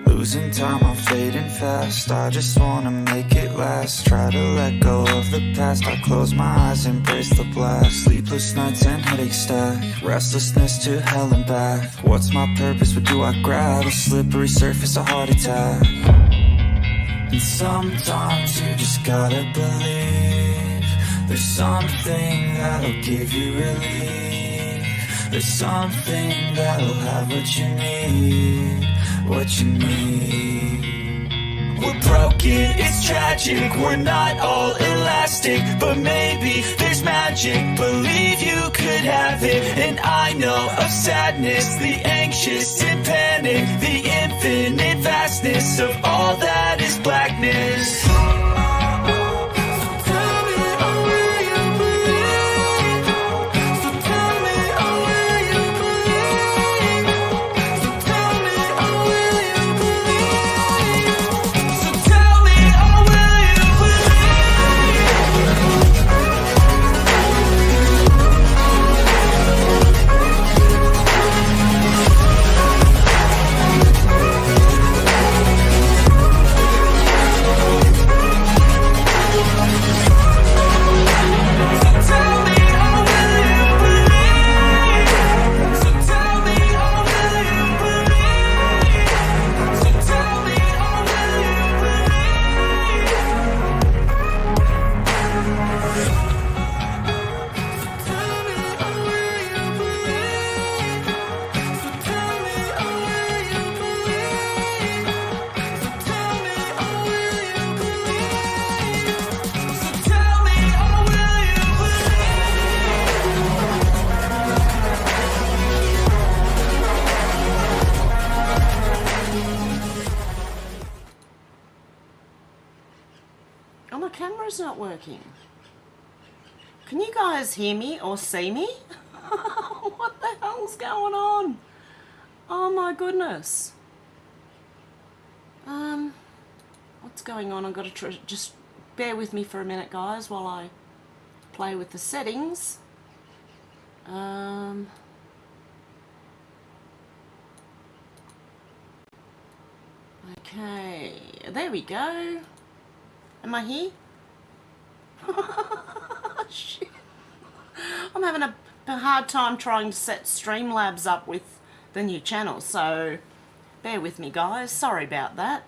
Losing time, I'm fading fast. I just wanna make it last. Try to let go of the past. I close my eyes, embrace the blast. Sleepless nights and headaches stack. Restlessness to hell and back. What's my purpose? What do I grab? A slippery surface, a heart attack. And sometimes you just gotta believe there's something that'll give you relief. There's something that'll have what you need. What you need. We're broken, it's tragic. We're not all elastic, but maybe there's magic. Believe you could have it. And I know of sadness, the anxious and panic, the infinite vastness of all that is blackness. Oh, my camera's not working. Can you guys hear me or see me? What the hell's going on? Oh my goodness. What's going on? I've got to just bear with me for a minute, guys, while I play with the settings. Okay, there we go. Am I here? Shit. I'm having a hard time trying to set Streamlabs up with the new channel, so bear with me, guys. Sorry about that.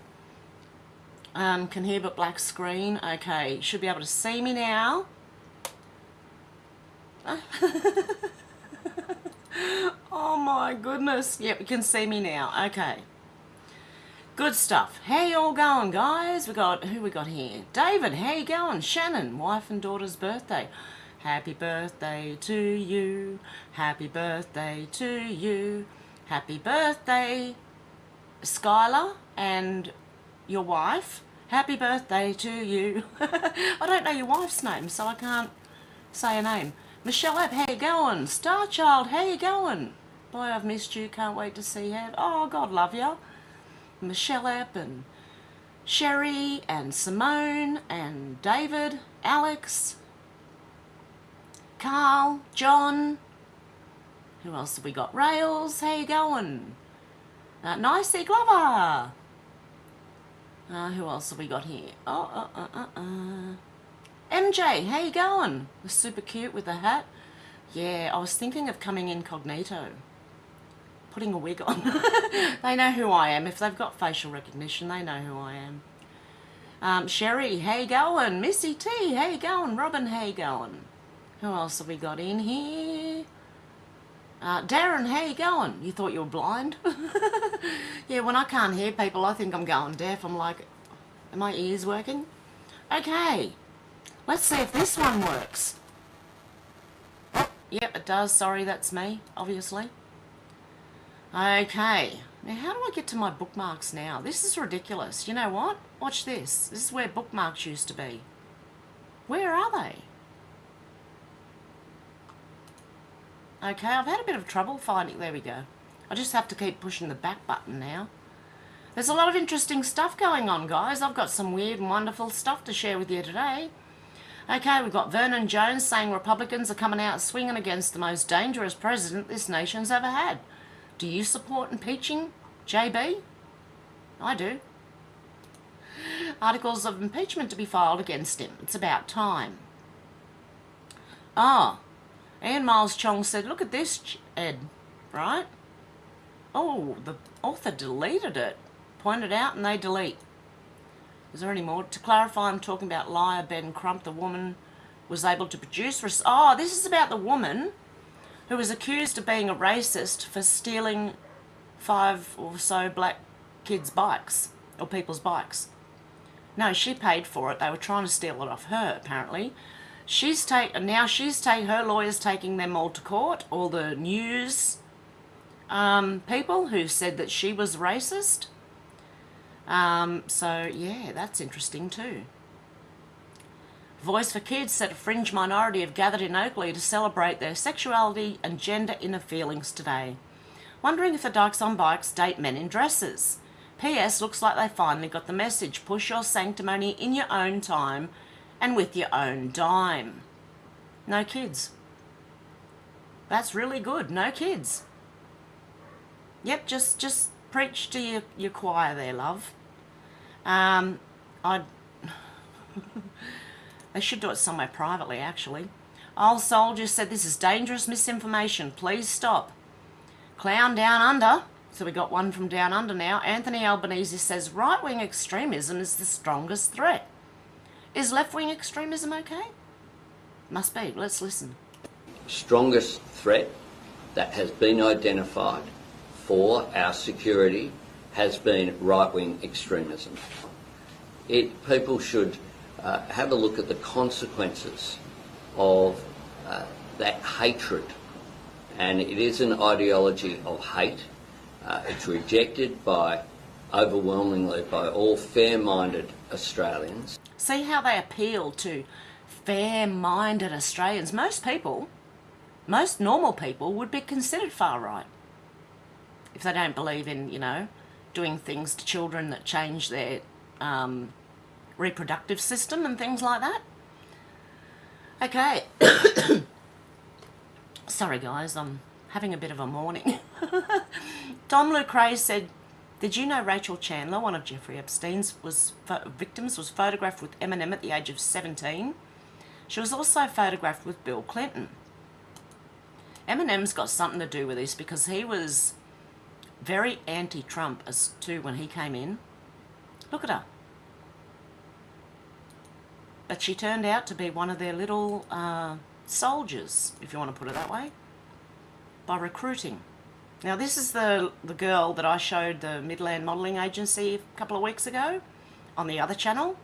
Can hear but black screen. Okay, should be able to see me now. Oh my goodness. Yep, you can see me now. Okay. Good stuff. How you all going, guys? Who we got here? David, how you going? Shannon, wife and daughter's birthday. Happy birthday to you. Happy birthday to you. Happy birthday, Skylar and your wife. Happy birthday to you. I don't know your wife's name, so I can't say her name. Michelle App, how you going? Starchild, how you going? Boy, I've missed you. Can't wait to see you. Oh, God love you. Michelle App and Sherry and Simone and David, Alex, Carl, John. Who else have we got? Rails, how you going? Nicey Glover. Who else have we got here? MJ, how you going? We're super cute with the hat. Yeah, I was thinking of coming incognito. Putting a wig on. They know who I am. If they've got facial recognition, they know who I am. Sherry, how you going? Missy T, how you going? Robin, how you going? Who else have we got in here? Darren, how you going? You thought you were blind? Yeah, when I can't hear people, I think I'm going deaf. I'm like, are my ears working? Okay, let's see if this one works. Oh, yep, it does. Sorry, that's me, obviously. Okay, now how do I get to my bookmarks now? This is ridiculous. You know what? Watch this. This is where bookmarks used to be. Where are they? Okay, I've had a bit of trouble finding... There we go. I just have to keep pushing the back button now. There's a lot of interesting stuff going on, guys. I've got some weird and wonderful stuff to share with you today. Okay, we've got Vernon Jones saying Republicans are coming out swinging against the most dangerous president this nation's ever had. Do you support impeaching JB? I do. Articles of impeachment to be filed against him. It's about time. Ian Miles Chong said, look at this, Ed, right? Oh, the author deleted it. Pointed out and they delete. Is there any more? To clarify, I'm talking about liar Ben Crump. The woman was able to produce... this is about the woman who was accused of being a racist for stealing 5 or so black kids' bikes, or people's bikes. No, she paid for it. They were trying to steal it off her, apparently. Her lawyer's taking them all to court, all the news people who said that she was racist. So, yeah, that's interesting too. Voice for Kids said a fringe minority have gathered in Oakley to celebrate their sexuality and gender inner feelings today. Wondering if the dykes on bikes date men in dresses. P.S. Looks like they finally got the message. Push your sanctimony in your own time and with your own dime. No kids. That's really good. No kids. Yep, just preach to your choir there, love. They should do it somewhere privately, actually. Old Soldier said this is dangerous misinformation. Please stop. Clown Down Under. So we got one from Down Under now. Anthony Albanese says right-wing extremism is the strongest threat. Is left-wing extremism okay? Must be. Let's listen. Strongest threat that has been identified for our security has been right-wing extremism. People should have a look at the consequences of that hatred. And it is an ideology of hate. It's rejected overwhelmingly by all fair-minded Australians. See how they appeal to fair-minded Australians. Most normal people would be considered far-right if they don't believe in, doing things to children that change their reproductive system and things like that. Okay. Sorry guys, I'm having a bit of a morning. Tom Lucrae said, did you know Rachel Chandler, one of Jeffrey Epstein's victims, was photographed with Eminem at the age of 17? She was also photographed with Bill Clinton. Eminem's got something to do with this because he was very anti-Trump as too when he came in. Look at her. But she turned out to be one of their little soldiers, if you want to put it that way, by recruiting. Now this is the girl that I showed the Midland Modelling Agency a couple of weeks ago on the other channel,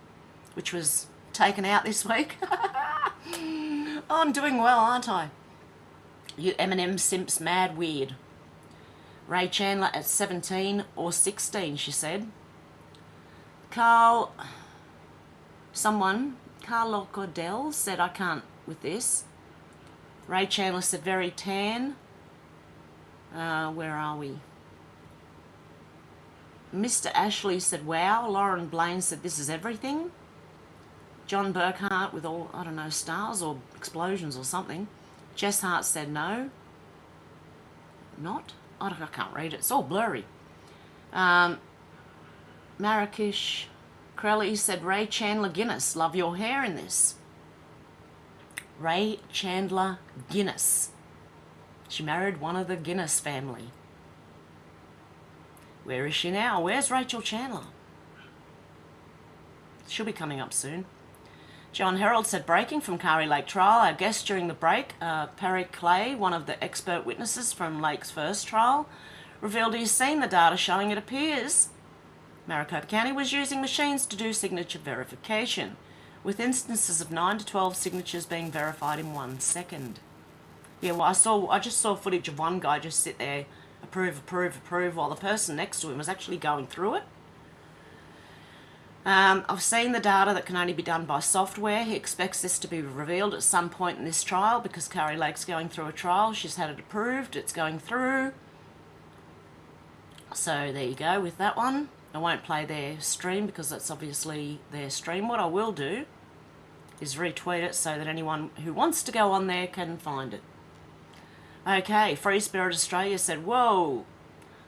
which was taken out this week. Oh, I'm doing well, aren't I? You Eminem simps mad weird. Ray Chandler at 17 or 16, she said. Carl Locodell said, I can't with this. Ray Chandler said, very tan. Where are we? Mr. Ashley said, wow. Lauren Blaine said, this is everything. John Burkhart with all, I don't know, stars or explosions or something. Jess Hart said no. Not? I can't read it. It's all blurry. Marrakesh Crowley said, Ray Chandler Guinness. Love your hair in this. Ray Chandler Guinness. She married one of the Guinness family. Where is she now? Where's Rachel Chandler? She'll be coming up soon. John Herald said, breaking from Kari Lake trial. Our guest during the break, Perry Clay, one of the expert witnesses from Lake's first trial, revealed he's seen the data showing it appears Maricopa County was using machines to do signature verification, with instances of 9 to 12 signatures being verified in 1 second. Yeah, well, I just saw footage of one guy just sit there, approve, while the person next to him was actually going through it. I've seen the data that can only be done by software. He expects this to be revealed at some point in this trial because Kari Lake's going through a trial. She's had it approved. It's going through. So there you go with that one. I won't play their stream because that's obviously their stream. What I will do is retweet it so that anyone who wants to go on there can find it. Okay, Free Spirit Australia said, whoa,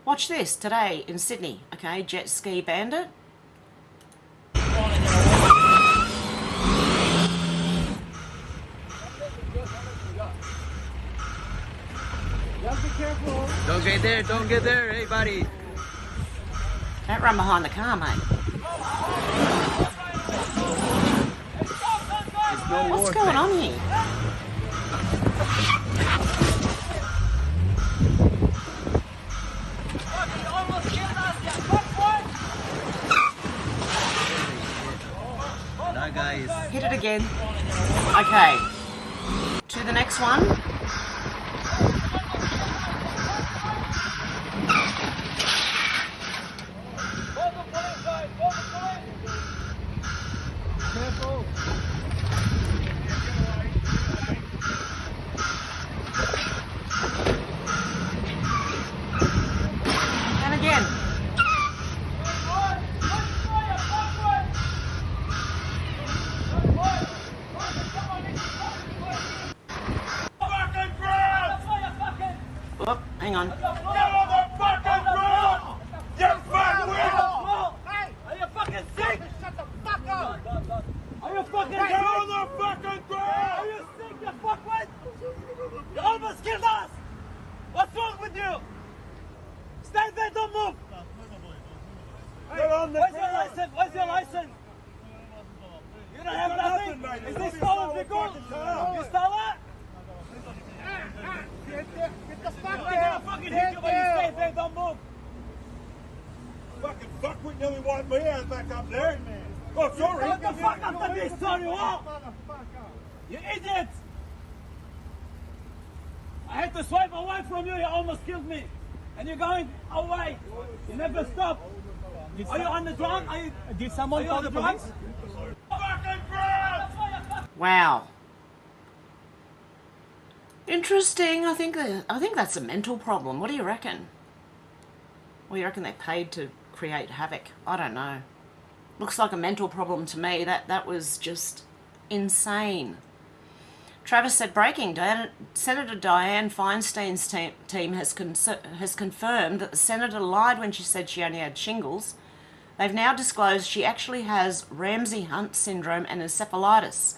watch this, today in Sydney, okay, jet ski bandit. Just be careful. Don't get there, hey buddy. Don't run behind the car, mate. What's going on here? That guy is... Hit it again. Okay. To the next one. Careful. And again. Whoop, hang on. You almost killed us! What's wrong with you? Stand there, don't move! Where's your license? Where's your license? You don't have nothing? Is this stolen vehicle? You stole it? Get the fuck down! I'm gonna fucking hit you when you stay there, don't move! Fucking fuckwit nearly wiped me out back up there. Oh, sorry. What the fuck after this, sorry, what? You idiot! I had to swipe away from you, you almost killed me. And you're going away. You never stop. Are you on the drunk? Did someone call the police? Wow. Interesting. I think that's a mental problem. What do you reckon? Well, you reckon they're paid to create havoc? I don't know. Looks like a mental problem to me. That was just insane. Travis said, breaking, Senator Dianne Feinstein's team has confirmed that the senator lied when she said she only had shingles. They've now disclosed she actually has Ramsay-Hunt syndrome and encephalitis.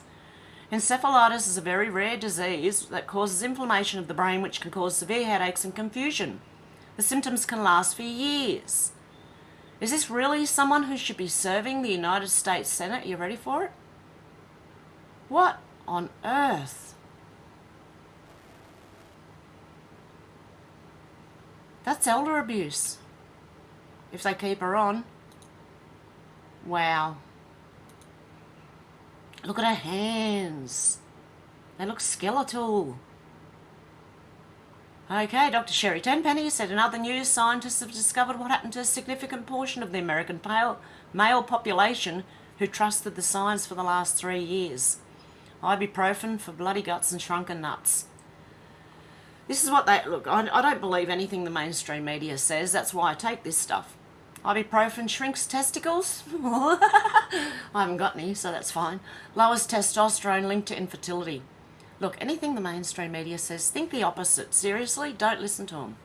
Encephalitis is a very rare disease that causes inflammation of the brain, which can cause severe headaches and confusion. The symptoms can last for years. Is this really someone who should be serving the United States Senate? You ready for it? What on earth? That's elder abuse. If they keep her on. Wow. Look at her hands. They look skeletal. Okay, Dr. Sherry Tenpenny said, in other news, scientists have discovered what happened to a significant portion of the American male population who trusted the science for the last 3 years. Ibuprofen for bloody guts and shrunken nuts. This is what they... Look, I don't believe anything the mainstream media says. That's why I take this stuff. Ibuprofen shrinks testicles. I haven't got any, so that's fine. Lowers testosterone linked to infertility. Look, anything the mainstream media says, think the opposite. Seriously, don't listen to them.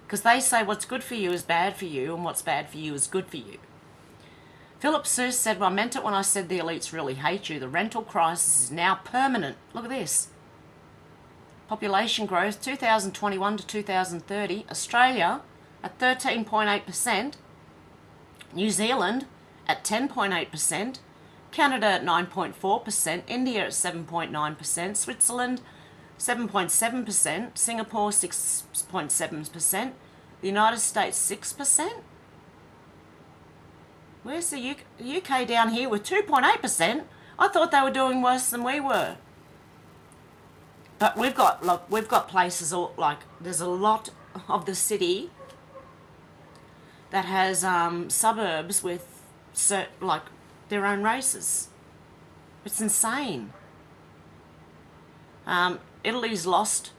Because they say what's good for you is bad for you, and what's bad for you is good for you. Philip Seuss said, well, I meant it when I said the elites really hate you. The rental crisis is now permanent. Look at this. Population growth, 2021 to 2030. Australia at 13.8%. New Zealand at 10.8%. Canada at 9.4%. India at 7.9%. Switzerland 7.7%. Singapore 6.7%. The United States 6%. Where's the UK down here with 2.8%? I thought they were doing worse than we were. But we've got places like there's a lot of the city that has suburbs with like their own races. It's insane. Italy's lost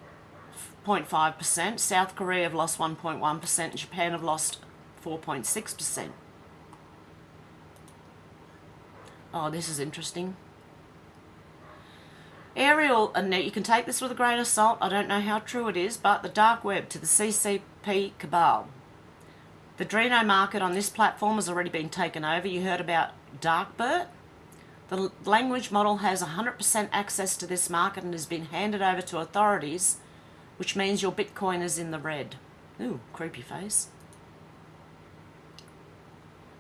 0.5%. South Korea have lost 1.1%. Japan have lost 4.6%. Oh, this is interesting. Ariel, and now you can take this with a grain of salt, I don't know how true it is, but the dark web to the CCP cabal. The Dreno market on this platform has already been taken over. You heard about Darkbert? The language model has 100% access to this market and has been handed over to authorities, which means your Bitcoin is in the red. Ooh, creepy face.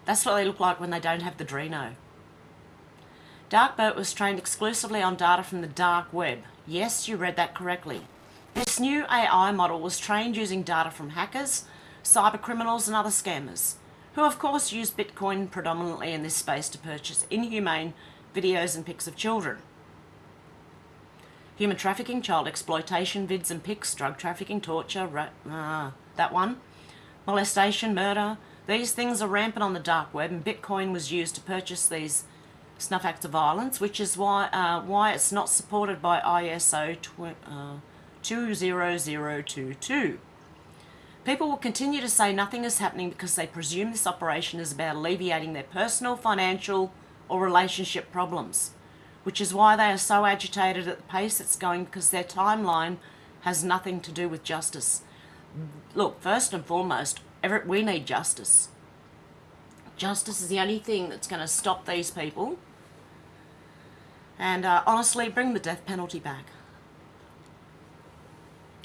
That's what they look like when they don't have the Dreno. Darkbert was trained exclusively on data from the dark web. Yes, you read that correctly. This new AI model was trained using data from hackers, cyber criminals and other scammers, who of course use Bitcoin predominantly in this space to purchase inhumane videos and pics of children. Human trafficking, child exploitation, vids and pics, drug trafficking, torture, that one, molestation, murder. These things are rampant on the dark web, and Bitcoin was used to purchase these snuff acts of violence, which is why it's not supported by ISO 20022. People will continue to say nothing is happening because they presume this operation is about alleviating their personal, financial, or relationship problems, which is why they are so agitated at the pace it's going, because their timeline has nothing to do with justice. Look, first and foremost, we need justice. Justice is the only thing that's going to stop these people. And honestly, bring the death penalty back.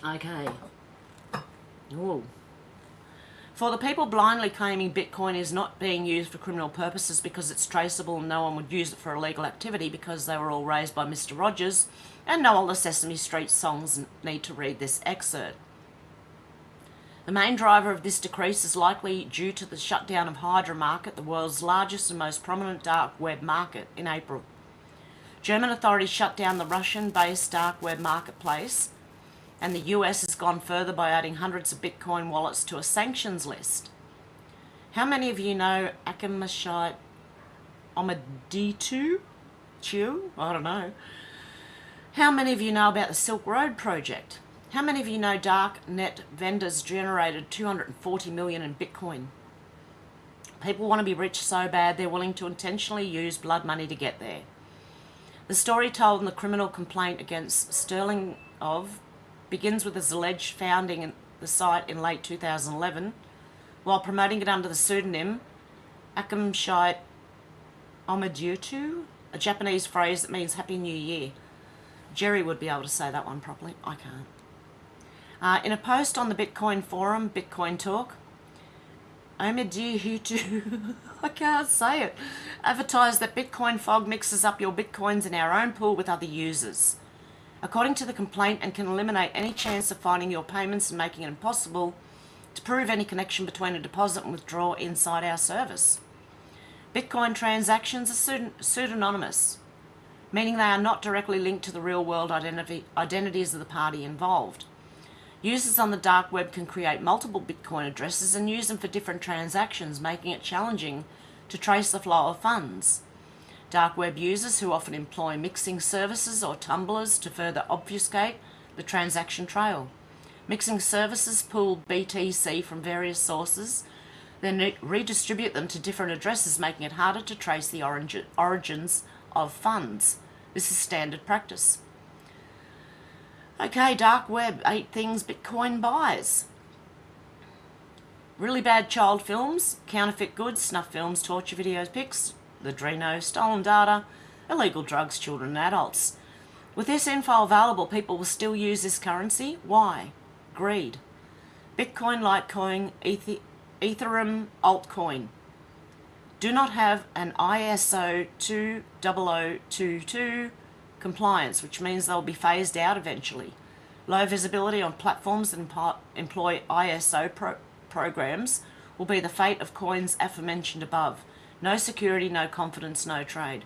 Okay. Ooh. For the people blindly claiming Bitcoin is not being used for criminal purposes because it's traceable and no one would use it for illegal activity because they were all raised by Mr. Rogers and know all the Sesame Street songs and need to read this excerpt. The main driver of this decrease is likely due to the shutdown of Hydra Market, the world's largest and most prominent dark web market, in April. German authorities shut down the Russian-based dark web marketplace, and the US has gone further by adding hundreds of Bitcoin wallets to a sanctions list. How many of you know Akimashite Omeditu? I don't know. How many of you know about the Silk Road project? How many of you know darknet vendors generated 240 million in Bitcoin? People want to be rich so bad they're willing to intentionally use blood money to get there. The story told in the criminal complaint against Sterling begins with his alleged founding the site in late 2011 while promoting it under the pseudonym Akimashite Omeditu, a Japanese phrase that means Happy New Year. Jerry would be able to say that one properly. I can't. In a post on the Bitcoin forum, Bitcoin Talk, Omeditu, I can't say it, advertised that Bitcoin Fog mixes up your Bitcoins in our own pool with other users, according to the complaint, and can eliminate any chance of finding your payments and making it impossible to prove any connection between a deposit and withdrawal inside our service. Bitcoin transactions are pseudonymous, meaning they are not directly linked to the real-world identities of the party involved. Users on the dark web can create multiple Bitcoin addresses and use them for different transactions, making it challenging to trace the flow of funds. Dark web users, who often employ mixing services or tumblers to further obfuscate the transaction trail. Mixing services pool BTC from various sources, then redistribute them to different addresses, making it harder to trace the origins of funds. This is standard practice. Okay, dark web, 8 things Bitcoin buys. Really bad child films, counterfeit goods, snuff films, torture videos, pics, the Dreno, stolen data, illegal drugs, children and adults. With this info available, people will still use this currency. Why? Greed. Bitcoin, Litecoin, Ethereum, altcoin do not have an ISO 20022 compliance, which means they'll be phased out eventually. Low visibility on platforms that employ ISO programs will be the fate of coins aforementioned above. No security, no confidence, no trade.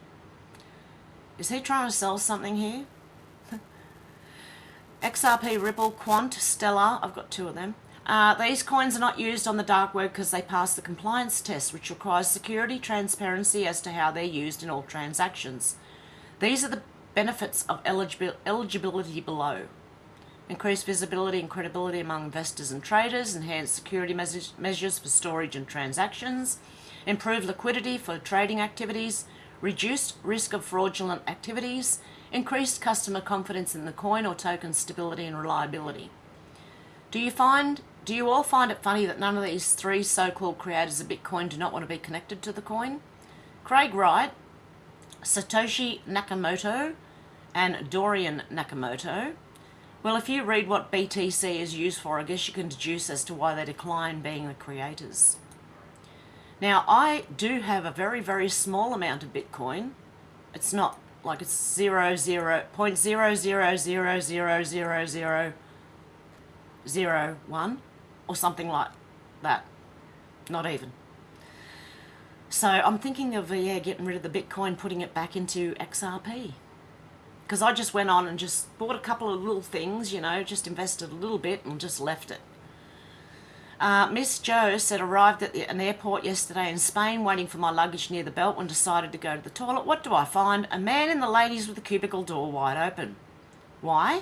Is he trying to sell something here? XRP, Ripple, Quant, Stellar, I've got 2 of them. These coins are not used on the dark web because they pass the compliance test, which requires security, transparency as to how they're used in all transactions. These are the benefits of eligibility below. Increased visibility and credibility among investors and traders, enhanced security measures for storage and transactions, improved liquidity for trading activities, reduced risk of fraudulent activities, increased customer confidence in the coin or token's stability and reliability. Do you all find it funny that none of these three so-called creators of Bitcoin do not want to be connected to the coin? Craig Wright, Satoshi Nakamoto, and Dorian Nakamoto. Well, if you read what BTC is used for, I guess you can deduce as to why they decline being the creators. Now, I do have a very, very small amount of Bitcoin. It's not like it's 0.00000001 or something like that. Not even. So I'm thinking of getting rid of the Bitcoin, putting it back into XRP. Because I just went on and just bought a couple of little things, you know, just invested a little bit and just left it. Miss Joe said, arrived at an airport yesterday in Spain waiting for my luggage near the belt when decided to go to the toilet. What do I find? A man in the ladies with the cubicle door wide open. Why?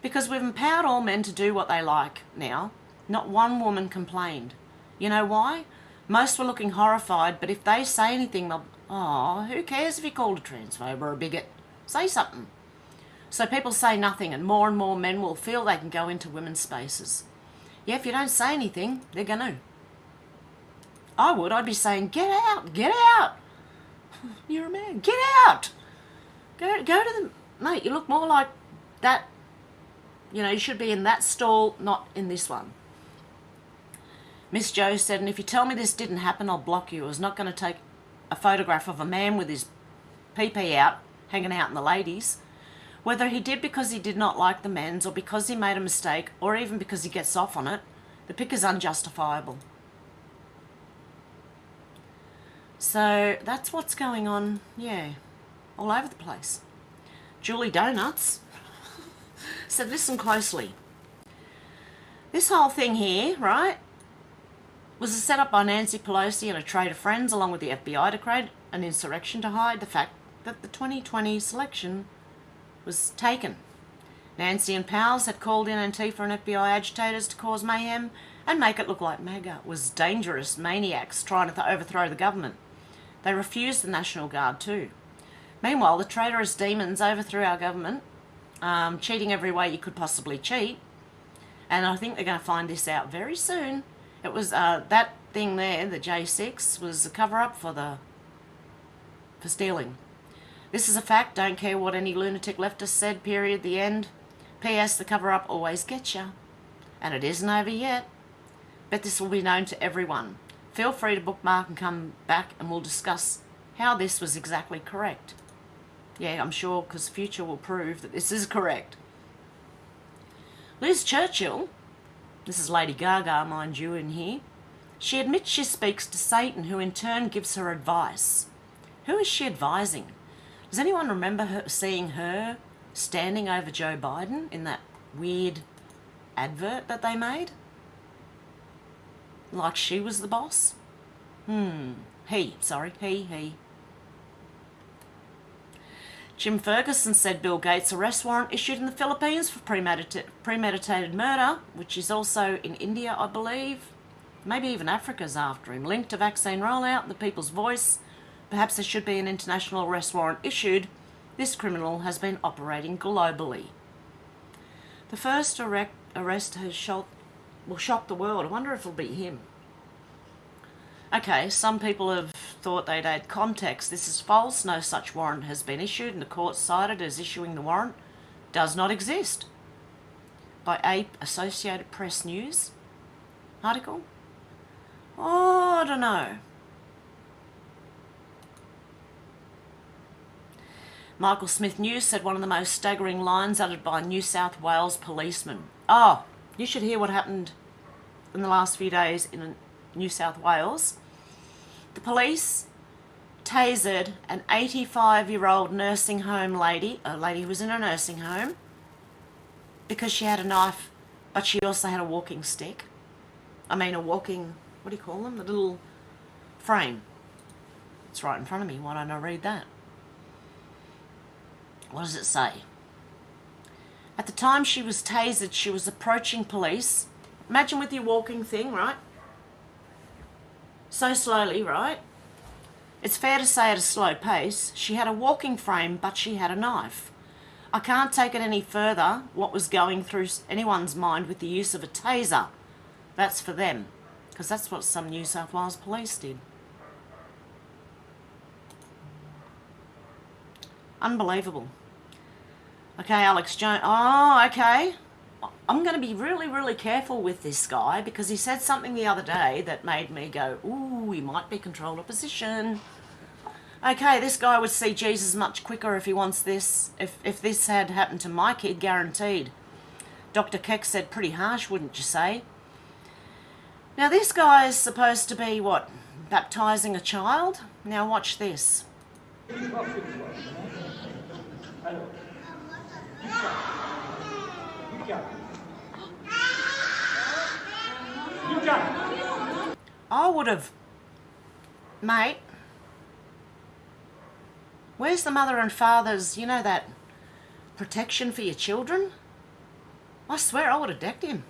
Because we've empowered all men to do what they like now. Not one woman complained. You know why? Most were looking horrified, but if they say anything, they'll, oh, who cares if you're called a transphobe or a bigot? Say something. So people say nothing, and more men will feel they can go into women's spaces. Yeah, if you don't say anything, they're going to. I'd be saying, get out, get out. You're a man, get out. Go to the, mate, you look more like that. You know, you should be in that stall, not in this one. Miss Joe said, and if you tell me this didn't happen, I'll block you. I was not going to take a photograph of a man with his pee-pee out, hanging out in the ladies. Whether he did because he did not like the men's or because he made a mistake or even because he gets off on it, the pick is unjustifiable. So that's what's going on, yeah, all over the place. Julie Donuts said, listen closely. This whole thing here, right, was a setup by Nancy Pelosi and a trade of friends along with the FBI to create an insurrection to hide the fact that the 2020 selection was taken. Nancy and pals had called in Antifa and FBI agitators to cause mayhem and make it look like MAGA was dangerous maniacs trying to overthrow the government. They refused the National Guard too. Meanwhile, the traitorous demons overthrew our government, cheating every way you could possibly cheat, and I think they're going to find this out very soon. It was that thing there, the J6, was a cover-up for stealing. This is a fact, don't care what any lunatic leftist said, period, the end. P.S. The cover-up always gets ya. And it isn't over yet. Bet this will be known to everyone. Feel free to bookmark and come back and we'll discuss how this was exactly correct. Yeah, I'm sure, because future will prove that this is correct. Liz Churchill, this is Lady Gaga, mind you, in here. She admits she speaks to Satan, who in turn gives her advice. Who is she advising? Does anyone remember seeing her standing over Joe Biden in that weird advert that they made? Like she was the boss? He. Jim Ferguson said Bill Gates' arrest warrant issued in the Philippines for premeditated murder, which is also in India, I believe. Maybe even Africa's after him. Linked to vaccine rollout, the People's Voice. Perhaps there should be an international arrest warrant issued. This criminal has been operating globally. The first arrest will shock the world. I wonder if it'll be him. Okay, some people have thought they'd add context. This is false. No such warrant has been issued, and the court cited as issuing the warrant does not exist. By Associated Press News article. Oh, I don't know. Michael Smith News said one of the most staggering lines uttered by a New South Wales policeman. Oh, you should hear what happened in the last few days in New South Wales. The police tasered an 85-year-old nursing home lady, a lady who was in a nursing home, because she had a knife, but she also had a walking stick. I mean, a walking, what do you call them? The little frame. It's right in front of me. Why don't I read that? What does it say? At the time she was tasered, she was approaching police. Imagine with your walking thing, right? So slowly, right? It's fair to say at a slow pace. She had a walking frame, but she had a knife. I can't take it any further what was going through anyone's mind with the use of a taser. That's for them, because that's what some New South Wales police did. Unbelievable. Okay, Alex Jones. Oh, okay. I'm going to be really, really careful with this guy because he said something the other day that made me go, ooh, he might be controlled opposition. Okay, this guy would see Jesus much quicker if he wants this. If this had happened to my kid, guaranteed. Dr. Keck said pretty harsh, wouldn't you say? Now this guy is supposed to be, what, baptising a child? Now watch this. I would have, mate, where's the mother and father's, you know, that protection for your children? I swear I would have decked him.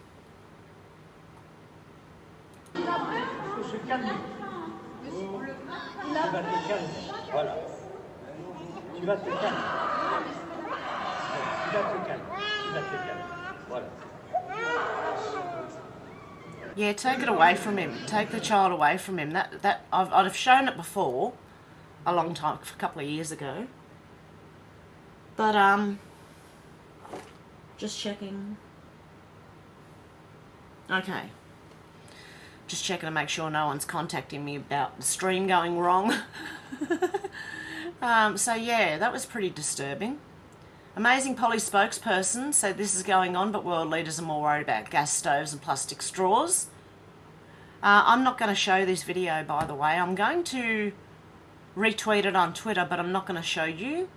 Yeah, take it away from him. Take the child away from him. That I'd have shown it before, a long time, a couple of years ago. But just checking. Okay. Just checking to make sure no one's contacting me about the stream going wrong. So yeah, that was pretty disturbing. Amazing Polly spokesperson said this is going on, but world leaders are more worried about gas stoves and plastic straws. I'm not going to show this video, by the way. I'm going to retweet it on Twitter, but I'm not going to show you.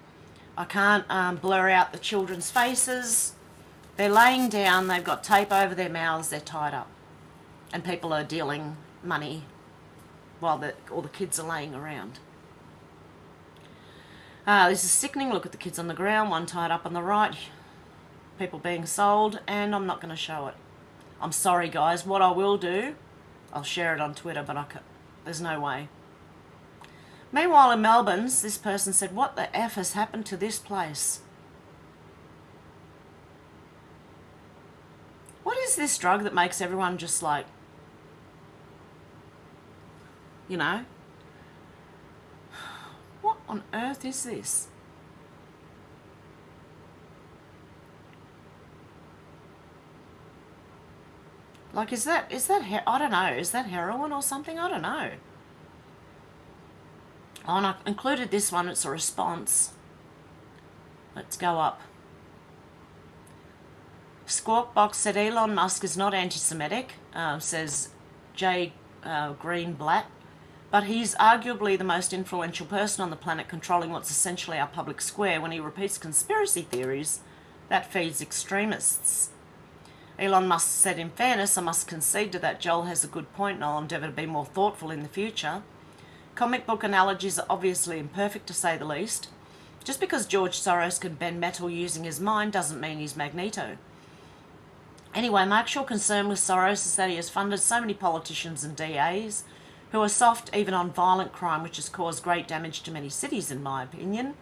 I can't blur out the children's faces. They're laying down, they've got tape over their mouths, they're tied up. And people are dealing money while all the kids are laying around. This is sickening. Look at the kids on the ground, one tied up on the right, people being sold, and I'm not going to show it. I'm sorry, guys. What I will do, I'll share it on Twitter, but there's no way. Meanwhile, in Melbourne, this person said, what the F has happened to this place? What is this drug that makes everyone just like, you know? What on earth is this? Like, is that I don't know, is that heroin or something? I don't know. Oh, and I included this one, it's a response. Let's go up. Squawkbox said Elon Musk is not anti-Semitic, says J. Green Black. But he's arguably the most influential person on the planet controlling what's essentially our public square when he repeats conspiracy theories that feeds extremists. Elon Musk said, in fairness, I must concede to that. Joel has a good point and I'll endeavour to be more thoughtful in the future. Comic book analogies are obviously imperfect to say the least. Just because George Soros can bend metal using his mind doesn't mean he's Magneto. Anyway, my actual concern with Soros is that he has funded so many politicians and DAs who are soft even on violent crime, which has caused great damage to many cities, in my opinion.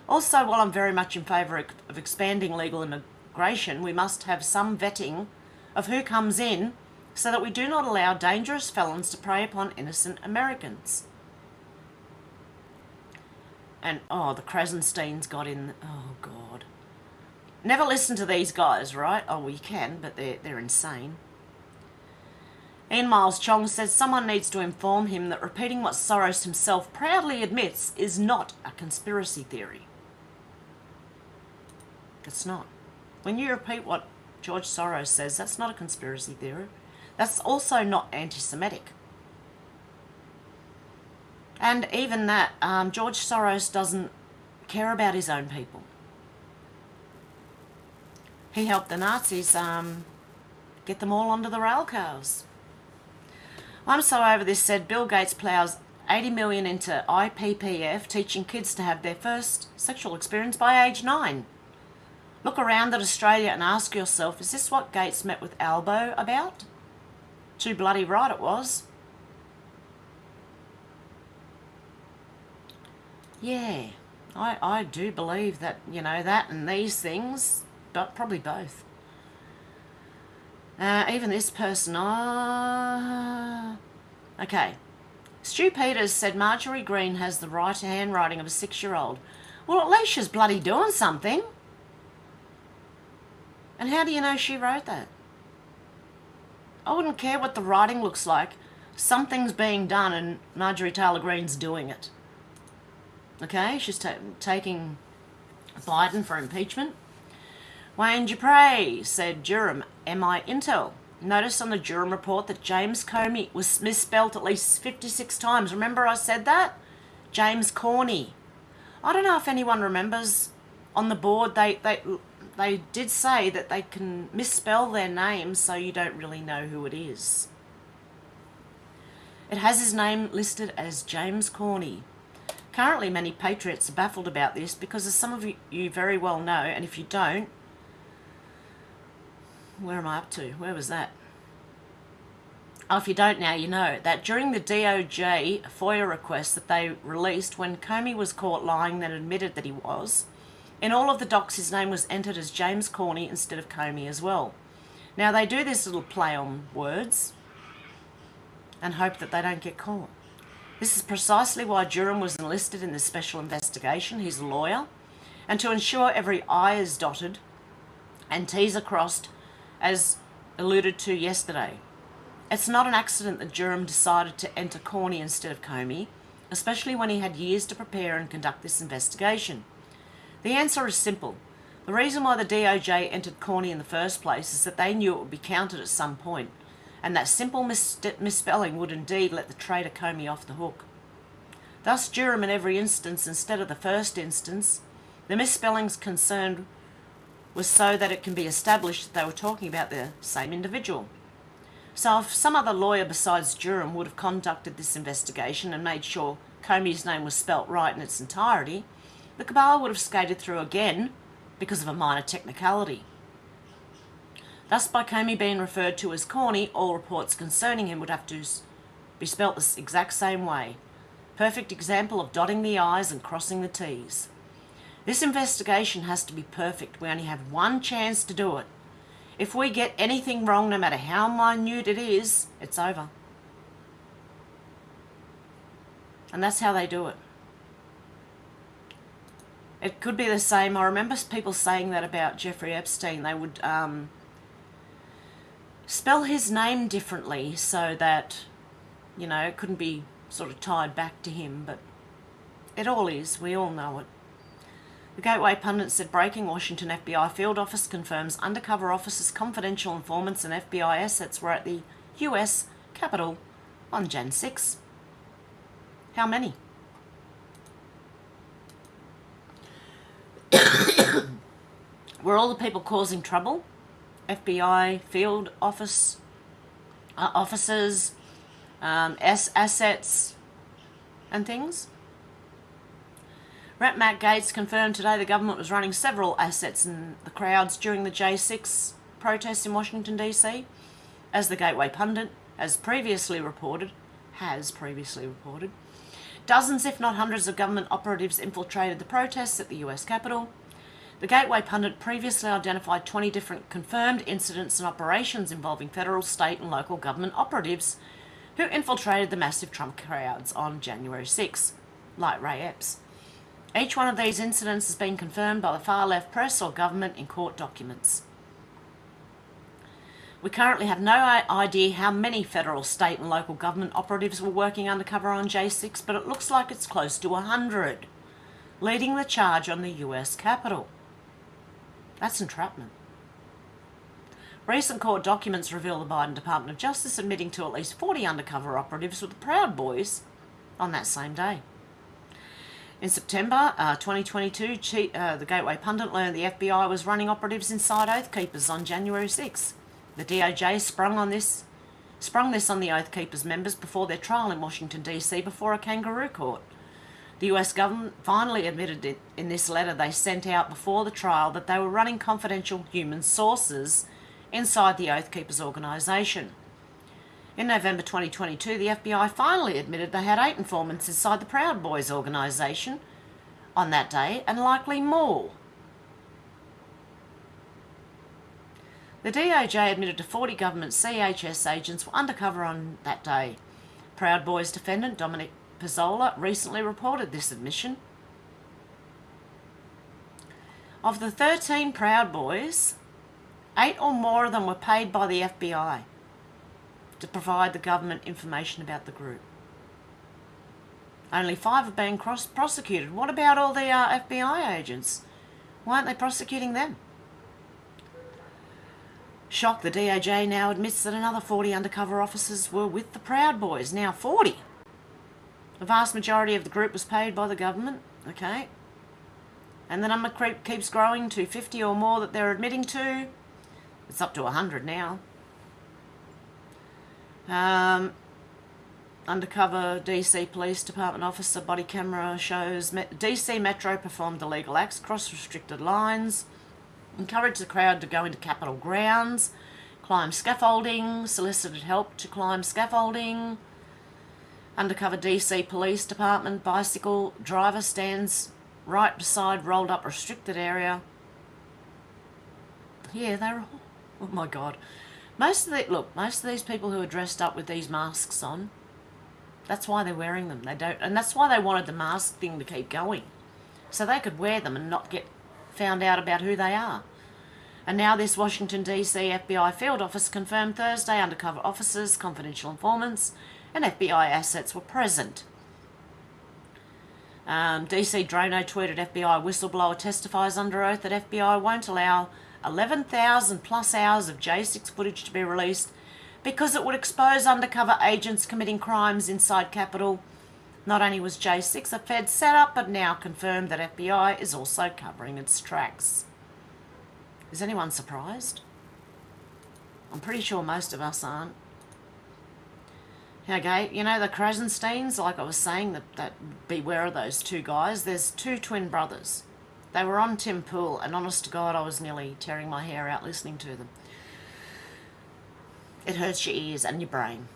Also, while I'm very much in favour of expanding legal immigration, we must have some vetting of who comes in so that we do not allow dangerous felons to prey upon innocent Americans. And, oh, the Krasensteins got in. Oh, God. Never listen to these guys, right? Oh, well, you can, but they're insane. Ian Miles Chong says someone needs to inform him that repeating what Soros himself proudly admits is not a conspiracy theory. It's not. When you repeat what George Soros says, that's not a conspiracy theory. That's also not anti-Semitic. And even that, George Soros doesn't care about his own people. He helped the Nazis get them all onto the rail cars. I'm so over this, said Bill Gates plows $80 million into IPPF, teaching kids to have their first sexual experience by age 9. Look around at Australia and ask yourself, is this what Gates met with Albo about? Too bloody right it was. Yeah, I do believe that, you know, that and these things, but probably both. Even this person, okay. Stu Peters said Marjorie Green has the right handwriting of a 6-year-old. Well, at least she's bloody doing something. And how do you know she wrote that? I wouldn't care what the writing looks like. Something's being done and Marjorie Taylor Greene's doing it. Okay, she's taking Biden for impeachment. Wayne Dupre said Durham, MI Intel. Notice on the Durham report that James Comey was misspelt at least 56 times. Remember I said that? James Corney. I don't know if anyone remembers. On the board, they did say that they can misspell their names so you don't really know who it is. It has his name listed as James Corney. Currently, many patriots are baffled about this because, as some of you very well know, and if you don't, where am I up to? Where was that? Oh, if you don't now, you know that during the DOJ FOIA request that they released when Comey was caught lying, then admitted that he was, in all of the docs his name was entered as James Corney instead of Comey as well. Now they do this little play on words and hope that they don't get caught. This is precisely why Durham was enlisted in this special investigation. He's a lawyer. And to ensure every I is dotted and T's are crossed, as alluded to yesterday. It's not an accident that Durham decided to enter Corney instead of Comey, especially when he had years to prepare and conduct this investigation. The answer is simple. The reason why the DOJ entered Corney in the first place is that they knew it would be counted at some point, and that simple misspelling would indeed let the traitor Comey off the hook. Thus, Durham in every instance instead of the first instance, the misspellings concerned was so that it can be established that they were talking about the same individual. So if some other lawyer besides Durham would have conducted this investigation and made sure Comey's name was spelt right in its entirety, the cabal would have skated through again because of a minor technicality. Thus, by Comey being referred to as Corney, all reports concerning him would have to be spelt the exact same way. Perfect example of dotting the I's and crossing the T's. This investigation has to be perfect. We only have one chance to do it. If we get anything wrong, no matter how minute it is, it's over. And that's how they do it. It could be the same. I remember people saying that about Jeffrey Epstein. They would spell his name differently so that, you know, it couldn't be sort of tied back to him, but it all is. We all know it. The Gateway pundit said, breaking Washington FBI field office confirms undercover officers, confidential informants and FBI assets were at the US Capitol on Jan 6. How many? Were all the people causing trouble? FBI field office officers, assets and things? Rep. Matt Gaetz confirmed today the government was running several assets in the crowds during the J6 protests in Washington, D.C. As the Gateway pundit has previously reported, dozens if not hundreds of government operatives infiltrated the protests at the US Capitol. The Gateway pundit previously identified 20 different confirmed incidents and operations involving federal, state and local government operatives who infiltrated the massive Trump crowds on January 6, like Ray Epps. Each one of these incidents has been confirmed by the far-left press or government in court documents. We currently have no idea how many federal, state and local government operatives were working undercover on J6, but it looks like it's close to 100, leading the charge on the US Capitol. That's entrapment. Recent court documents reveal the Biden Department of Justice admitting to at least 40 undercover operatives with the Proud Boys on that same day. In September 2022, the Gateway pundit learned the FBI was running operatives inside Oath Keepers on January 6. The DOJ sprung this on the Oath Keepers members before their trial in Washington, D.C. before a kangaroo court. The US government finally admitted it in this letter they sent out before the trial that they were running confidential human sources inside the Oath Keepers organisation. In November 2022, the FBI finally admitted they had 8 informants inside the Proud Boys organisation on that day, and likely more. The DOJ admitted to 40 government CHS agents were undercover on that day. Proud Boys defendant Dominic Pizzola recently reported this admission. Of the 13 Proud Boys, 8 or more of them were paid by the FBI to provide the government information about the group. Only 5 have been prosecuted. What about all the FBI agents? Why aren't they prosecuting them? Shock, the DOJ now admits that another 40 undercover officers were with the Proud Boys. Now 40. The vast majority of the group was paid by the government. Okay. And the number keeps growing to 50 or more that they're admitting to. It's up to 100 now. Undercover DC Police Department officer body camera shows DC Metro performed illegal acts, crossed restricted lines, encouraged the crowd to go into Capitol grounds, climb scaffolding, solicited help to climb scaffolding. Undercover DC Police Department bicycle driver stands right beside rolled up restricted area. Yeah, they're all... Oh my God. Most of these people who are dressed up with these masks on, that's why they're wearing them. And that's why they wanted the mask thing to keep going, so they could wear them and not get found out about who they are. And now this Washington DC FBI field office confirmed Thursday undercover officers, confidential informants, and FBI assets were present. DC Drano tweeted FBI whistleblower testifies under oath that FBI won't allow 11,000 plus hours of J6 footage to be released because it would expose undercover agents committing crimes inside Capitol. Not only was J6 a Fed setup, but now confirmed that FBI is also covering its tracks. Is anyone surprised? I'm pretty sure most of us aren't. Okay, you know the Krasensteins, like I was saying, that beware of those 2 guys. There's 2 twin brothers. They were on Tim Pool, and honest to God, I was nearly tearing my hair out listening to them. It hurts your ears and your brain.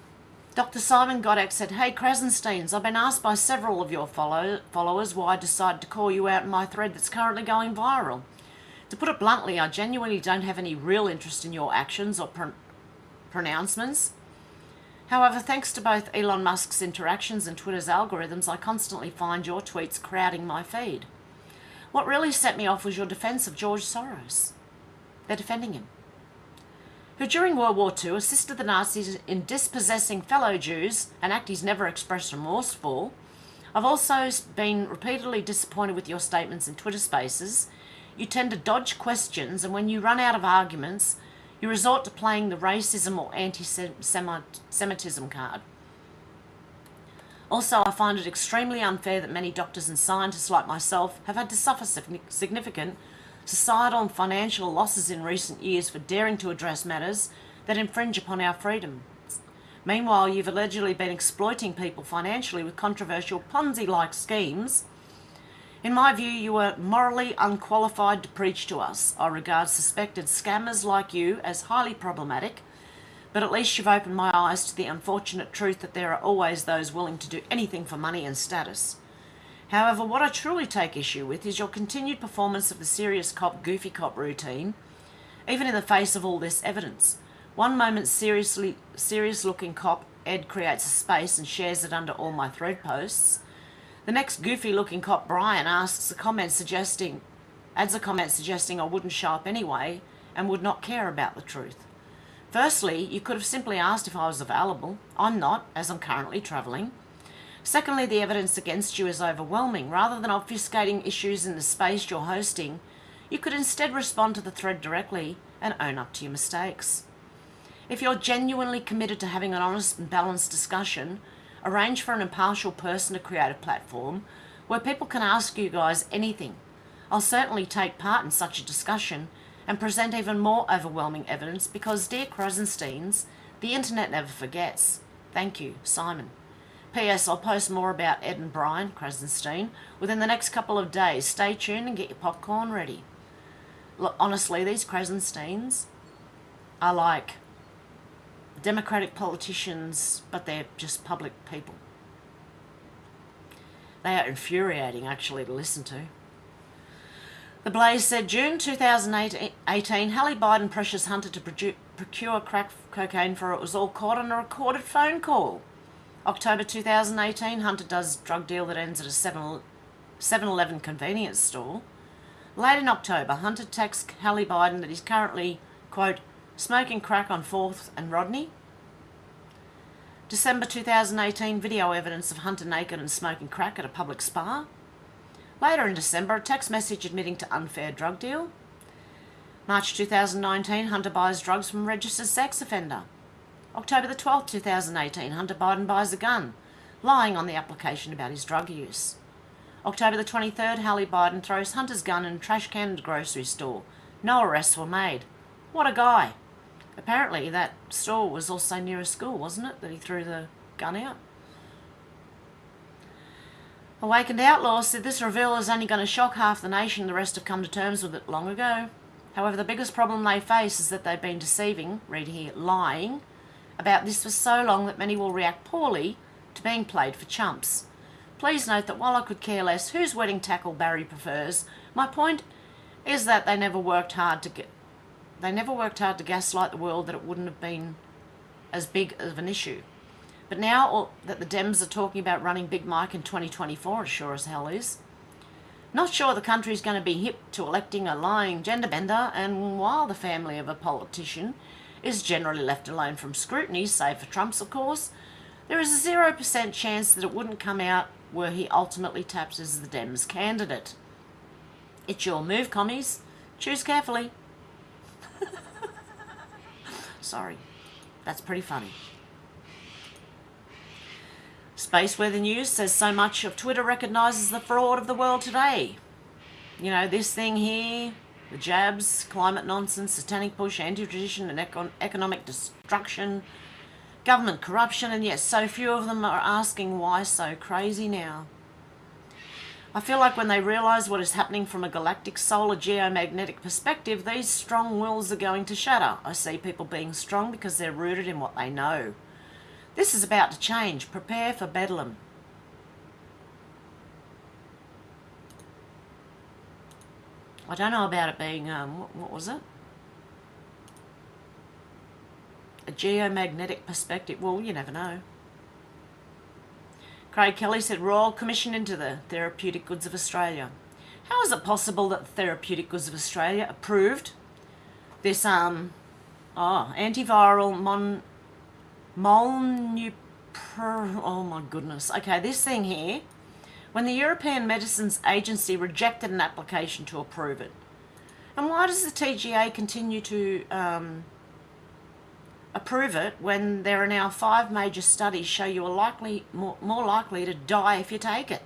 Dr. Simon Godek said, "Hey Krasensteins, I've been asked by several of your followers why I decided to call you out in my thread that's currently going viral. To put it bluntly, I genuinely don't have any real interest in your actions or pronouncements. However, thanks to both Elon Musk's interactions and Twitter's algorithms, I constantly find your tweets crowding my feed. What really set me off was your defence of George Soros. They're defending him. Who during World War II assisted the Nazis in dispossessing fellow Jews, an act he's never expressed remorse for. I've also been repeatedly disappointed with your statements in Twitter spaces. You tend to dodge questions, and when you run out of arguments, you resort to playing the racism or anti-Semitism card. Also, I find it extremely unfair that many doctors and scientists like myself have had to suffer significant societal and financial losses in recent years for daring to address matters that infringe upon our freedoms. Meanwhile, you've allegedly been exploiting people financially with controversial Ponzi-like schemes. In my view, you are morally unqualified to preach to us. I regard suspected scammers like you as highly problematic, but at least you've opened my eyes to the unfortunate truth that there are always those willing to do anything for money and status. However, what I truly take issue with is your continued performance of the serious cop, goofy cop routine, even in the face of all this evidence. One moment serious-looking cop, Ed, creates a space and shares it under all my thread posts. The next goofy-looking cop, Brian, adds a comment suggesting I wouldn't show up anyway and would not care about the truth. Firstly, you could have simply asked if I was available. I'm not, as I'm currently travelling. Secondly, the evidence against you is overwhelming. Rather than obfuscating issues in the space you're hosting, you could instead respond to the thread directly and own up to your mistakes. If you're genuinely committed to having an honest and balanced discussion, arrange for an impartial person to create a platform where people can ask you guys anything. I'll certainly take part in such a discussion and present even more overwhelming evidence because, dear Krasensteins, the internet never forgets. Thank you, Simon. P.S. I'll post more about Ed and Brian Krasenstein within the next couple of days. Stay tuned and get your popcorn ready. Look, honestly, these Krasensteins are like Democratic politicians, but they're just public people. They are infuriating, actually, to listen to. The Blaze said, June 2018, Hallie Biden pressures Hunter to procure crack cocaine for it was all caught on a recorded phone call. October 2018, Hunter does drug deal that ends at a 7-Eleven convenience store. Late in October, Hunter texts Hallie Biden that he's currently, quote, smoking crack on 4th and Rodney. December 2018, video evidence of Hunter naked and smoking crack at a public spa. Later in December, a text message admitting to unfair drug deal. March 2019, Hunter buys drugs from registered sex offender. October the 12th, 2018, Hunter Biden buys a gun, lying on the application about his drug use. October the 23rd, Hallie Biden throws Hunter's gun in a trash can at a grocery store. No arrests were made. What a guy. Apparently that store was also near a school, wasn't it, that he threw the gun out? Awakened Outlaw said this reveal is only going to shock half the nation. The rest have come to terms with it long ago. However, the biggest problem they face is that they've been deceiving, read here, lying, about this for so long that many will react poorly to being played for chumps. Please note that while I could care less whose wedding tackle Barry prefers, my point is that they never worked hard to gaslight the world that it wouldn't have been as big of an issue. But now that the Dems are talking about running Big Mike in 2024, it sure as hell is. Not sure the country's going to be hip to electing a lying gender bender, and while the family of a politician is generally left alone from scrutiny, save for Trump's of course, there is a 0% chance that it wouldn't come out were he ultimately tapped as the Dems candidate. It's your move, commies. Choose carefully. Sorry, that's pretty funny. Space Weather News says so much of Twitter recognises the fraud of the world today. You know, this thing here, the jabs, climate nonsense, satanic push, anti-tradition and economic destruction, government corruption, and yet so few of them are asking why so crazy now. I feel like when they realise what is happening from a galactic solar geomagnetic perspective, these strong wills are going to shatter. I see people being strong because they're rooted in what they know. This is about to change. Prepare for bedlam. I don't know about it being, what was it? A geomagnetic perspective. Well, you never know. Craig Kelly said, Royal Commission into the Therapeutic Goods of Australia. How is it possible that the Therapeutic Goods of Australia approved this, antiviral oh my goodness. Okay, this thing here, when the European Medicines Agency rejected an application to approve it. And why does the TGA continue to approve it when there are now 5 major studies show you are more likely to die if you take it?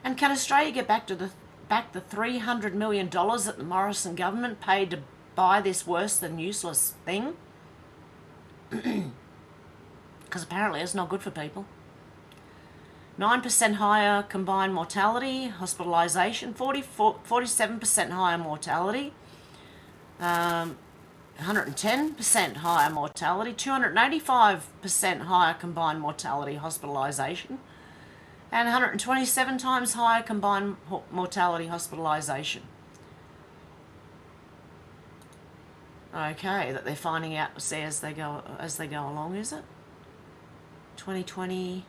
And can Australia get back the $300 million that the Morrison government paid to buy this worse than useless thing? Because apparently it's not good for people. 9% higher combined mortality, hospitalisation, 47% higher mortality, 110% higher mortality, 285% higher combined mortality, hospitalisation, and 127 times higher combined mortality, hospitalisation. Okay, that they're finding out, see, as they go along, is it? 2020,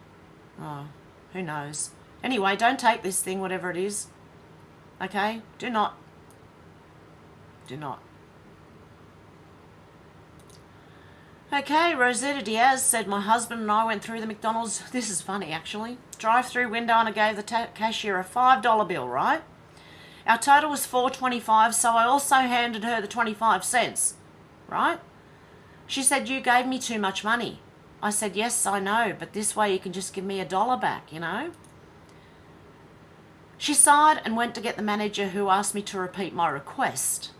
oh, who knows. Anyway, don't take this thing, whatever it is. Okay? Do not. Okay, Rosetta Diaz said, my husband and I went through the McDonald's, this is funny actually, drive-through window, and I gave the cashier a $5 bill, right? Our total was $4.25, so I also handed her the 25 cents, right? She said, you gave me too much money. I said, yes, I know, but this way you can just give me $1 back, you know? She sighed and went to get the manager, who asked me to repeat my request.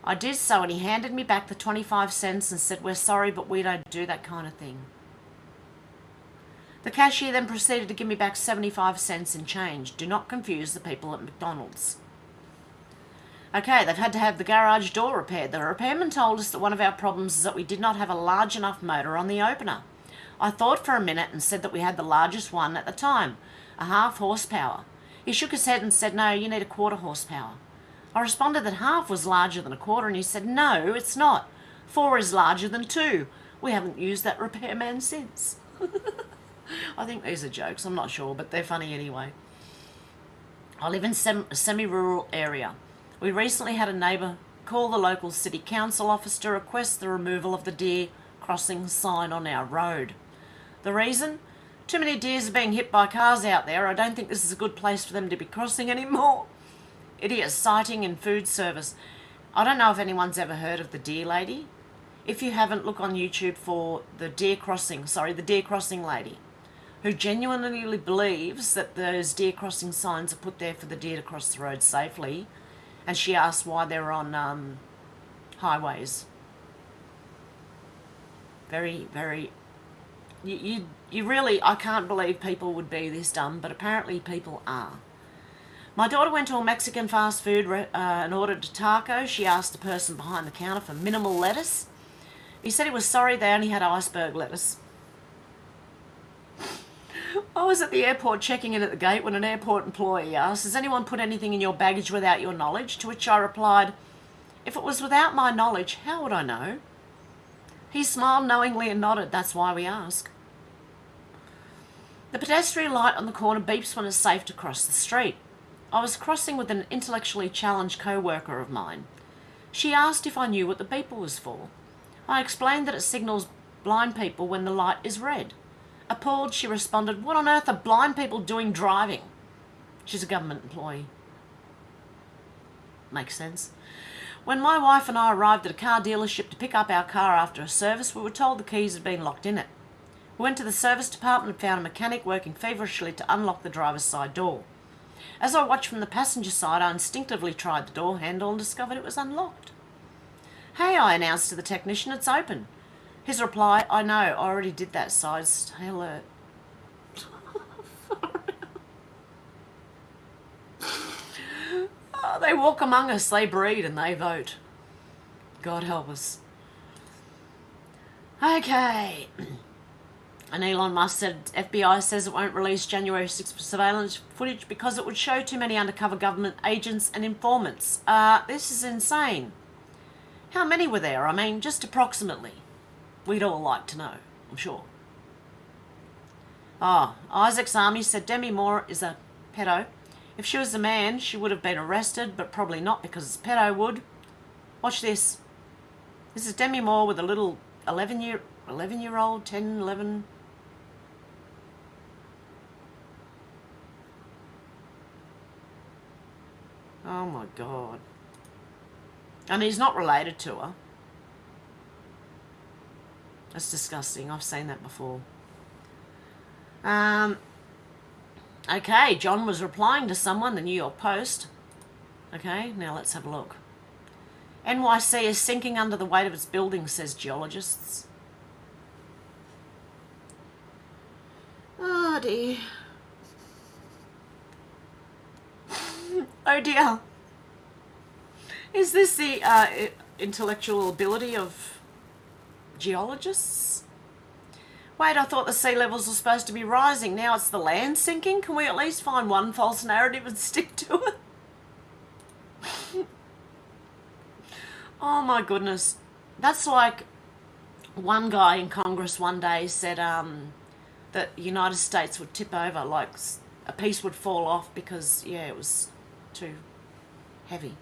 I did so, and he handed me back the 25 cents and said, we're sorry, but we don't do that kind of thing. The cashier then proceeded to give me back 75 cents in change. Do not confuse the people at McDonald's. Okay, they've had to have the garage door repaired. The repairman told us that one of our problems is that we did not have a large enough motor on the opener. I thought for a minute and said that we had the largest one at the time. a half horsepower. He shook his head and said, no, you need a quarter horsepower. I responded that half was larger than a quarter, and he said, no, it's not. 4 is larger than 2. We haven't used that repairman since. I think these are jokes, I'm not sure, but they're funny anyway. I live in a semi-rural area. We recently had a neighbour call the local city council office to request the removal of the deer crossing sign on our road. The reason? Too many deers are being hit by cars out there. I don't think this is a good place for them to be crossing anymore. Idiot sighting in food service. I don't know if anyone's ever heard of the deer lady. If you haven't, look on YouTube for the deer crossing lady, who genuinely believes that those deer crossing signs are put there for the deer to cross the road safely, and she asks why they're on highways. Very, very... You really... I can't believe people would be this dumb, but apparently people are. My daughter went to a Mexican fast food and ordered a taco. She asked the person behind the counter for minimal lettuce. He said he was sorry they only had iceberg lettuce. I was at the airport checking in at the gate when an airport employee asked, has anyone put anything in your baggage without your knowledge? To which I replied, if it was without my knowledge, how would I know? He smiled knowingly and nodded, that's why we ask. The pedestrian light on the corner beeps when it's safe to cross the street. I was crossing with an intellectually challenged co-worker of mine. She asked if I knew what the beeper was for. I explained that it signals blind people when the light is red. Appalled, she responded, what on earth are blind people doing driving? She's a government employee. Makes sense. When my wife and I arrived at a car dealership to pick up our car after a service, we were told the keys had been locked in it. We went to the service department and found a mechanic working feverishly to unlock the driver's side door. As I watched from the passenger side, I instinctively tried the door handle and discovered it was unlocked. Hey, I announced to the technician, it's open. His reply, I know, I already did that, so stay alert. Oh, they walk among us, they breed and they vote. God help us. Okay. And Elon Musk said FBI says it won't release January 6th surveillance footage because it would show too many undercover government agents and informants. This is insane. How many were there? I mean, just approximately. We'd all like to know, I'm sure. Isaac's Army said Demi Moore is a pedo. If she was a man, she would have been arrested, but probably not because pedo would. Watch this. This is Demi Moore with a little 11-year-old, 10, 11... Oh my God. And he's not related to her. That's disgusting. I've seen that before. Okay, John was replying to someone, the New York Post. Okay, now let's have a look. NYC is sinking under the weight of its buildings, says geologists. Oh dear. Oh dear. Is this the intellectual ability of geologists? Wait, I thought the sea levels were supposed to be rising. Now it's the land sinking? Can we at least find one false narrative and stick to it? Oh my goodness. That's like one guy in Congress one day said that the United States would tip over, like a piece would fall off because, yeah, it was too heavy.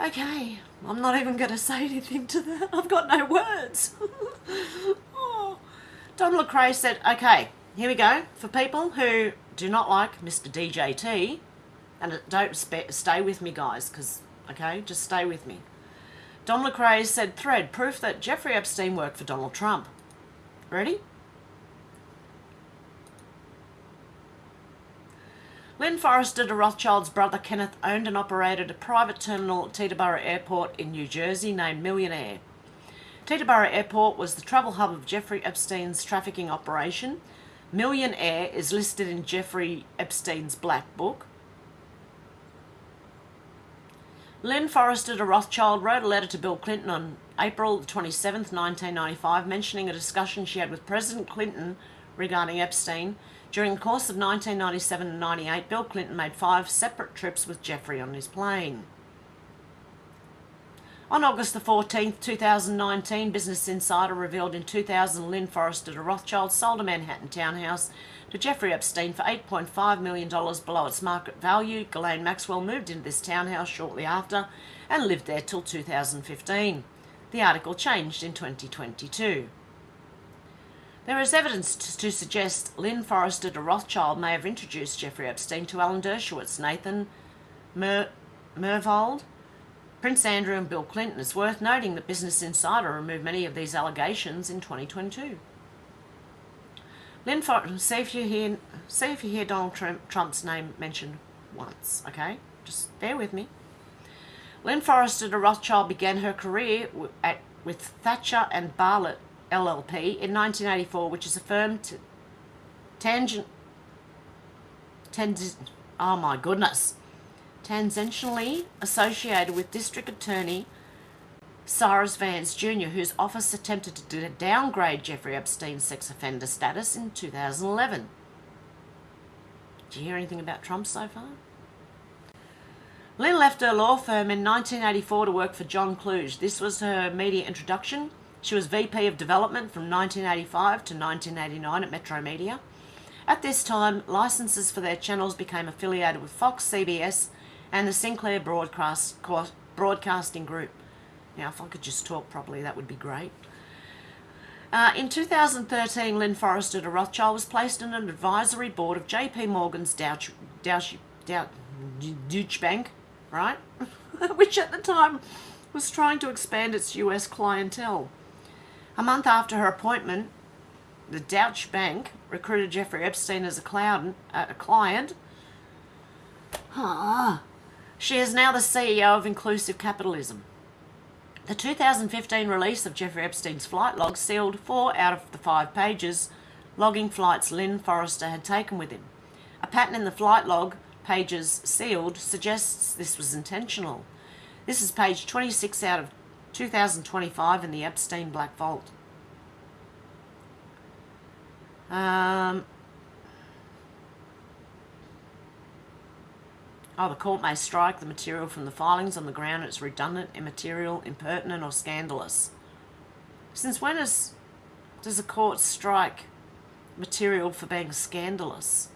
Okay, I'm not even going to say anything to that. I've got no words. Oh. Don LaCrae said, okay, here we go. For people who do not like Mr. DJT, and don't stay with me, guys, because, okay, just stay with me. Don LaCrae said, thread, proof that Jeffrey Epstein worked for Donald Trump. Ready? Lynn Forrester, de Rothschild's brother Kenneth, owned and operated a private terminal at Teterboro Airport in New Jersey named Millionaire. Teterboro Airport was the travel hub of Jeffrey Epstein's trafficking operation. Millionaire is listed in Jeffrey Epstein's Black Book. Lynn Forrester de Rothschild wrote a letter to Bill Clinton on April 27, 1995, mentioning a discussion she had with President Clinton regarding Epstein. During the course of 1997 and 98, Bill Clinton made 5 separate trips with Jeffrey on his plane. On August the 14th, 2019, Business Insider revealed in 2000 Lynn Forrester de Rothschild sold a Manhattan townhouse to Jeffrey Epstein for $8.5 million below its market value. Ghislaine Maxwell moved into this townhouse shortly after and lived there till 2015. The article changed in 2022. There is evidence to suggest Lynn Forrester de Rothschild may have introduced Jeffrey Epstein to Alan Dershowitz, Nathan Myhrvold, Prince Andrew and Bill Clinton. It's worth noting that Business Insider removed many of these allegations in 2022. See if you hear Donald Trump's name mentioned once, okay? Just bear with me. Lynn Forrester de Rothschild began her career with Thatcher and Bartlett LLP in 1984, which is a firm tangentially associated with District Attorney Cyrus Vance Jr., whose office attempted to downgrade Jeffrey Epstein's sex offender status in 2011. Did you hear anything about Trump so far? Lynn left her law firm in 1984 to work for John Kluge. This was her media introduction. She was VP of Development from 1985 to 1989 at Metro Media. At this time, licenses for their channels became affiliated with Fox, CBS, and the Sinclair Broadcasting Group. Now, if I could just talk properly, that would be great. In 2013, Lynn Forrester de Rothschild was placed in an advisory board of JP Morgan's Deutsche Bank, right? Which at the time was trying to expand its US clientele. A month after her appointment, the Deutsche Bank recruited Jeffrey Epstein as a client. She is now the CEO of Inclusive Capitalism. The 2015 release of Jeffrey Epstein's flight log sealed 4 out of the 5 pages logging flights Lynn Forrester had taken with him. A pattern in the flight log pages sealed suggests this was intentional. This is page 26 out of 2025 in the Epstein Black Vault. The court may strike the material from the filings on the ground it's redundant, immaterial, impertinent, or scandalous. Since when does a court strike material for being scandalous?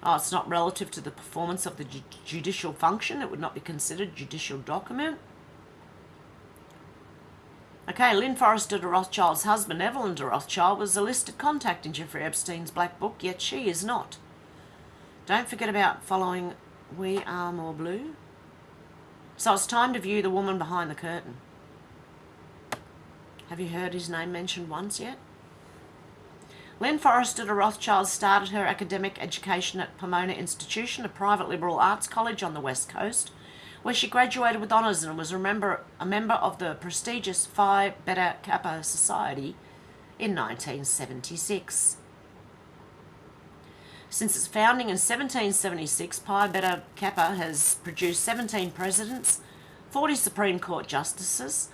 It's not relative to the performance of the judicial function. It would not be considered a judicial document. Okay, Lynn Forrester de Rothschild's husband, Evelyn de Rothschild, was a listed contact in Jeffrey Epstein's Black Book, yet she is not. Don't forget about following We Are More Blue. So it's time to view the woman behind the curtain. Have you heard his name mentioned once yet? Lynn Forrester de Rothschild started her academic education at Pomona Institution, a private liberal arts college on the West Coast, where she graduated with honours and was a member of the prestigious Phi Beta Kappa Society in 1976. Since its founding in 1776, Pi Beta Kappa has produced 17 presidents, 40 Supreme Court justices,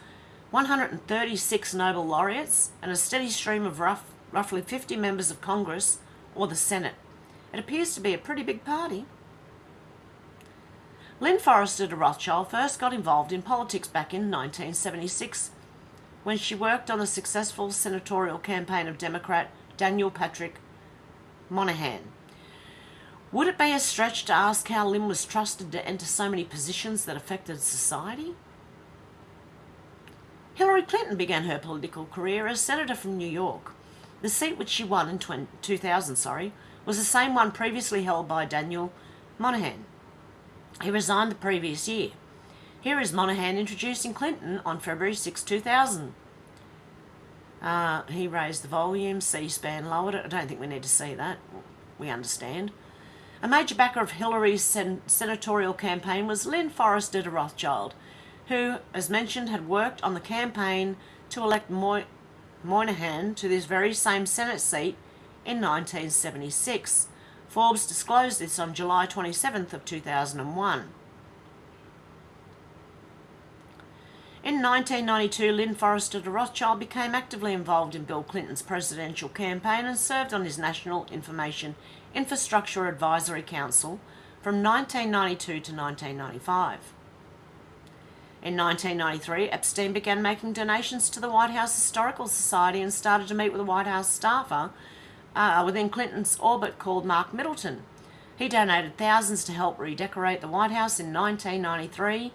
136 Nobel laureates, and a steady stream of roughly 50 members of Congress or the Senate. It appears to be a pretty big party. Lynn Forrester de Rothschild first got involved in politics back in 1976 when she worked on the successful senatorial campaign of Democrat Daniel Patrick Moynihan. Would it be a stretch to ask how Lynn was trusted to enter so many positions that affected society? Hillary Clinton began her political career as senator from New York. The seat which she won in 2000 was the same one previously held by Daniel Moynihan. He resigned the previous year. Here is Moynihan introducing Clinton on February 6, 2000. He raised the volume, C-SPAN lowered it. I don't think we need to see that. We understand. A major backer of Hillary's senatorial campaign was Lynn Forrester de Rothschild, who, as mentioned, had worked on the campaign to elect Moynihan to this very same Senate seat in 1976. Forbes disclosed this on July 27th of 2001. In 1992, Lynn Forrester de Rothschild became actively involved in Bill Clinton's presidential campaign and served on his National Information Infrastructure Advisory Council from 1992 to 1995. In 1993, Epstein began making donations to the White House Historical Society and started to meet with a White House staffer within Clinton's orbit called Mark Middleton. He donated thousands to help redecorate the White House in 1993.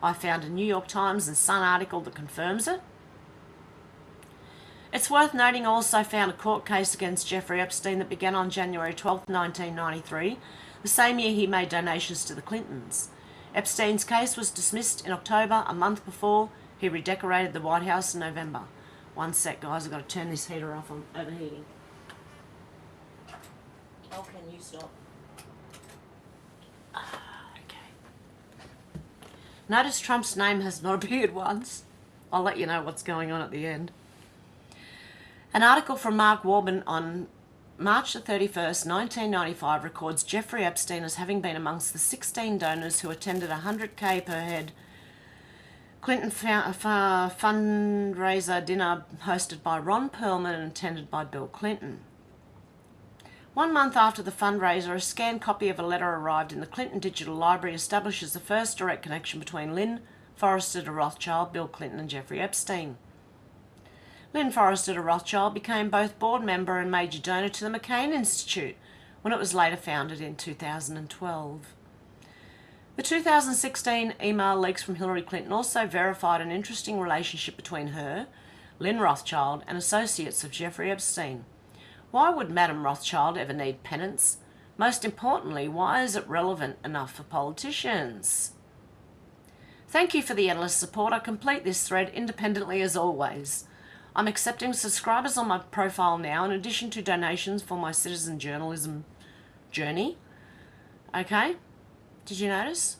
I found a New York Times and Sun article that confirms it. It's worth noting I also found a court case against Jeffrey Epstein that began on January 12, 1993, the same year he made donations to the Clintons. Epstein's case was dismissed in October, a month before he redecorated the White House in November. One sec, guys, I've got to turn this heater off. I'm overheating. Oh, can you stop? Notice Trump's name has not appeared once. I'll let you know what's going on at the end. An article from Mark Warburton on March the 31st, 1995 records Jeffrey Epstein as having been amongst the 16 donors who attended a $100K per head Clinton fundraiser dinner hosted by Ron Perlman and attended by Bill Clinton. 1 month after the fundraiser, a scanned copy of a letter arrived in the Clinton Digital Library establishes the first direct connection between Lynn Forrester de Rothschild, Bill Clinton and Jeffrey Epstein. Lynn Forrester de Rothschild became both board member and major donor to the McCain Institute when it was later founded in 2012. The 2016 email leaks from Hillary Clinton also verified an interesting relationship between her, Lynn Rothschild, and associates of Jeffrey Epstein. Why would Madame Rothschild ever need penance? Most importantly, why is it relevant enough for politicians? Thank you for the endless support. I complete this thread independently as always. I'm accepting subscribers on my profile now in addition to donations for my citizen journalism journey. Okay? Did you notice?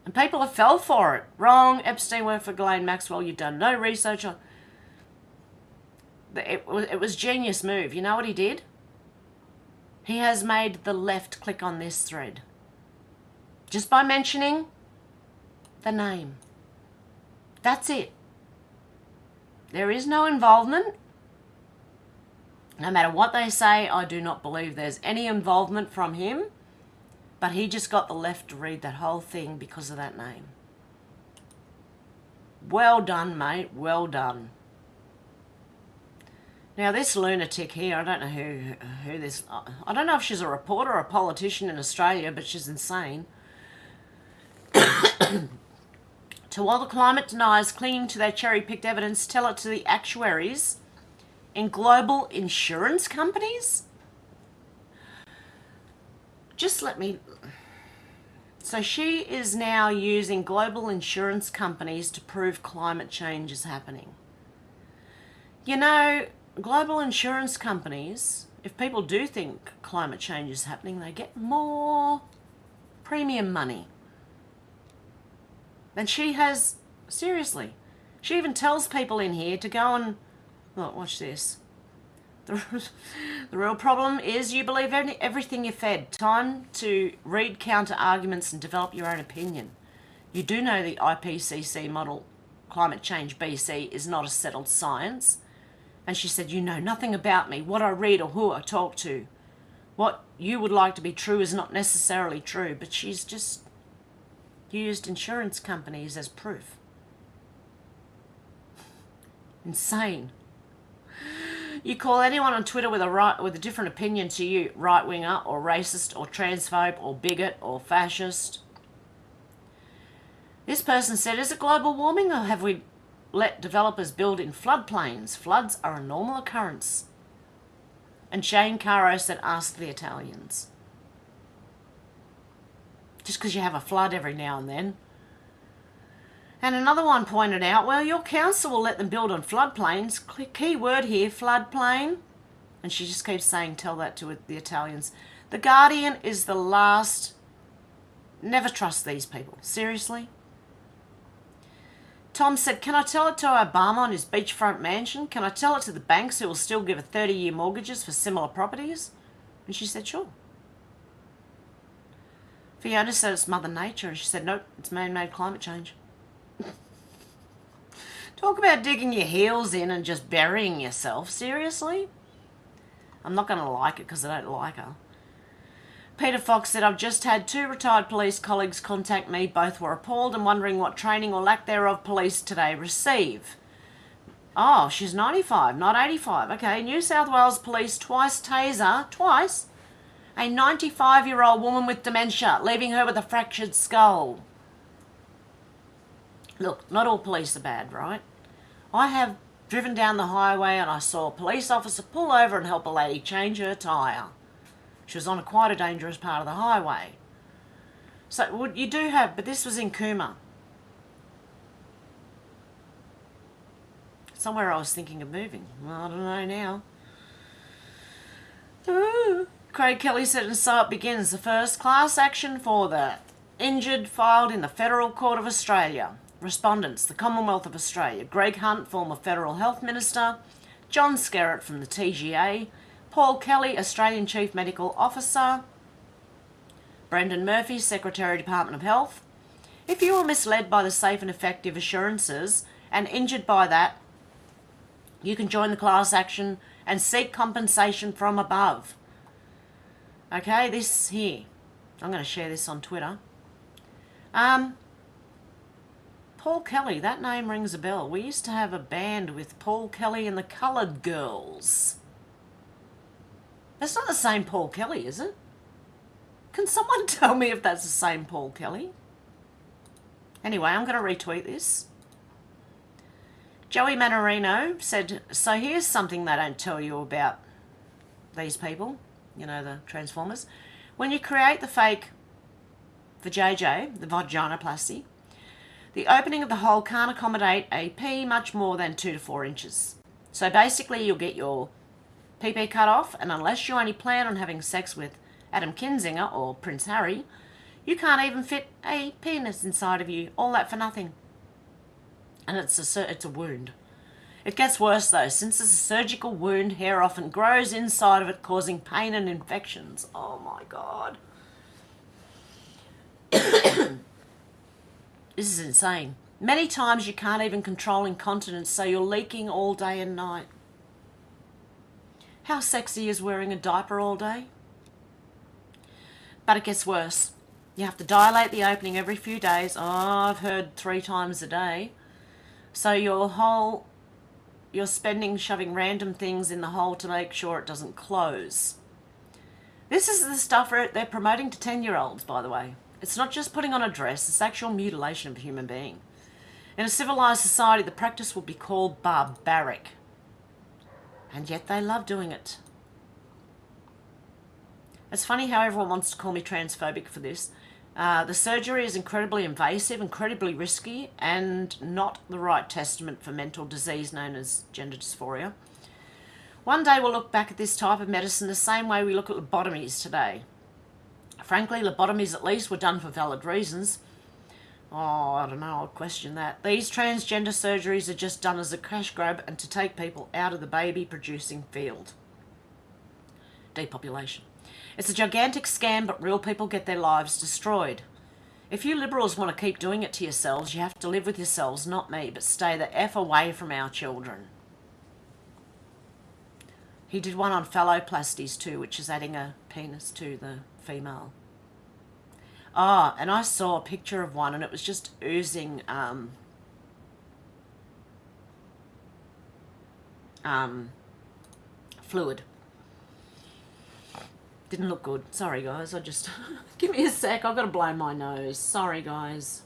And people have fell for it. Wrong. Epstein worked for Ghislaine Maxwell. You've done no research on... It was genius move. You know what he did? He has made the left click on this thread. Just by mentioning the name. That's it. There is no involvement. No matter what they say, I do not believe there's any involvement from him. But he just got the left to read that whole thing because of that name. Well done, mate. Well done. Now, this lunatic here, I don't know who this... I don't know if she's a reporter or a politician in Australia, but she's insane. To all the climate deniers clinging to their cherry-picked evidence, tell it to the actuaries in global insurance companies? Just let me... So she is now using global insurance companies to prove climate change is happening. You know... Global insurance companies, if people do think climate change is happening, they get more premium money. And she has, seriously, she even tells people in here to go and, look, watch this. The real problem is you believe everything you're fed. Time to read counter arguments and develop your own opinion. You do know the IPCC model, Climate Change BC, is not a settled science. And she said, you know nothing about me, what I read or who I talk to. What you would like to be true is not necessarily true, but she's just used insurance companies as proof. Insane. You call anyone on Twitter with a different opinion to you, right-winger or racist or transphobe or bigot or fascist. This person said, is it global warming or have we let developers build in floodplains? Floods are a normal occurrence. And Shane Caro said, ask the Italians. Just because you have a flood every now and then. And another one pointed out, well, your council will let them build on floodplains. Key word here, floodplain. And she just keeps saying, tell that to the Italians. The Guardian is the last. Never trust these people. Seriously? Tom said, can I tell it to Obama on his beachfront mansion? Can I tell it to the banks who will still give a 30-year mortgages for similar properties? And she said, sure. Fiona said it's Mother Nature, and she said, nope, it's man-made climate change. Talk about digging your heels in and just burying yourself. Seriously? I'm not going to like it because I don't like her. Peter Fox said, I've just had 2 retired police colleagues contact me. Both were appalled and wondering what training or lack thereof police today receive. Oh, she's 95, not 85. Okay, New South Wales Police twice taser, twice, a 95-year-old woman with dementia, leaving her with a fractured skull. Look, not all police are bad, right? I have driven down the highway and I saw a police officer pull over and help a lady change her tyre. She was on quite a dangerous part of the highway. So what you do have, but this was in Cooma. Somewhere I was thinking of moving. Well, I don't know now. Ooh. Craig Kelly said, and so it begins. The first class action for the injured filed in the Federal Court of Australia. Respondents, the Commonwealth of Australia. Greg Hunt, former Federal Health Minister. John Skerritt from the TGA. Paul Kelly, Australian Chief Medical Officer. Brendan Murphy, Secretary, Department of Health. If you were misled by the safe and effective assurances and injured by that, you can join the class action and seek compensation from above. Okay, this here. I'm going to share this on Twitter. Paul Kelly, that name rings a bell. We used to have a band with Paul Kelly and the Coloured Girls. That's not the same Paul Kelly, is it? Can someone tell me if that's the same Paul Kelly? Anyway, I'm going to retweet this. Joey Manorino said, so here's something they don't tell you about these people, you know, the Transformers. When you create the fake vajayjay, the vaginoplasty, the opening of the hole can't accommodate a pee much more than 2 to 4 inches. So basically you'll get your pee-pee cut off, and unless you only plan on having sex with Adam Kinzinger or Prince Harry, you can't even fit a penis inside of you. All that for nothing. And it's a wound. It gets worse though. Since it's a surgical wound, hair often grows inside of it, causing pain and infections. Oh my God. This is insane. Many times you can't even control incontinence, so you're leaking all day and night. How sexy is wearing a diaper all day? But it gets worse. You have to dilate the opening every few days. Oh, I've heard 3 times a day. So you're spending shoving random things in the hole to make sure it doesn't close. This is the stuff they're promoting to 10-year-olds, by the way. It's not just putting on a dress, it's actual mutilation of a human being. In a civilized society, the practice would be called barbaric. And yet they love doing it. It's funny how everyone wants to call me transphobic for this. The surgery is incredibly invasive, incredibly risky, and not the right testament for mental disease known as gender dysphoria. One day we'll look back at this type of medicine the same way we look at lobotomies today. Frankly, lobotomies at least were done for valid reasons. Oh, I don't know, I'll question that. These transgender surgeries are just done as a cash grab and to take people out of the baby-producing field. Depopulation. It's a gigantic scam, but real people get their lives destroyed. If you Liberals want to keep doing it to yourselves, you have to live with yourselves, not me, but stay the F away from our children. He did one on phalloplasties too, which is adding a penis to the female. Oh, and I saw a picture of one and it was just oozing fluid. Didn't look good. Sorry, guys. Give me a sec. I've got to blow my nose. Sorry, guys.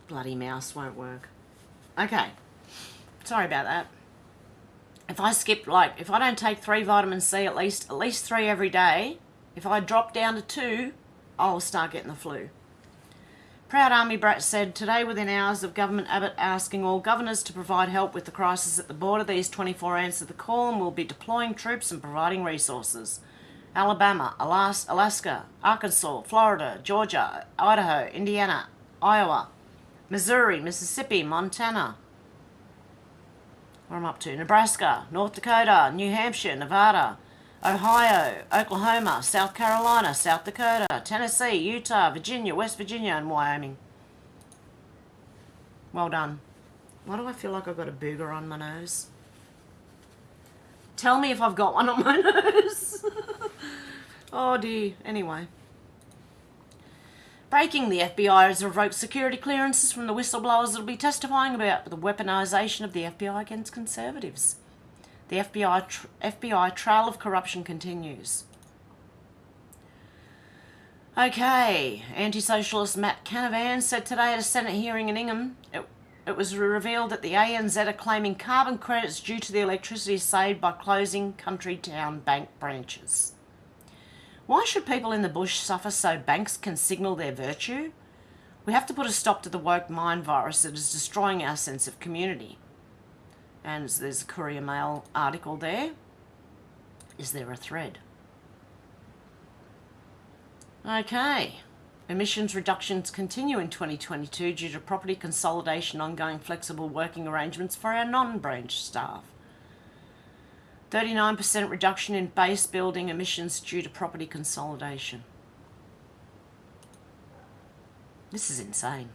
Bloody mouse won't work. Okay. Sorry about that. If I don't take 3 vitamin C, at least 3 every day, if I drop down to 2, I'll start getting the flu. Proud Army Brat said, today within hours of Government Abbott asking all governors to provide help with the crisis at the border, these 24 answer the call and will be deploying troops and providing resources. Alabama, Alaska, Arkansas, Florida, Georgia, Idaho, Indiana, Iowa, Missouri, Mississippi, Montana. What am I up to? Nebraska, North Dakota, New Hampshire, Nevada, Ohio, Oklahoma, South Carolina, South Dakota, Tennessee, Utah, Virginia, West Virginia, and Wyoming. Well done. Why do I feel like I've got a booger on my nose? Tell me if I've got one on my nose. Oh dear. Anyway. Breaking, the FBI has revoked security clearances from the whistleblowers that will be testifying about the weaponisation of the FBI against conservatives. The FBI trail of corruption continues. Okay, anti-socialist Matt Canavan said today at a Senate hearing in Ingham, it was revealed that the ANZ are claiming carbon credits due to the electricity saved by closing country town bank branches. Why should people in the bush suffer so banks can signal their virtue? We have to put a stop to the woke mind virus that is destroying our sense of community. And there's a Courier Mail article there. Is there a thread? Okay. Emissions reductions continue in 2022 due to property consolidation, ongoing flexible working arrangements for our non-branch staff. 39% reduction in base building emissions due to property consolidation. This is insane.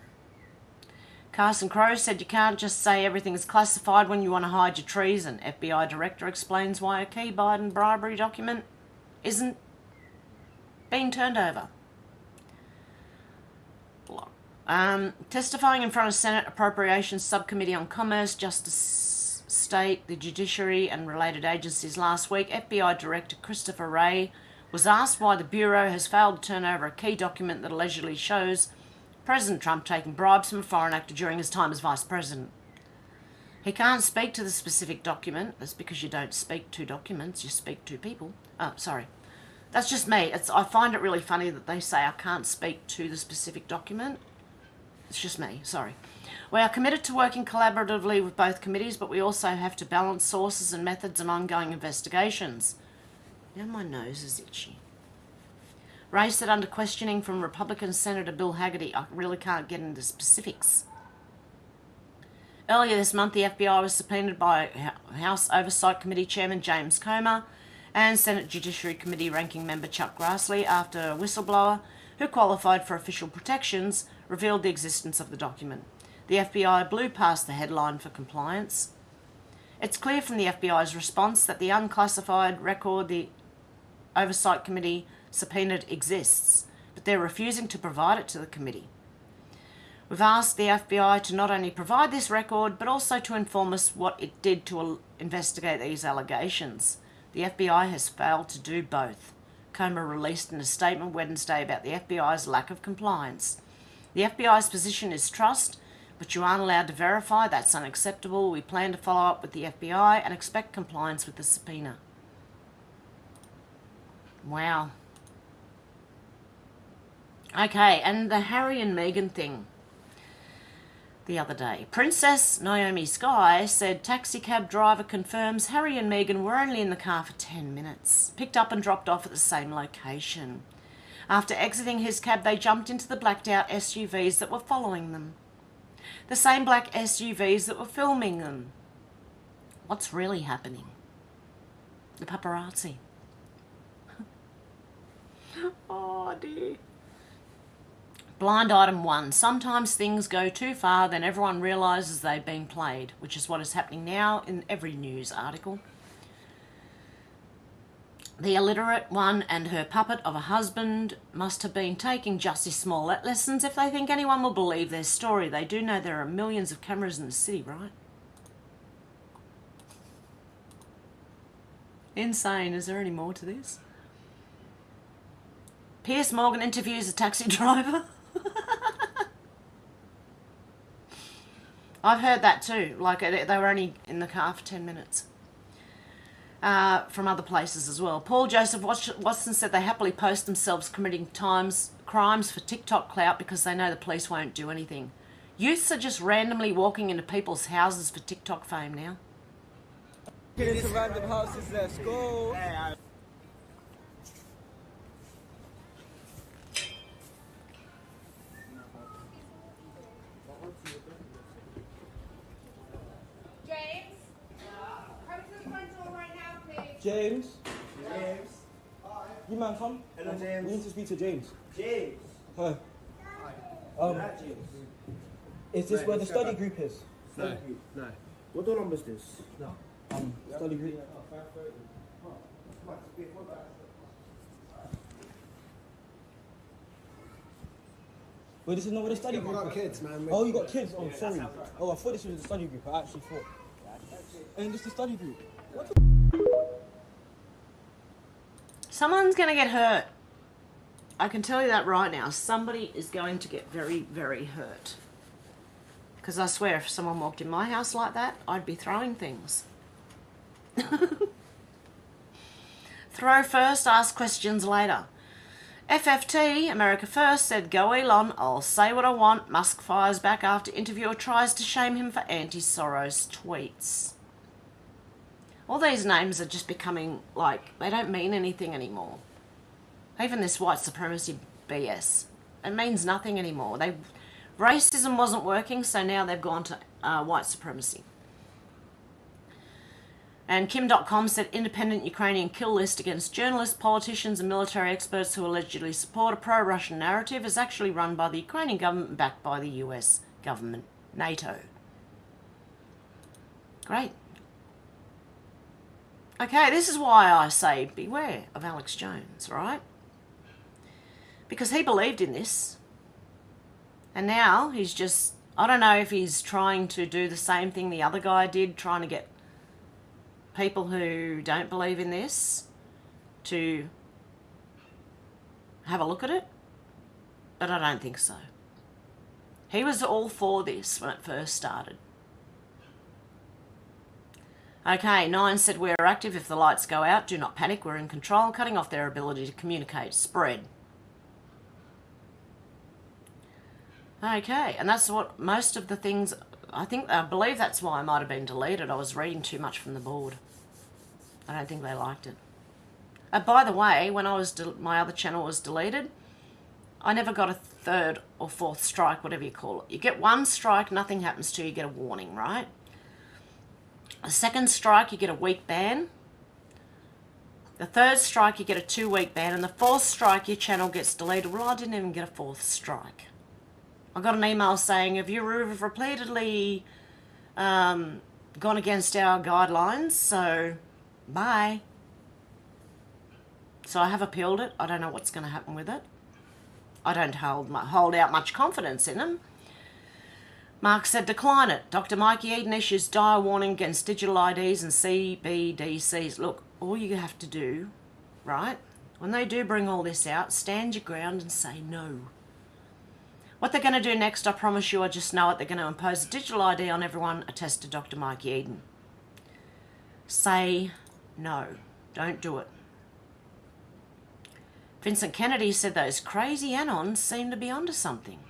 Carson Crowe said you can't just say everything is classified when you want to hide your treason. FBI director explains why a key Biden bribery document isn't being turned over. Testifying in front of Senate Appropriations Subcommittee on Commerce, Justice, State, the Judiciary and related agencies last week, FBI Director Christopher Wray was asked why the Bureau has failed to turn over a key document that allegedly shows President Trump taking bribes from a foreign actor during his time as Vice President. He can't speak to the specific document. That's because you don't speak to documents, you speak to people. Oh, sorry. That's just me. I find it really funny that they say I can't speak to the specific document. It's just me, sorry. We are committed to working collaboratively with both committees, but we also have to balance sources and methods and ongoing investigations. Now my nose is itchy. Ray said under questioning from Republican Senator Bill Hagerty, I really can't get into specifics. Earlier this month, the FBI was subpoenaed by House Oversight Committee Chairman James Comer and Senate Judiciary Committee Ranking Member Chuck Grassley after a whistleblower who qualified for official protections revealed the existence of the document. The FBI blew past the headline for compliance. It's clear from the FBI's response that the unclassified record the Oversight Committee subpoenaed exists, but they're refusing to provide it to the committee. We've asked the FBI to not only provide this record, but also to inform us what it did to investigate these allegations. The FBI has failed to do both. Comer released in a statement Wednesday about the FBI's lack of compliance. The FBI's position is trust, but you aren't allowed to verify. That's unacceptable. We plan to follow up with the FBI and expect compliance with the subpoena. Wow. Okay, and the Harry and Meghan thing the other day. Princess Naomi Skye said taxi cab driver confirms Harry and Meghan were only in the car for 10 minutes, picked up and dropped off at the same location. After exiting his cab, they jumped into the blacked out SUVs that were following them. The same black SUVs that were filming them. What's really happening? The paparazzi. Oh dear. Blind item 1. Sometimes things go too far, then everyone realises they've been played, which is what is happening now in every news article. The illiterate one and her puppet of a husband must have been taking Jussie Smollett lessons if they think anyone will believe their story. They do know there are millions of cameras in the city, right? Insane. Is there any more to this? Piers Morgan interviews a taxi driver. I've heard that too. Like they were only in the car for 10 minutes. From other places as well. Paul Joseph Watson said they happily post themselves committing crimes for TikTok clout because they know the police won't do anything. Youths are just randomly walking into people's houses for TikTok fame now. Get into random houses, let's go. James. James. You man, come. Hello, James. We need to speak to James. James. Hi. That James. Is this Right, where the let's study go group is? No. No. What door number is this? No. Study group. Wait, this is not where the study group is. I've got kids, man. Oh, you got kids? Oh, sorry. Oh, I thought this was the study group. I actually thought. And this is the study group. Someone's going to get hurt. I can tell you that right now. Somebody is going to get very, very hurt. Because I swear, if someone walked in my house like that, I'd be throwing things. Throw first, ask questions later. FFT, America First, said, "Go Elon, I'll say what I want." Musk fires back after interviewer tries to shame him for anti-Soros tweets. All these names are just becoming, like, they don't mean anything anymore. Even this white supremacy BS. It means nothing anymore. Racism wasn't working, so now they've gone to white supremacy. And Kim.com said independent Ukrainian kill list against journalists, politicians and military experts who allegedly support a pro-Russian narrative is actually run by the Ukrainian government and backed by the US government, NATO. Great. Okay, this is why I say beware of Alex Jones, right? Because he believed in this. And now he's just, I don't know if he's trying to do the same thing the other guy did, trying to get people who don't believe in this to have a look at it. But I don't think so. He was all for this when it first started. Okay, 9 said, "We're active. If the lights go out, do not panic. We're in control, cutting off their ability to communicate, spread." Okay, and that's what most of the things, I believe that's why I might have been deleted. I was reading too much from the board. I don't think they liked it. By the way, when my other channel was deleted, I never got a third or fourth strike, whatever you call it. You get one strike, nothing happens to you, you get a warning, right? A second strike, you get a week ban. The third strike, you get a 2-week ban. And the fourth strike, your channel gets deleted. Well, I didn't even get a fourth strike. I got an email saying, "Have you repeatedly gone against our guidelines, so bye." So I have appealed it. I don't know what's going to happen with it. I don't hold out much confidence in them. Mark said, "Decline it. Dr. Mikey Eden issues dire warning against digital IDs and CBDCs." Look, all you have to do, right, when they do bring all this out, stand your ground and say no. What they're going to do next, I promise you, I just know it. They're going to impose a digital ID on everyone attest to Dr. Mikey Eden. Say no. Don't do it. Vincent Kennedy said those crazy Anons seem to be onto something.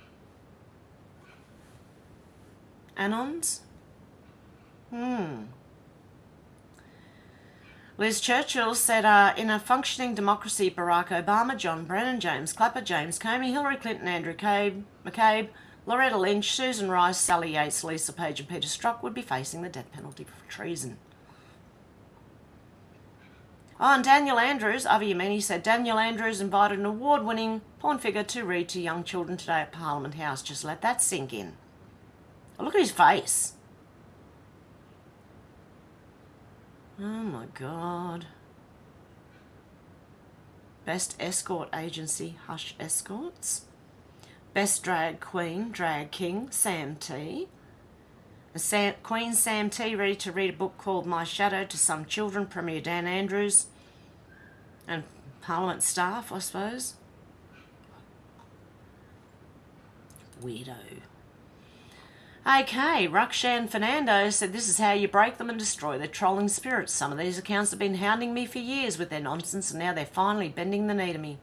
Anons? Liz Churchill said, "In a functioning democracy, Barack Obama, John Brennan, James Clapper, James Comey, Hillary Clinton, Andrew McCabe, Loretta Lynch, Susan Rice, Sally Yates, Lisa Page and Peter Strzok would be facing the death penalty for treason." Oh, and Daniel Andrews, Avi Yemeni said, "Daniel Andrews invited an award-winning porn figure to read to young children today at Parliament House." Just let that sink in. Oh, look at his face. Oh my God. Best escort agency, Hush Escorts. Best drag queen, Drag King, Sam T. Queen Sam T ready to read a book called My Shadow to some children, Premier Dan Andrews. And Parliament staff, I suppose. Weirdo. Okay, Rukshan Fernando said, "This is how you break them and destroy their trolling spirits. Some of these accounts have been hounding me for years with their nonsense and now they're finally bending the knee to me.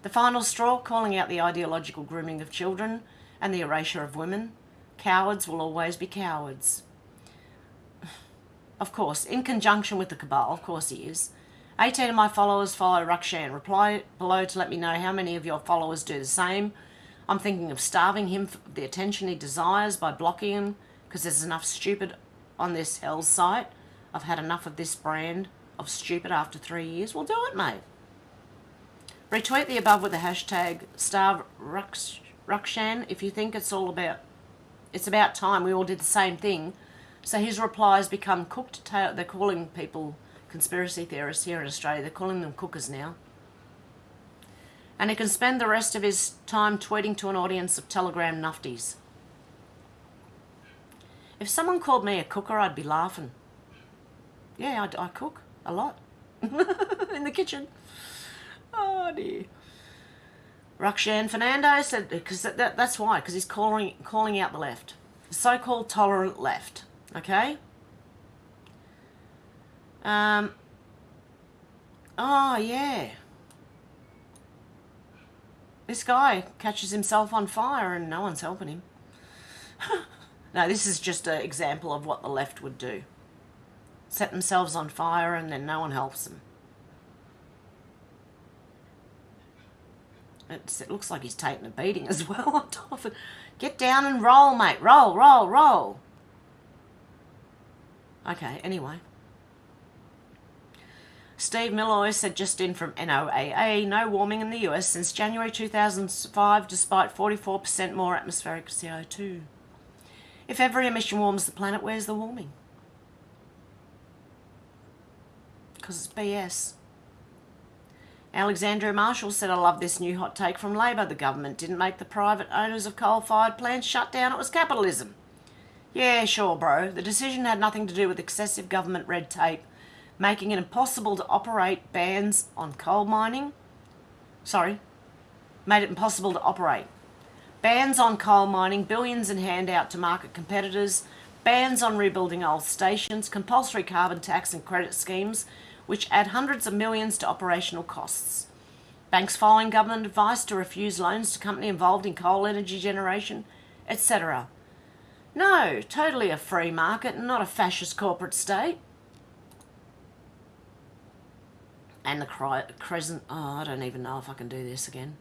The final straw, calling out the ideological grooming of children and the erasure of women. Cowards will always be cowards." Of course, in conjunction with the cabal, of course he is. 18 of my followers follow Rukshan. Reply below to let me know how many of your followers do the same. I'm thinking of starving him for the attention he desires by blocking him because there's enough stupid on this hell site. I've had enough of this brand of stupid after 3 years? Well, do it, mate. Retweet the above with the hashtag #Rukshan if you think it's about time we all did the same thing. So his replies become cooked tail. They're calling people conspiracy theorists here in Australia. They're calling them cookers now. And he can spend the rest of his time tweeting to an audience of Telegram nufties. If someone called me a cooker, I'd be laughing. Yeah, I cook a lot in the kitchen. Oh dear. Rukshan Fernando said, because that's why, because he's calling out the left, the so-called tolerant left. Okay. Oh yeah. This guy catches himself on fire and no one's helping him. No, this is just an example of what the left would do. Set themselves on fire and then no one helps them. It looks like he's taking a beating as well on top of it. Get down and roll, mate. Roll, roll, roll. Okay, anyway. Steve Milloy said just in from NOAA, no warming in the US since January 2005 despite 44% more atmospheric CO2. If every emission warms the planet, where's the warming? Because it's BS. Alexandra Marshall said, I love this new hot take from Labor. The government didn't make the private owners of coal-fired plants shut down. It was capitalism. Yeah, sure, bro. The decision had nothing to do with excessive government red tape, making it impossible to operate bans on coal mining. Made it impossible to operate. Bans on coal mining, billions in handout to market competitors, bans on rebuilding old stations, compulsory carbon tax and credit schemes, which add hundreds of millions to operational costs. Banks following government advice to refuse loans to companies involved in coal energy generation, etc. No, totally a free market and not a fascist corporate state. And the Crescent... Oh, I don't even know if I can do this again.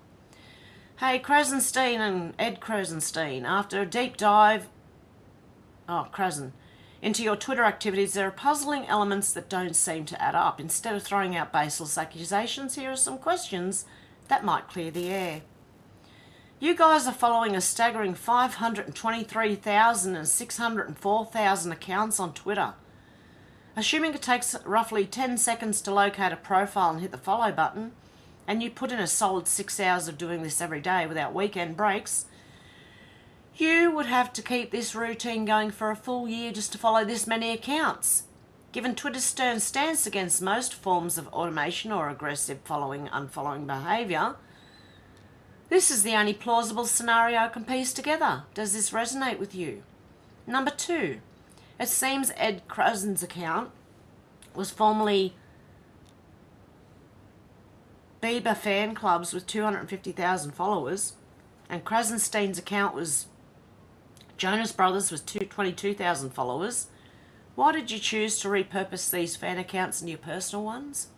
Hey, Krasenstein and Ed Krasenstein, after a deep dive... Oh, Krasen. Into your Twitter activities, there are puzzling elements that don't seem to add up. Instead of throwing out baseless accusations, here are some questions that might clear the air. You guys are following a staggering 523,000 and 604,000 accounts on Twitter. Assuming it takes roughly 10 seconds to locate a profile and hit the follow button, and you put in a solid 6 hours of doing this every day without weekend breaks, you would have to keep this routine going for a full year just to follow this many accounts. Given Twitter's stern stance against most forms of automation or aggressive unfollowing behaviour, this is the only plausible scenario I can piece together. Does this resonate with you? Number 2. It seems Ed Krasen's account was formerly Bieber fan clubs with 250,000 followers, and Krasenstein's account was Jonas Brothers with 22,000 followers. Why did you choose to repurpose these fan accounts into your personal ones?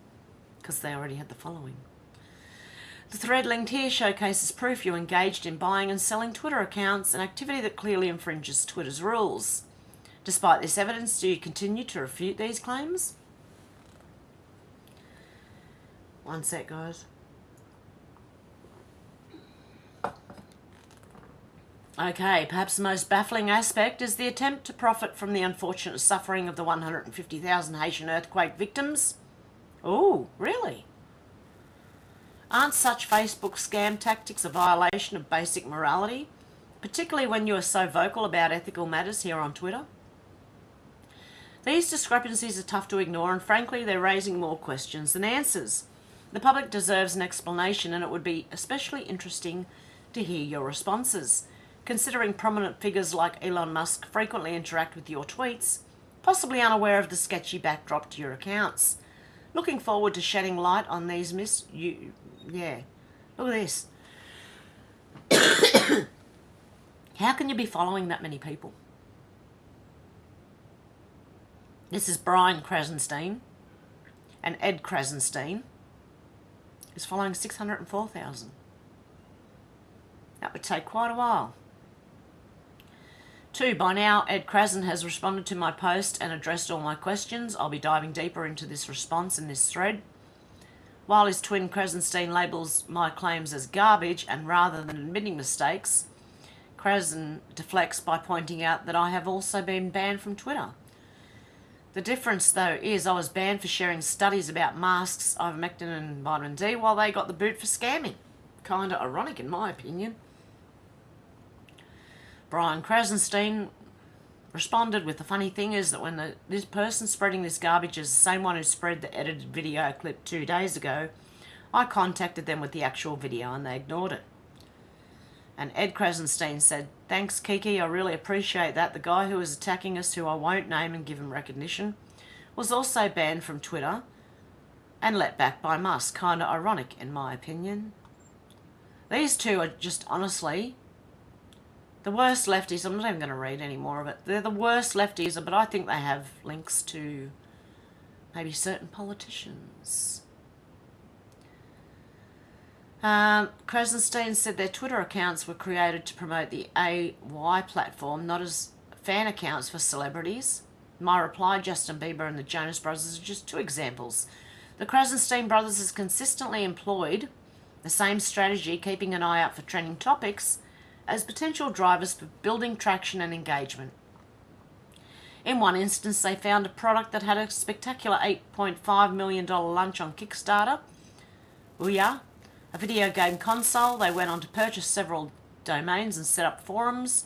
Because they already had the following. The thread linked here showcases proof you engaged in buying and selling Twitter accounts, an activity that clearly infringes Twitter's rules. Despite this evidence, do you continue to refute these claims? One sec, guys. Okay, perhaps the most baffling aspect is the attempt to profit from the unfortunate suffering of the 150,000 Haitian earthquake victims. Oh, really? Aren't such Facebook scam tactics a violation of basic morality, particularly when you are so vocal about ethical matters here on Twitter? These discrepancies are tough to ignore, and frankly, they're raising more questions than answers. The public deserves an explanation, and it would be especially interesting to hear your responses. Considering prominent figures like Elon Musk frequently interact with your tweets, possibly unaware of the sketchy backdrop to your accounts. Looking forward to shedding light on these yeah. Look at this. How can you be following that many people? This is Brian Krasenstein, and Ed Krasenstein is following 604,000. That would take quite a while. 2. By now, Ed Krasen has responded to my post and addressed all my questions. I'll be diving deeper into this response in this thread. While his twin Krasenstein labels my claims as garbage, and rather than admitting mistakes, Krasen deflects by pointing out that I have also been banned from Twitter. The difference, though, is I was banned for sharing studies about masks, ivermectin and vitamin D, while they got the boot for scamming. Kinda ironic, in my opinion. Brian Krasenstein responded with the funny thing is that when this person spreading this garbage is the same one who spread the edited video clip 2 days ago, I contacted them with the actual video and they ignored it. And Ed Krasenstein said, "Thanks, Kiki, I really appreciate that. The guy who was attacking us, who I won't name and give him recognition, was also banned from Twitter and let back by Musk." Kinda ironic, in my opinion. These two are just honestly the worst lefties. I'm not even going to read any more of it. They're the worst lefties, but I think they have links to maybe certain politicians. Krasenstein said their Twitter accounts were created to promote the AY platform, not as fan accounts for celebrities. My reply, Justin Bieber and the Jonas Brothers are just 2 examples. The Krasenstein brothers has consistently employed the same strategy, keeping an eye out for trending topics as potential drivers for building traction and engagement. In one instance, they found a product that had a spectacular $8.5 million launch on Kickstarter. Ouya, a video game console. They went on to purchase several domains and set up forums.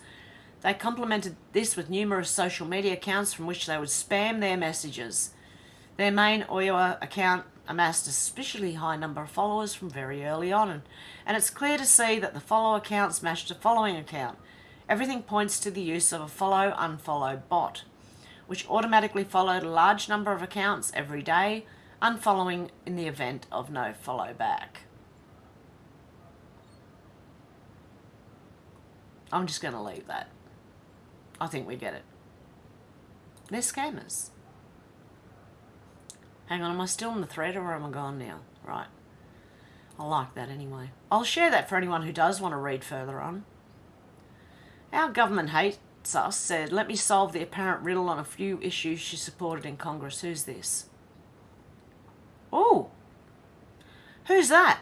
They complemented this with numerous social media accounts from which they would spam their messages. Their main Ouya account amassed a suspiciously high number of followers from very early on, and it's clear to see that the follow account smashed a following account. Everything points to the use of a follow-unfollow bot, which automatically followed a large number of accounts every day, unfollowing in the event of no follow back. I'm just going to leave that. I think we get it. They're scammers. Hang on, am I still in the thread or am I gone now? Right. I like that anyway. I'll share that for anyone who does want to read further on. Our government hates us said, "Let me solve the apparent riddle on a few issues she supported in Congress." Who's this? Oh! Who's that?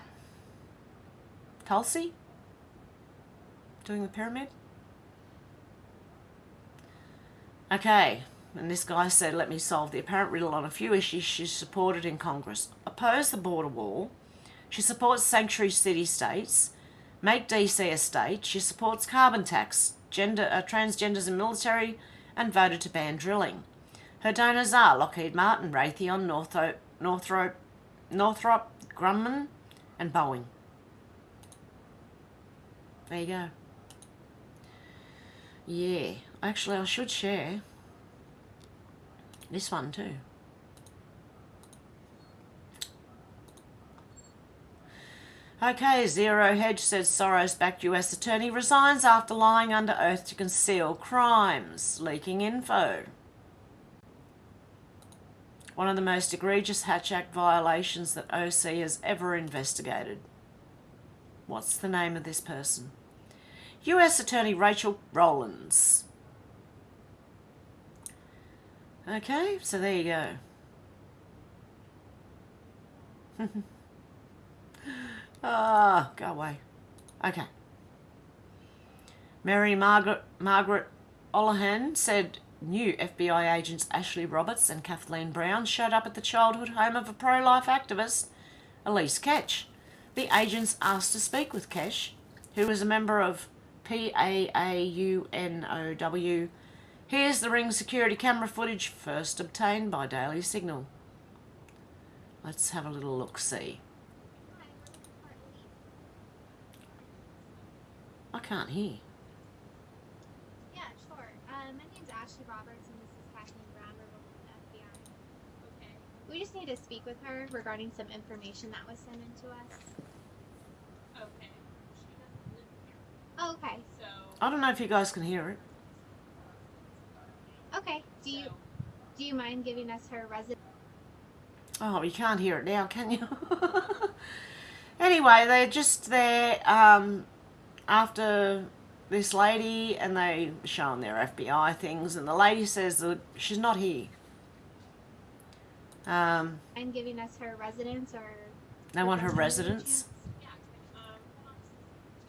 Tulsi? Doing the pyramid? Okay. And this guy said, "Let me solve the apparent riddle on a few issues she supported in Congress. Oppose the border wall. She supports sanctuary city-states. Make DC a state. She supports carbon tax, transgenders in military, and voted to ban drilling. Her donors are Lockheed Martin, Raytheon, Northrop Grumman, and Boeing." There you go. Yeah. Actually, I should share this one too. Okay, Zero Hedge says Soros-backed US attorney resigns after lying under oath to conceal crimes, leaking info. One of the most egregious Hatch Act violations that OC has ever investigated. What's the name of this person? US Attorney Rachel Rollins. Okay, so there you go. Go away. Okay. Mary Margaret Olohan said new FBI agents Ashley Roberts and Kathleen Brown showed up at the childhood home of a pro-life activist, Elise Ketch. The agents asked to speak with Ketch, who was a member of PAAUNOW. Here's the ring security camera footage first obtained by Daily Signal. Let's have a little look-see. I can't hear. Yeah, sure. My name's Ashley Roberts and this is Kathleen Brown. We're both with the FBI. Okay. We just need to speak with her regarding some information that was sent in to us. Okay. She doesn't live here. Oh, okay. So. I don't know if you guys can hear it. Okay. Do you mind giving us her resident? Oh, you can't hear it now, can you? Anyway, they're just there after this lady and they showing their FBI things, and the lady says that she's not here. And giving us her residence or... They want her address by any residence. chance?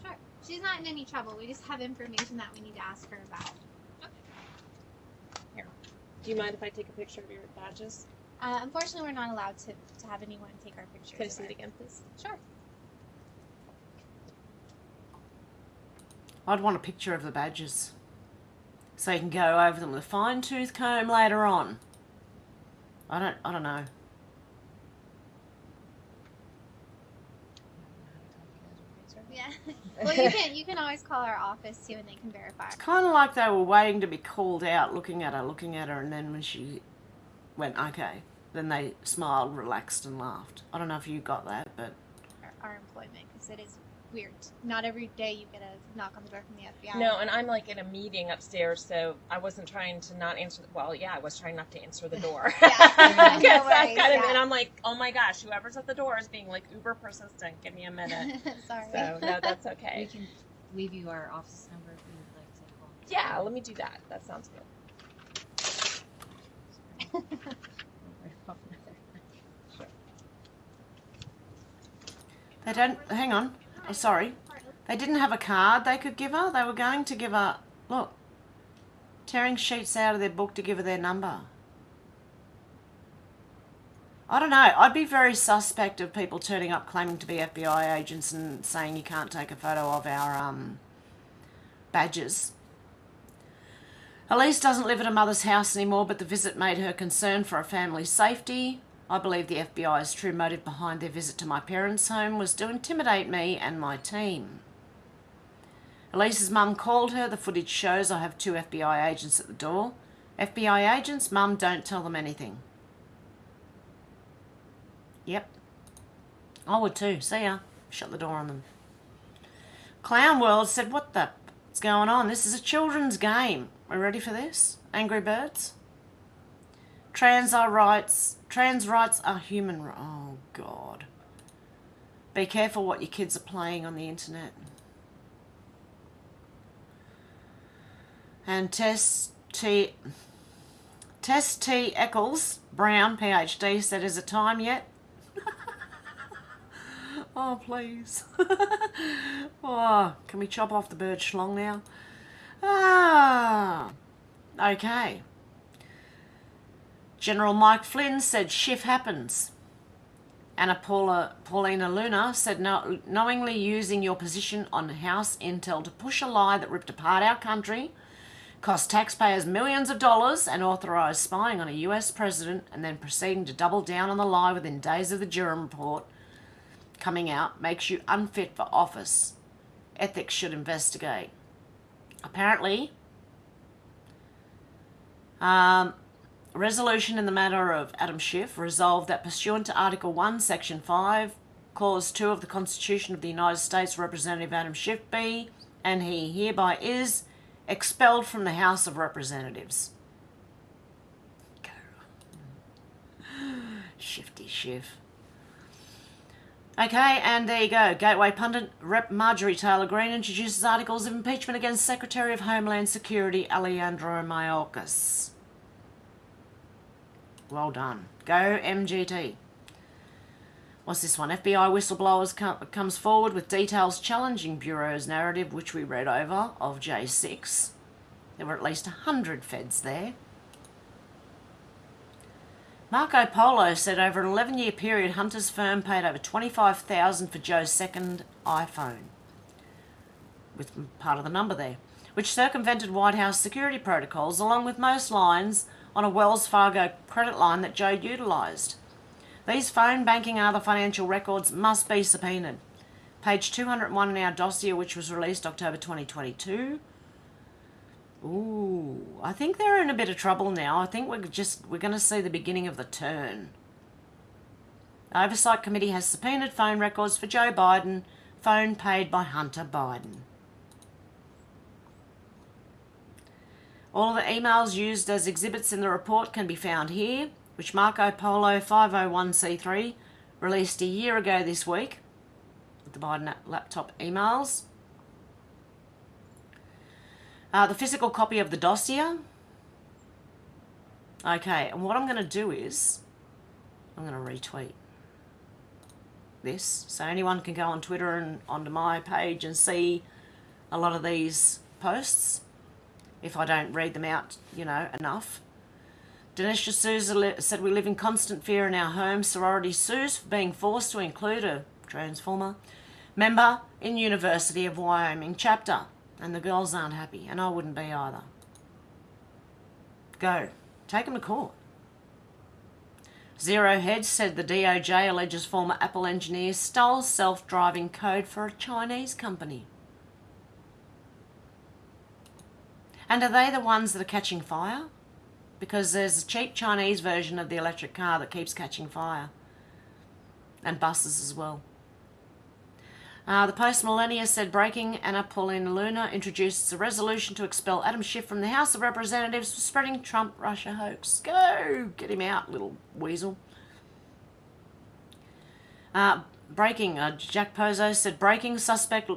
Sure. She's not in any trouble. We just have information that we need to ask her about. Here. Do you mind if I take a picture of your badges? Unfortunately, we're not allowed to have anyone take our pictures. Can I of see our- it again, please? Sure. I'd want a picture of the badges so you can go over them with a fine-tooth comb later on. I don't know. Yeah. Well, you can always call our office too, and they can verify. It's kind of like they were waiting to be called out, looking at her, and then when she went, okay, then they smiled, relaxed, and laughed. I don't know if you got that, but... Our employment, because it is weird. Not every day you get a knock on the door from the FBI. No, and I'm like in a meeting upstairs, so I wasn't trying to not answer. Well, yeah, I was trying not to answer the door. Yeah, no Yes, worries, yeah. And I'm like, oh my gosh, whoever's at the door is being like uber persistent. Give me a minute. Sorry. So no, that's okay. We can leave you our office number if you would like to call. Yeah, let me do that. That sounds good. They don't... Hang on. Oh, sorry. They didn't have a card they could give her. They were going to give her... Look. Tearing sheets out of their book to give her their number. I don't know. I'd be very suspect of people turning up claiming to be FBI agents and saying you can't take a photo of our badges. Elise doesn't live at her mother's house anymore, but the visit made her concerned for her family's safety. I believe the FBI's true motive behind their visit to my parents' home was to intimidate me and my team. Elise's mum called her. The footage shows I have 2 FBI agents at the door. FBI agents, mum, don't tell them anything. Yep. I would too. See ya. Shut the door on them. Clown World said, what's going on? This is a children's game. Are you ready for this? Angry Birds? Trans rights are human rights. Oh, God. Be careful what your kids are playing on the internet. And Tess T. Eccles, Brown, PhD, said, is it time yet? Oh, please. Oh, can we chop off the bird schlong now? Ah, okay. General Mike Flynn said, shift happens. Anna Paulina Luna said, knowingly using your position on House Intel to push a lie that ripped apart our country, cost taxpayers millions of dollars, and authorised spying on a US president, and then proceeding to double down on the lie within days of the Durham report coming out, makes you unfit for office. Ethics should investigate. Apparently, resolution in the matter of Adam Schiff resolved that pursuant to Article 1, Section 5, Clause 2 of the Constitution of the United States, Representative Adam Schiff be, and he hereby is, expelled from the House of Representatives. Shifty Schiff. Okay, and there you go. Gateway pundit Rep. Marjorie Taylor Greene introduces articles of impeachment against Secretary of Homeland Security Alejandro Mayorkas. Well done. Go MGT. What's this one? FBI whistleblowers comes forward with details challenging Bureau's narrative, which we read over, of J6. There were at least 100 feds there. Marco Polo said over an 11-year period, Hunter's firm paid over $25,000 for Joe's second iPhone, with part of the number there, which circumvented White House security protocols, along with most lines on a Wells Fargo credit line that Joe utilised. These phone, banking and other financial records must be subpoenaed. Page 201 in our dossier, which was released October 2022. Ooh, I think they're in a bit of trouble now. I think we're going to see the beginning of the turn. The Oversight Committee has subpoenaed phone records for Joe Biden, phone paid by Hunter Biden. All of the emails used as exhibits in the report can be found here, which Marco Polo 501c3 released a year ago this week, with the Biden laptop emails. The physical copy of the dossier. Okay, and what I'm going to do is, I'm going to retweet this. So anyone can go on Twitter and onto my page and see a lot of these posts if I don't read them out, you know, enough. Dinesh D'Souza said, we live in constant fear in our home. Sorority sues for being forced to include a Transformer member in University of Wyoming chapter. And the girls aren't happy, and I wouldn't be either. Go. Take them to court. Zero Head said the DOJ alleges former Apple engineers stole self-driving code for a Chinese company. And are they the ones that are catching fire? Because there's a cheap Chinese version of the electric car that keeps catching fire. And buses as well. The post-millennia said breaking Anna Paulina Luna introduced a resolution to expel Adam Schiff from the House of Representatives for spreading Trump-Russia hoax. Go! Get him out, little weasel. Jack Pozo said breaking suspect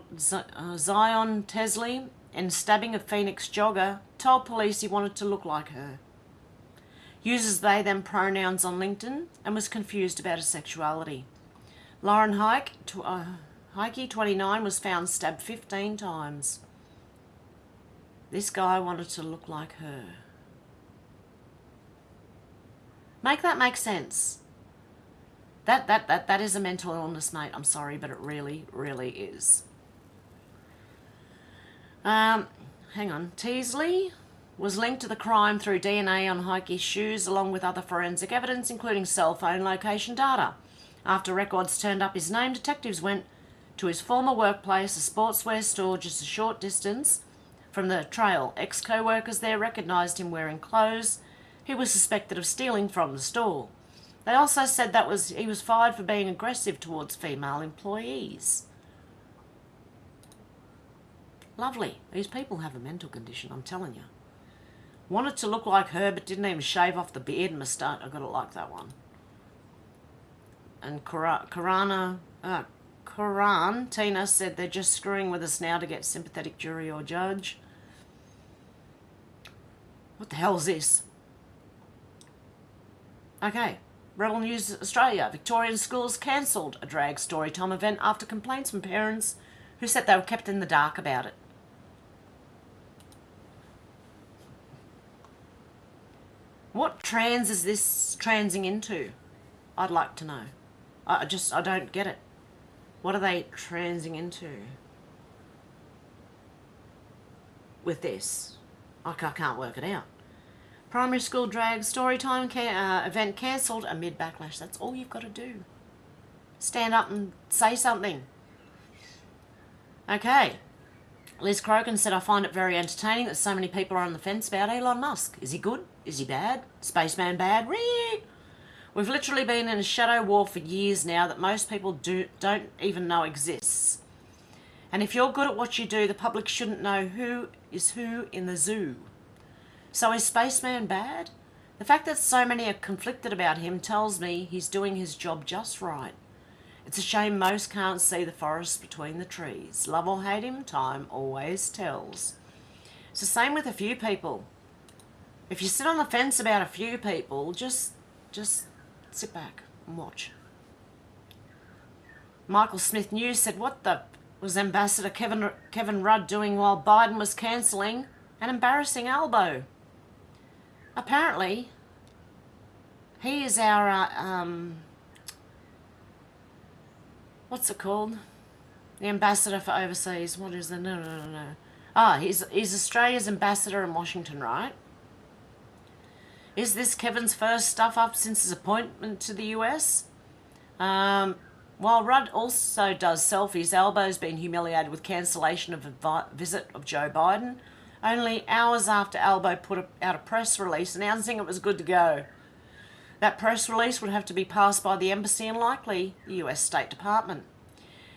Zion Tesley in stabbing a Phoenix jogger told police he wanted to look like her. Uses they them pronouns on LinkedIn and was confused about his sexuality. Lauren Heike, 29, was found stabbed 15 times. This guy wanted to look like her. Make that make sense. That is a mental illness, mate. I'm sorry, but it really, really is. Hang on. Teasley was linked to the crime through DNA on Heike's shoes along with other forensic evidence, including cell phone location data. After records turned up his name, detectives went to his former workplace, a sportswear store just a short distance from the trail. Ex-co-workers there recognised him wearing clothes he was suspected of stealing from the store. They also said he was fired for being aggressive towards female employees. Lovely. These people have a mental condition, I'm telling you. Wanted to look like her, but didn't even shave off the beard and moustache. I got to like that one. And Quran, Tina said they're just screwing with us now to get sympathetic jury or judge. What the hell is this? Okay. Rebel News Australia. Victorian schools cancelled a drag story time event after complaints from parents who said they were kept in the dark about it. What trans is this transing into? I'd like to know. I don't get it. What are they transing into with this? I can't work it out. Primary school drag storytime event cancelled amid backlash. That's all you've got to do. Stand up and say something. Okay. Liz Crogan said, I find it very entertaining that so many people are on the fence about Elon Musk. Is he good? Is he bad? Spaceman bad? We've literally been in a shadow war for years now that most people don't even know exists. And if you're good at what you do, the public shouldn't know who is who in the zoo. So is Spaceman bad? The fact that so many are conflicted about him tells me he's doing his job just right. It's a shame most can't see the forest between the trees. Love or hate him, time always tells. It's the same with a few people. If you sit on the fence about a few people, just sit back and watch. Michael Smith News said, what the was Ambassador Kevin Rudd doing while Biden was cancelling an embarrassing elbow? Apparently, he is our, what's it called? The ambassador for overseas. What is the, no. He's Australia's ambassador in Washington, right? Is this Kevin's first stuff up since his appointment to the US? While Rudd also does selfies, Albo's been humiliated with cancellation of a visit of Joe Biden, only hours after Albo put out a press release announcing it was good to go. That press release would have to be passed by the embassy and likely the US State Department.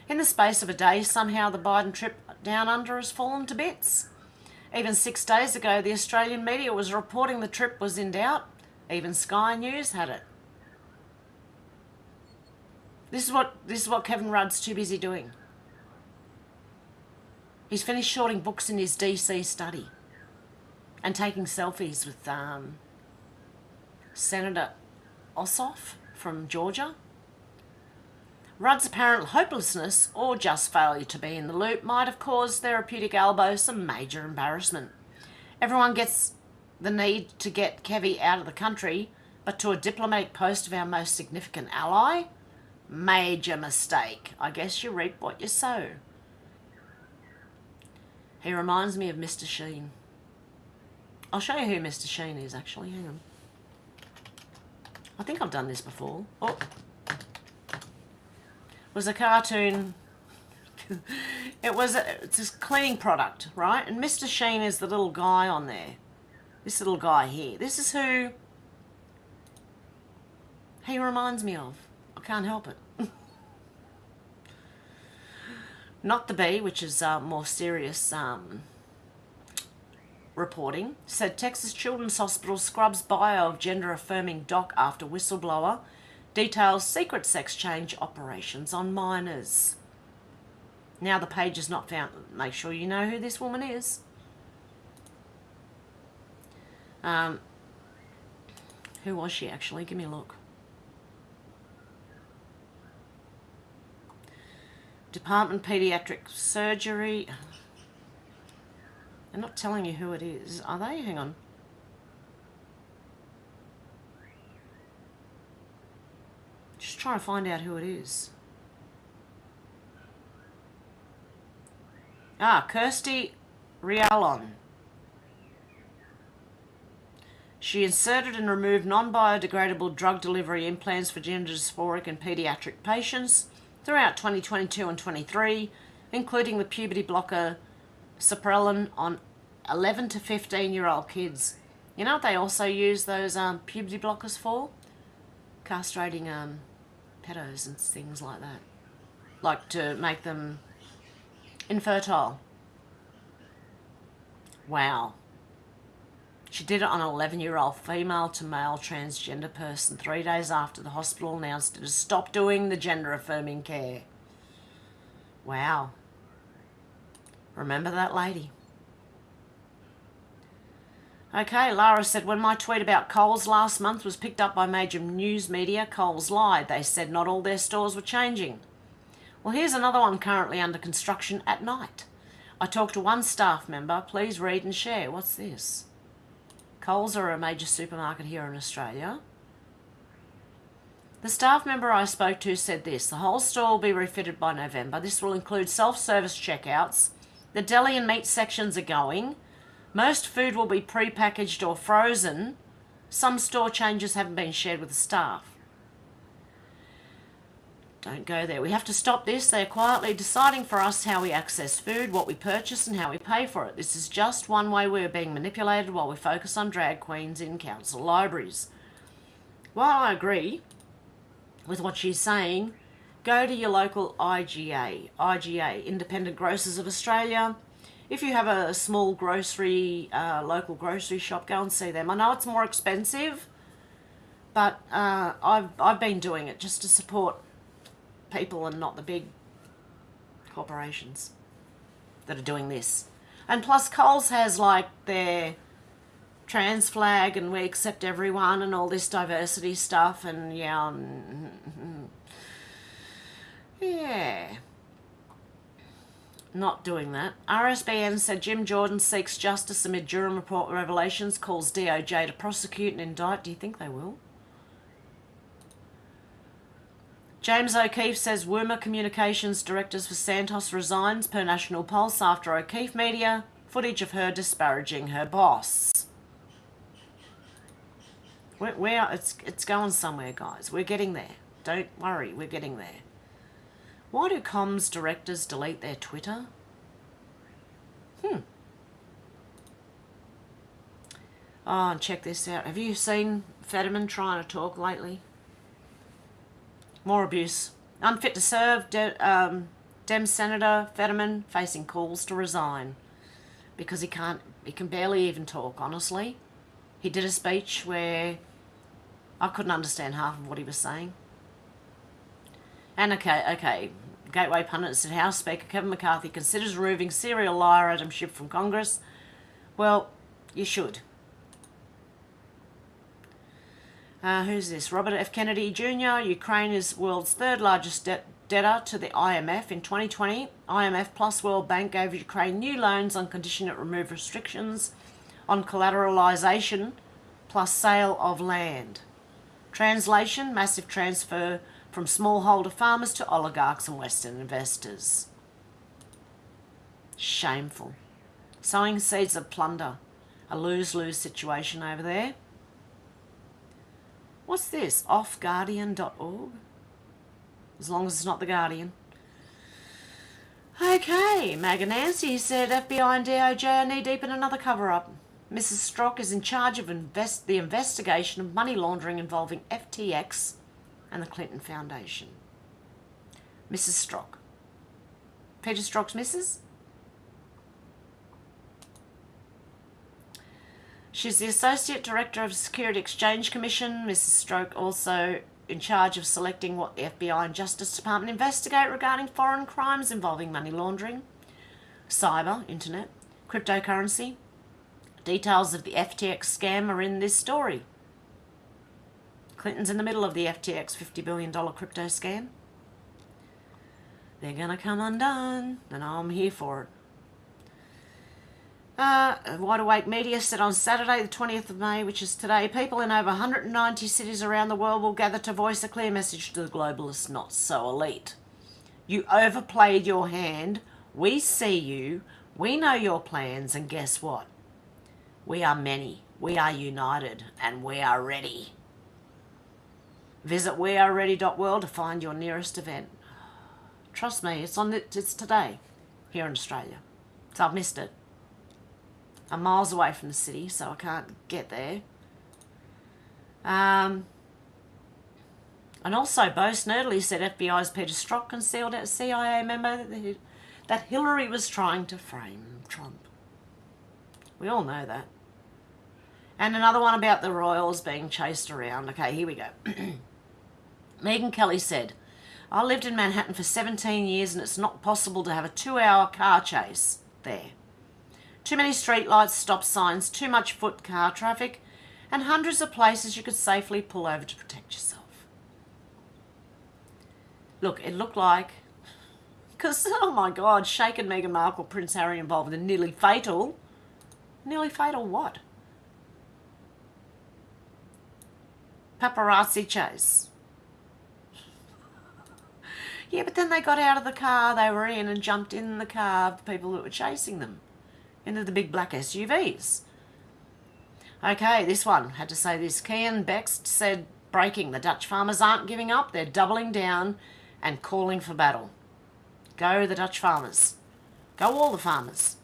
In the space of a day, somehow the Biden trip down under has fallen to bits. Even 6 days ago, the Australian media was reporting the trip was in doubt. Even Sky News had it. This is what Kevin Rudd's too busy doing. He's finished sorting books in his DC study. and taking selfies with Senator Ossoff from Georgia. Rudd's apparent hopelessness, or just failure to be in the loop, might have caused Therapeutic Elbow some major embarrassment. Everyone gets the need to get Kevy out of the country, but to a diplomatic post of our most significant ally? Major mistake. I guess you reap what you sow. He reminds me of Mr. Sheen. I'll show you who Mr. Sheen is, actually. Hang on. I think I've done this before. Oh. It was a cartoon. It's a cleaning product, right? And Mr. Sheen is the little guy on there. This little guy here. This is who he reminds me of. I can't help it. Not the Bee, which is more serious reporting, said Texas Children's Hospital scrubs bio of gender-affirming doc after whistleblower details secret sex change operations on minors. Now the page is not found. Make sure you know who this woman is. Who was she actually? Give me a look. Department Pediatric Surgery. They're not telling you who it is, are they? Hang on. Just trying to find out who it is. Kirsty Rialon. She inserted and removed non-biodegradable drug delivery implants for gender dysphoric and pediatric patients throughout 2022 and 23, including the puberty blocker Soprelin on 11 to 15-year-old kids. You know what they also use those puberty blockers for? Castrating pedos and things like that. Like to make them infertile. Wow. She did it on an 11-year-old female to male transgender person 3 days after the hospital announced it had stopped doing the gender-affirming care. Wow. Remember that lady. Okay, Lara said, when my tweet about Coles last month was picked up by major news media, Coles lied. They said not all their stores were changing. Well, here's another one currently under construction at night. I talked to one staff member. Please read and share. What's this? Coles are a major supermarket here in Australia. The staff member I spoke to said this: the whole store will be refitted by November. This will include self-service checkouts. The deli and meat sections are going. Most food will be pre-packaged or frozen. Some store changes haven't been shared with the staff. Don't go there. We have to stop this. They're quietly deciding for us how we access food, what we purchase and how we pay for it. This is just one way we're being manipulated while we focus on drag queens in council libraries. While I agree with what she's saying, go to your local IGA, Independent Grocers of Australia. If you have a small grocery, local grocery shop, go and see them. I know it's more expensive, but I've been doing it just to support people and not the big corporations that are doing this. And plus Coles has like their trans flag and we accept everyone and all this diversity stuff, and yeah. Not doing that. RSBN said Jim Jordan seeks justice amid Durham report revelations, calls DOJ to prosecute and indict. Do you think they will? James O'Keefe says Wooma Communications Directors for Santos resigns per National Pulse after O'Keefe media footage of her disparaging her boss. It's going somewhere, guys. We're getting there. Don't worry, we're getting there. Why do comms directors delete their Twitter? Oh, and check this out. Have you seen Fetterman trying to talk lately? More abuse. Unfit to serve. Dem Senator Fetterman facing calls to resign because he can barely even talk, honestly. He did a speech where I couldn't understand half of what he was saying. And okay, Gateway Pundit said House Speaker Kevin McCarthy considers removing serial liar Adam Schiff from Congress. Well, You should. Who's this? Robert F. Kennedy Jr. Ukraine is world's third largest debtor to the IMF. In 2020, IMF plus World Bank gave Ukraine new loans on condition it remove restrictions on collateralization plus sale of land. Translation, massive transfer from smallholder farmers to oligarchs and Western investors. Shameful. Sowing seeds of plunder. A lose-lose situation over there. What's this? Offguardian.org? As long as it's not The Guardian. Okay, Maga Nancy said FBI and DOJ are knee-deep in another cover-up. Mrs. Strock is in charge of the investigation of money laundering involving FTX and the Clinton Foundation. Mrs. Strock. Peter Strock's missus? She's the Associate Director of the Security Exchange Commission. Mrs. Strock also in charge of selecting what the FBI and Justice Department investigate regarding foreign crimes involving money laundering, cyber, internet, cryptocurrency. Details of the FTX scam are in this story. Clinton's in the middle of the FTX $50 billion crypto scam. They're going to come undone, and I'm here for it. Wide Awake Media said on Saturday, the 20th of May, which is today, people in over 190 cities around the world will gather to voice a clear message to the globalists not so elite. You overplayed your hand. We see you. We know your plans, and guess what? We are many. We are united, and we are ready. Visit weareready.world to find your nearest event. Trust me, it's today here in Australia. So I've missed it. I'm miles away from the city, so I can't get there. And also, Bo Snerdley said FBI's Peter Strzok concealed a CIA member that Hillary was trying to frame Trump. We all know that. And another one about the royals being chased around. Okay, here we go. Megyn Kelly said, I lived in Manhattan for 17 years and it's not possible to have a 2-hour car chase there. Too many streetlights, stop signs, too much foot car traffic, and hundreds of places you could safely pull over to protect yourself. Look, it looked like, because, oh my God, Sheikh and Meghan Markle, Prince Harry involved in nearly fatal what? Paparazzi chase. Yeah, but then they got out of the car they were in and jumped in the car of the people that were chasing them. Into the big black SUVs. Okay, this one had to say this. Kian Bext said, breaking, the Dutch farmers aren't giving up, they're doubling down and calling for battle. Go the Dutch farmers. Go all the farmers.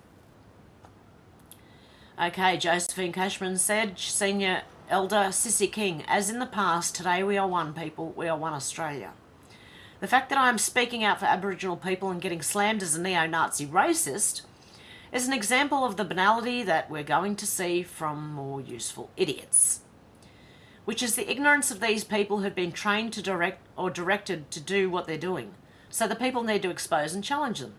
Okay, Josephine Cashman said, Senior Elder Sissy King, as in the past, today we are one people, we are one Australia. The fact that I am speaking out for Aboriginal people and getting slammed as a neo-Nazi racist is an example of the banality that we're going to see from more useful idiots, which is the ignorance of these people who've been trained to direct or directed to do what they're doing. So the people need to expose and challenge them.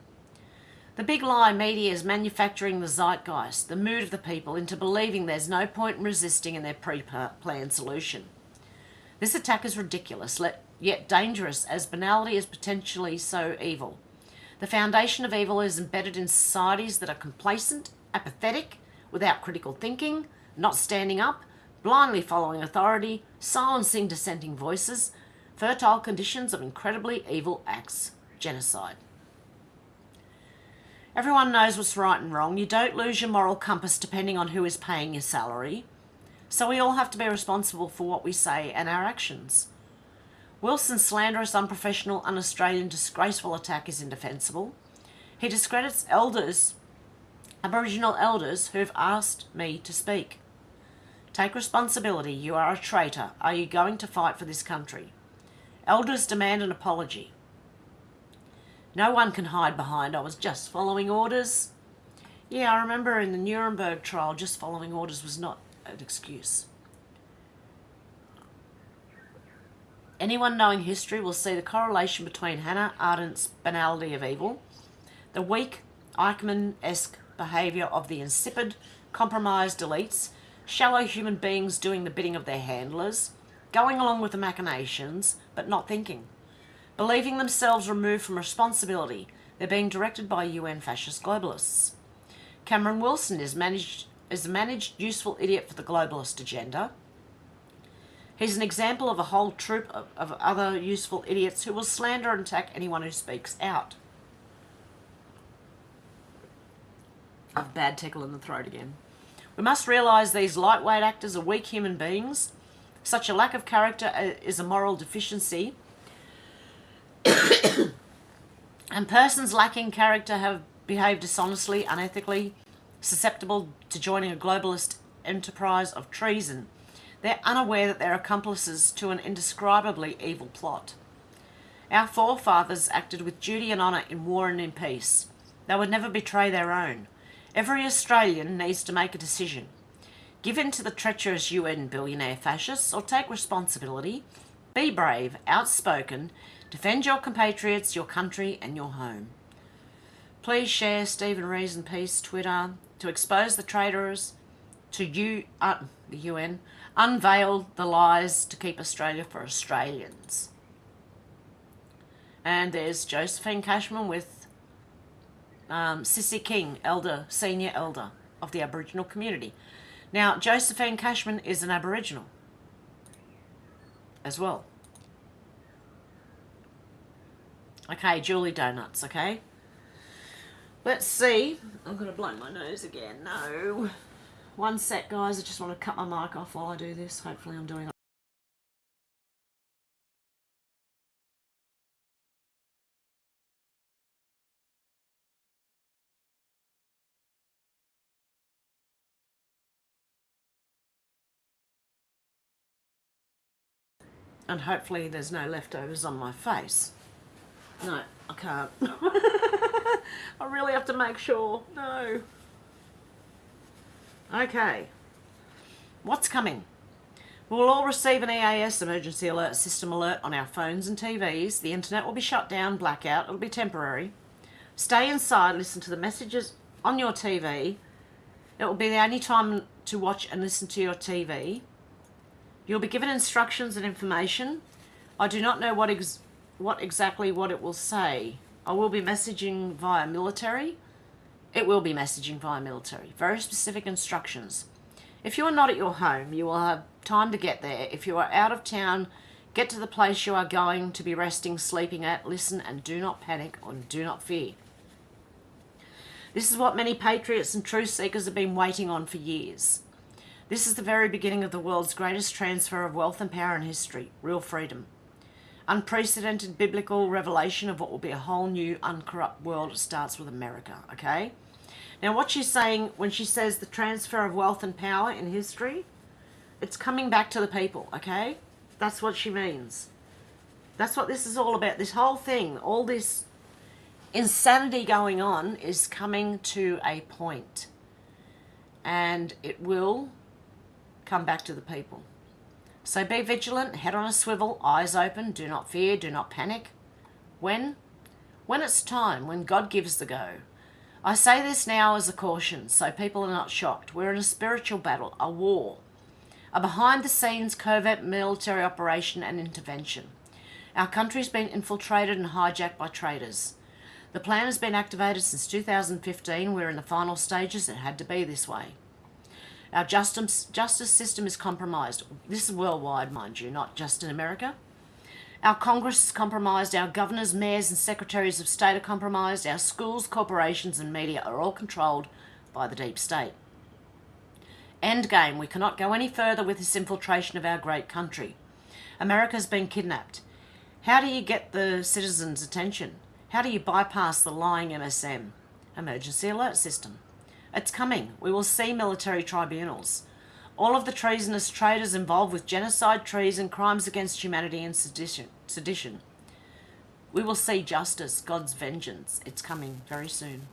The big lie media is manufacturing the zeitgeist, the mood of the people, into believing there's no point in resisting in their pre-planned solution. This attack is ridiculous, yet dangerous, as banality is potentially so evil. The foundation of evil is embedded in societies that are complacent, apathetic, without critical thinking, not standing up, blindly following authority, silencing dissenting voices, fertile conditions of incredibly evil acts, genocide. Everyone knows what's right and wrong. You don't lose your moral compass depending on who is paying your salary. So we all have to be responsible for what we say and our actions. Wilson's slanderous, unprofessional, un-Australian, disgraceful attack is indefensible. He discredits elders, Aboriginal elders, who have asked me to speak. Take responsibility. You are a traitor. Are you going to fight for this country? Elders demand an apology. No one can hide behind, I was just following orders. Yeah, I remember in the Nuremberg trial, just following orders was not an excuse. Anyone knowing history will see the correlation between Hannah Ardent's banality of evil, the weak, Eichmann-esque behaviour of the insipid, compromised elites, shallow human beings doing the bidding of their handlers, going along with the machinations, but not thinking. Believing themselves removed from responsibility, they're being directed by UN fascist globalists. Cameron Wilson is a managed useful idiot for the globalist agenda. He's an example of a whole troop of other useful idiots who will slander and attack anyone who speaks out. I have a bad tickle in the throat again. We must realise these lightweight actors are weak human beings. Such a lack of character is a moral deficiency. And persons lacking character have behaved dishonestly, unethically, susceptible to joining a globalist enterprise of treason. They're unaware that they're accomplices to an indescribably evil plot. Our forefathers acted with duty and honour in war and in peace. They would never betray their own. Every Australian needs to make a decision. Give in to the treacherous UN billionaire fascists or take responsibility. Be brave, outspoken, defend your compatriots, your country and your home. Please share Stephen Rees and Peace Twitter to expose the traitors, to the UN, unveil the lies to keep Australia for Australians. And there's Josephine Cashman with Sissy King, senior elder of the Aboriginal community. Now, Josephine Cashman is an Aboriginal as well. Okay, Julie Donuts, okay? Let's see. I'm going to blow my nose again. No. One sec, guys. I just want to cut my mic off while I do this. Hopefully I'm doing it. And hopefully there's no leftovers on my face. No, I can't. I really have to make sure. No. Okay. What's coming? We will all receive an EAS, emergency alert system alert, on our phones and TVs. The internet will be shut down, blackout. It'll be temporary. Stay inside, listen to the messages on your TV. It will be the only time to watch and listen to your TV. You'll be given instructions and information. I do not know what exactly it will say. I will be messaging via military. It will be messaging via military. Very specific instructions. If you are not at your home, you will have time to get there. If you are out of town, get to the place you are going to be resting, sleeping at. Listen and do not panic or do not fear. This is what many patriots and truth seekers have been waiting on for years. This is the very beginning of the world's greatest transfer of wealth and power in history, real freedom. Unprecedented biblical revelation of what will be a whole new, uncorrupt world. It starts with America, okay? Now, what she's saying when she says the transfer of wealth and power in history, it's coming back to the people, okay? That's what she means. That's what this is all about. This whole thing, all this insanity going on is coming to a point. And it will come back to the people. So be vigilant, head on a swivel, eyes open, do not fear, do not panic. When? When it's time, when God gives the go. I say this now as a caution, so people are not shocked. We're in a spiritual battle, a war, a behind-the-scenes covert military operation and intervention. Our country's been infiltrated and hijacked by traitors. The plan has been activated since 2015. We're in the final stages. It had to be this way. Our justice system is compromised. This is worldwide, mind you, not just in America. Our Congress is compromised. Our governors, mayors and secretaries of state are compromised. Our schools, corporations and media are all controlled by the deep state. Endgame. We cannot go any further with this infiltration of our great country. America's been kidnapped. How do you get the citizens' attention? How do you bypass the lying MSM? Emergency alert system. It's coming. We will see military tribunals. All of the treasonous traitors involved with genocide, treason, crimes against humanity and sedition. We will see justice, God's vengeance. It's coming very soon.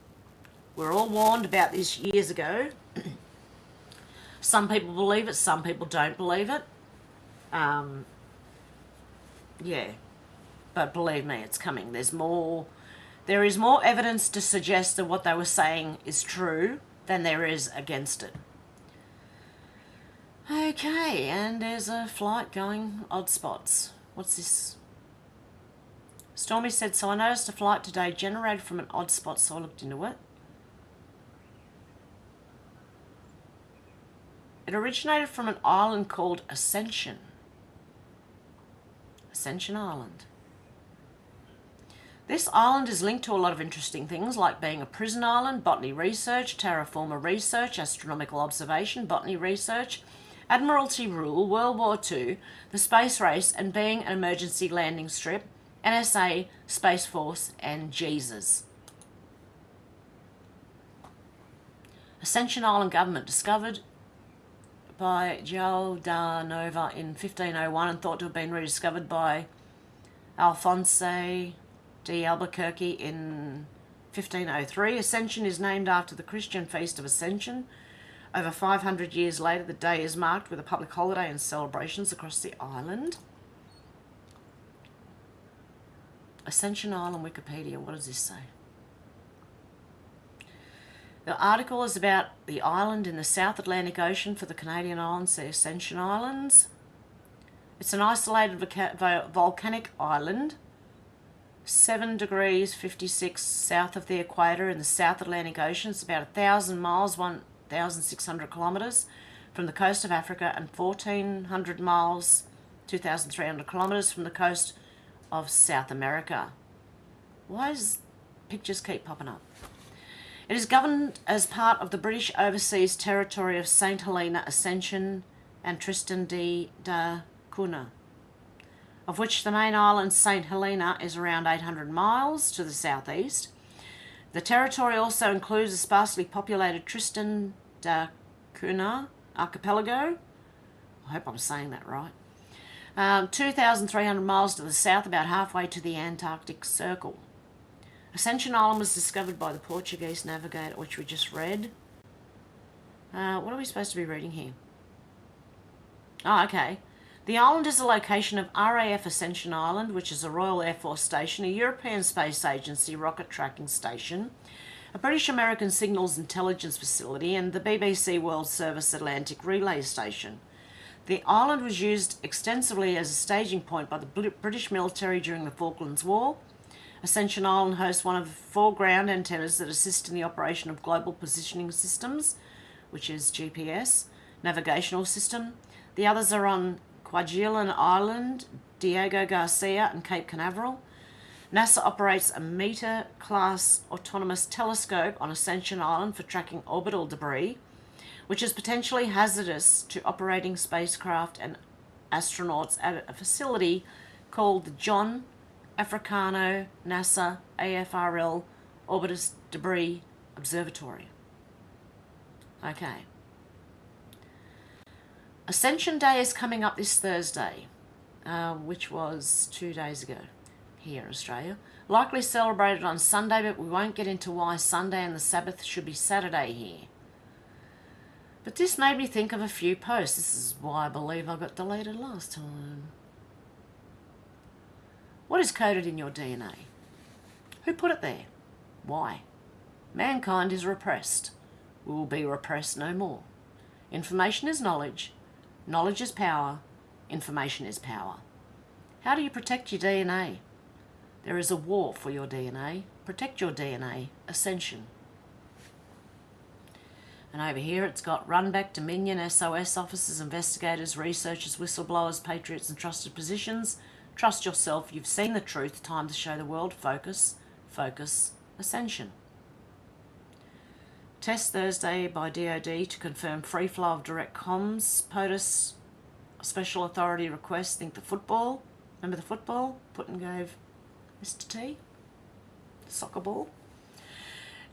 We're all warned about this years ago. Some people believe it, some people don't believe it. Yeah, but believe me, it's coming. There is more evidence to suggest that what they were saying is true than there is against it. Okay, and there's a flight going odd spots. What's this? Stormy said, so I noticed a flight today generated from an odd spot, so I looked into it. It originated from an island called Ascension. Ascension Island. This island is linked to a lot of interesting things like being a prison island, botany research, terraformer research, astronomical observation, botany research, Admiralty rule, World War II, the space race, and being an emergency landing strip, NSA, Space Force, and Jesus. Ascension Island government discovered by João da Nova in 1501 and thought to have been rediscovered by Alphonse de Albuquerque in 1503. Ascension is named after the Christian feast of Ascension. Over 500 years later, the day is marked with a public holiday and celebrations across the island. Ascension Island Wikipedia, what does this say? The article is about the island in the South Atlantic Ocean for the Canadian islands, the Ascension Islands. It's an isolated volcanic island, 7 degrees 56 south of the equator in the South Atlantic Ocean. It's about 1,000 miles, 1,600 kilometres from the coast of Africa and 1,400 miles, 2,300 kilometres from the coast of South America. Why does pictures keep popping up? It is governed as part of the British Overseas Territory of St Helena, Ascension and Tristan da Cunha, of which the main island St Helena is around 800 miles to the southeast. The territory also includes a sparsely populated Tristan da Cunha archipelago. I hope I'm saying that right. 2,300 miles to the south, about halfway to the Antarctic Circle. Ascension Island was discovered by the Portuguese navigator, which we just read. What are we supposed to be reading here? Oh, okay. The island is the location of RAF Ascension Island, which is a Royal Air Force station, a European Space Agency rocket tracking station, a British-American signals intelligence facility, and the BBC World Service Atlantic Relay Station. The island was used extensively as a staging point by the British military during the Falklands War. Ascension Island hosts one of 4 ground antennas that assist in the operation of global positioning systems, which is GPS, navigational system. The others are on Kwajalein Island, Diego Garcia, and Cape Canaveral. NASA operates a Meter-class autonomous telescope on Ascension Island for tracking orbital debris, which is potentially hazardous to operating spacecraft and astronauts at a facility called the John Africano NASA AFRL Orbitus Debris Observatory. Okay. Ascension Day is coming up this Thursday, which was 2 days ago here in Australia. Likely celebrated on Sunday, but we won't get into why Sunday and the Sabbath should be Saturday here. But this made me think of a few posts. This is why I believe I got deleted last time. What is coded in your DNA? Who put it there? Why? Mankind is repressed. We will be repressed no more. Information is knowledge. Knowledge is power. Information is power. How do you protect your DNA? There is a war for your DNA. Protect your DNA. Ascension. And over here it's got Runback, Dominion, SOS officers, investigators, researchers, whistleblowers, patriots and trusted positions. Trust yourself. You've seen the truth. Time to show the world. Focus. Focus. Ascension. Test Thursday by DOD to confirm free flow of direct comms. POTUS Special Authority request. Think the football. Remember the football? Putin gave Mr. T. Soccer ball.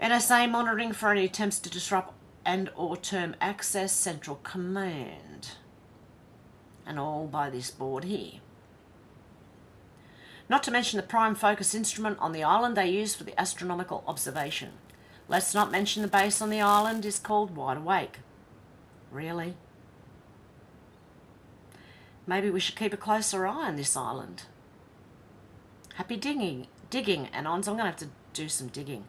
NSA monitoring for any attempts to disrupt and or term access. Central Command. And all by this board here. Not to mention the prime focus instrument on the island they use for the astronomical observation. Let's not mention the base on the island is called Wide Awake. Really? Maybe we should keep a closer eye on this island. Happy digging and ons. I'm going to have to do some digging.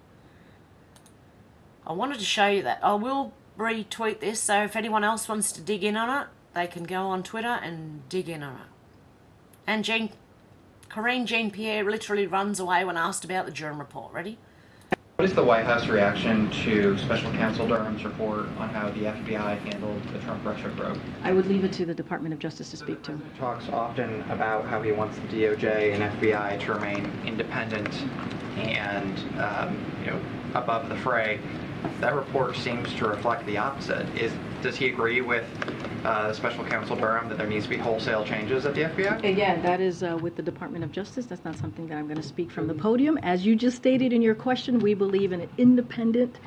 I wanted to show you that. I will retweet this, so if anyone else wants to dig in on it, they can go on Twitter and dig in on it. And Corinne Jean-Pierre literally runs away when asked about the Durham report. Ready? What is the White House reaction to Special Counsel Durham's report on how the FBI handled the Trump-Russia probe? I would leave it to the Department of Justice to speak to. Talks often about how he wants the DOJ and FBI to remain independent and, above the fray. That report seems to reflect the opposite. Does he agree with Special Counsel Durham that there needs to be wholesale changes at the FBI? Again, that is with the Department of Justice. That's not something that I'm going to speak from the podium. As you just stated in your question, we believe in an independent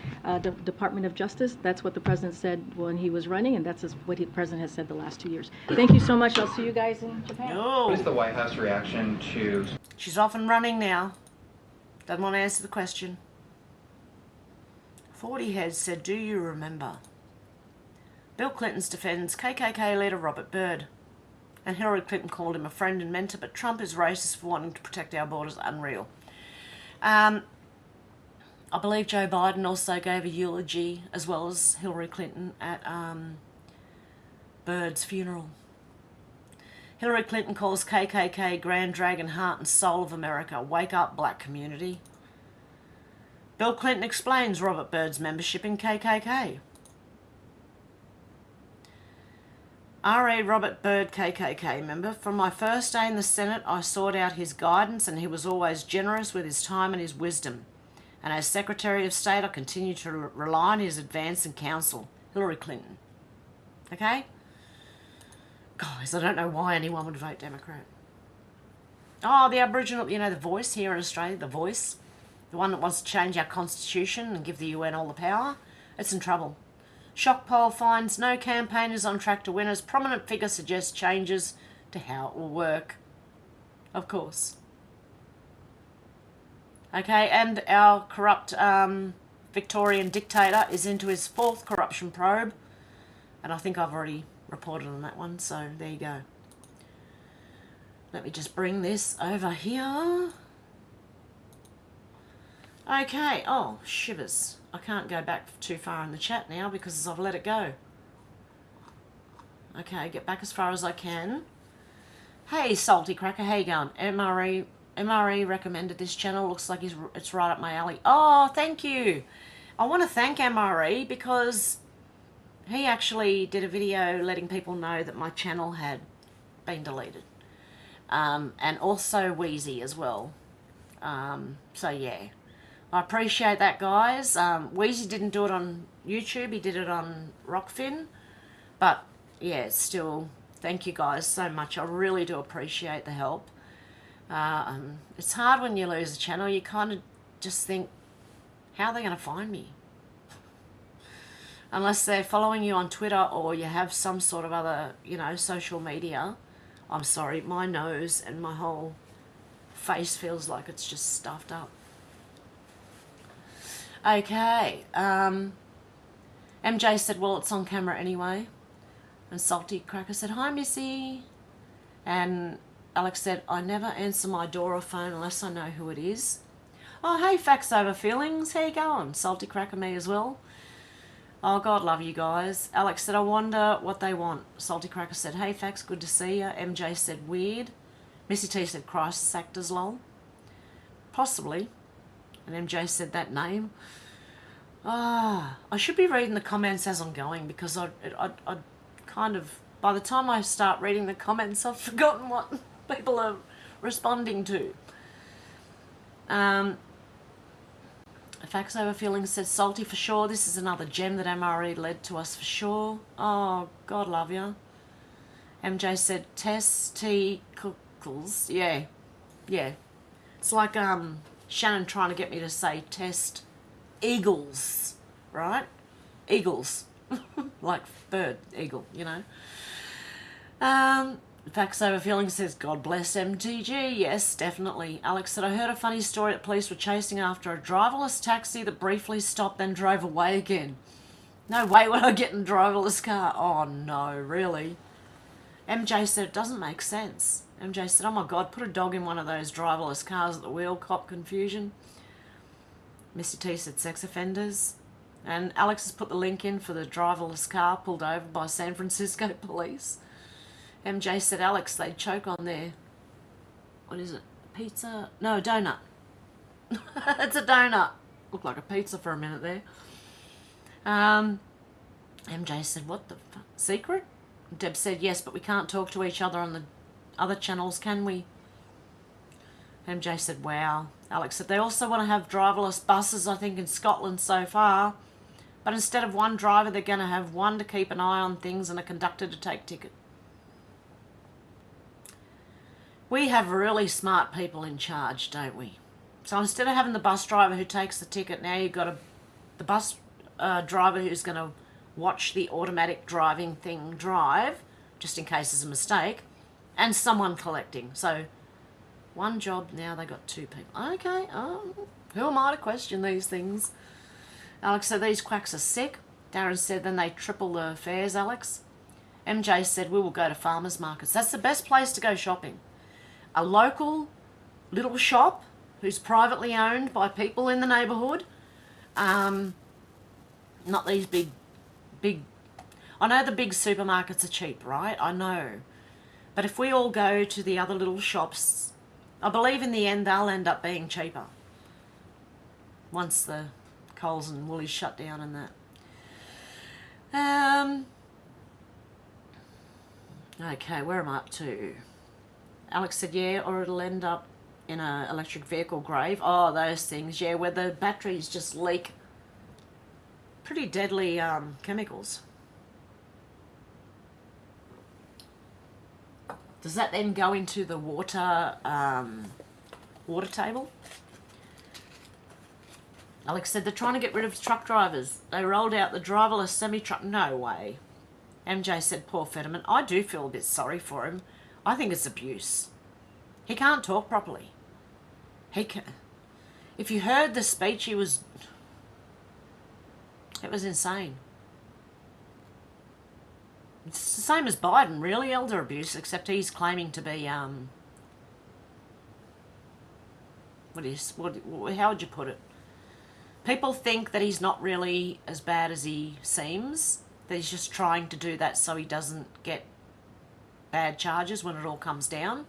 Department of Justice. That's what the President said when he was running, and that's what the President has said the last 2 years. Thank you so much. I'll see you guys in Japan. No. What is the White House reaction to... She's off and running now. Doesn't want to answer the question. 40 Heads said, do you remember? Bill Clinton's defends KKK leader Robert Byrd. And Hillary Clinton called him a friend and mentor, but Trump is racist for wanting to protect our borders. Unreal. I believe Joe Biden also gave a eulogy, as well as Hillary Clinton, at Byrd's funeral. Hillary Clinton calls KKK Grand Dragon Heart and Soul of America. Wake up, black community. Bill Clinton explains Robert Byrd's membership in KKK. R.A. Robert Byrd, KKK member. From my first day in the Senate, I sought out his guidance, and he was always generous with his time and his wisdom. And as Secretary of State, I continue to rely on his advice and counsel. Hillary Clinton. Okay? Guys, I don't know why anyone would vote Democrat. Oh, the Aboriginal, the Voice here in Australia, the Voice. The one that wants to change our constitution and give the UN all the power. It's in trouble. Shock poll finds no campaign is on track to win as prominent figure suggests changes to how it will work. Of course. Okay, and our corrupt Victorian dictator is into his 4th corruption probe. And I think I've already reported on that one, so there you go. Let me just bring this over here. Okay, oh, shivers. I can't go back too far in the chat now because I've let it go. Okay, get back as far as I can. Hey, Salty Cracker, how you going? MRE recommended this channel. Looks like it's right up my alley. Oh, thank you. I want to thank MRE because he actually did a video letting people know that my channel had been deleted. And also Wheezy as well. So, yeah. I appreciate that, guys. Wheezy didn't do it on YouTube. He did it on Rockfin. But, yeah, still, thank you guys so much. I really do appreciate the help. It's hard when you lose a channel. You kind of just think, how are they going to find me? Unless they're following you on Twitter or you have some sort of other, social media. I'm sorry, my nose and my whole face feels like it's just stuffed up. Okay, MJ said, well, it's on camera anyway. And Salty Cracker said, hi, Missy. And Alex said, I never answer my door or phone unless I know who it is. Oh, hey, Facts Over Feelings. How you going? Salty Cracker, me as well. Oh, God love you guys. Alex said, I wonder what they want. Salty Cracker said, hey, Facts, good to see you. MJ said, weird. Missy T said, crisis actors, lol. Possibly. And MJ said that name. I should be reading the comments as I'm going because I kind of, by the time I start reading the comments, I've forgotten what people are responding to. Facts Over Feelings said, salty for sure. This is another gem that MRE led to us for sure. Oh, God love you. MJ said, testicles. Yeah. It's like, Shannon trying to get me to say test eagles, right? Eagles. Like bird, eagle, Facts Over Feelings says, God bless MTG. Yes, definitely. Alex said, I heard a funny story that police were chasing after a driverless taxi that briefly stopped then drove away again. No way would I get in a driverless car. Oh, no, really? MJ said, it doesn't make sense. MJ said, oh my God, put a dog in one of those driverless cars at the wheel, cop confusion. Mr. T said, sex offenders. And Alex has put the link in for the driverless car pulled over by San Francisco police. MJ said, Alex, they'd choke on their, what is it, pizza? No, donut. It's a donut. Looked like a pizza for a minute there. MJ said, what the fuck? Secret? Deb said, yes, but we can't talk to each other on the other channels, can we? MJ said, wow. Alex said, they also want to have driverless buses, I think, in Scotland so far. But instead of one driver, they're going to have one to keep an eye on things and a conductor to take ticket. We have really smart people in charge, don't we? So instead of having the bus driver who takes the ticket, now you've got the bus driver who's going to watch the automatic driving thing drive, just in case there's a mistake, and someone collecting. So one job, now they got two people. Okay, who am I to question these things? Alex said, these quacks are sick. Darren said, then they triple the fares, Alex. MJ said, we will go to farmers markets. That's the best place to go shopping. A local little shop who's privately owned by people in the neighbourhood. Not these big... I know the big supermarkets are cheap, right? I know. But if we all go to the other little shops, I believe in the end they'll end up being cheaper. Once the Coles and Woolies shut down and that. Okay, where am I up to? Alex said, yeah, or it'll end up in an electric vehicle grave. Oh, those things, yeah, where the batteries just leak pretty deadly chemicals. Does that then go into the water table? Alex said, they're trying to get rid of truck drivers. They rolled out the driverless semi-truck. No way. MJ said, poor Fetterman. I do feel a bit sorry for him. I think it's abuse. He can't talk properly. If you heard the speech, it was insane. It's the same as Biden, really, elder abuse, except he's claiming to be, how would you put it? People think that he's not really as bad as he seems, that he's just trying to do that so he doesn't get bad charges when it all comes down.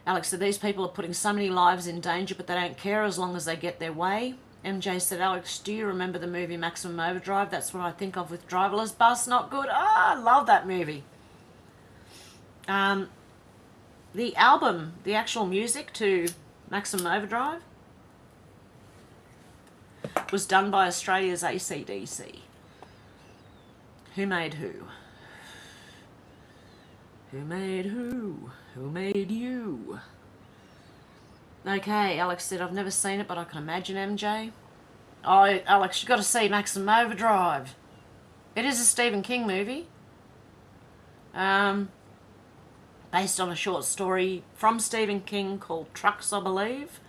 Alex said, these people are putting so many lives in danger, but they don't care as long as they get their way. MJ said, Alex, do you remember the movie Maximum Overdrive? That's what I think of with driverless bus. Not good. Ah, I love that movie. The album, the actual music to Maximum Overdrive was done by Australia's AC/DC. Who made who? Who made who? Who made you? Okay, Alex said, I've never seen it, but I can imagine, MJ. Oh, Alex, you've got to see Maximum Overdrive. It is a Stephen King movie. Based on a short story from Stephen King called Trucks, I believe.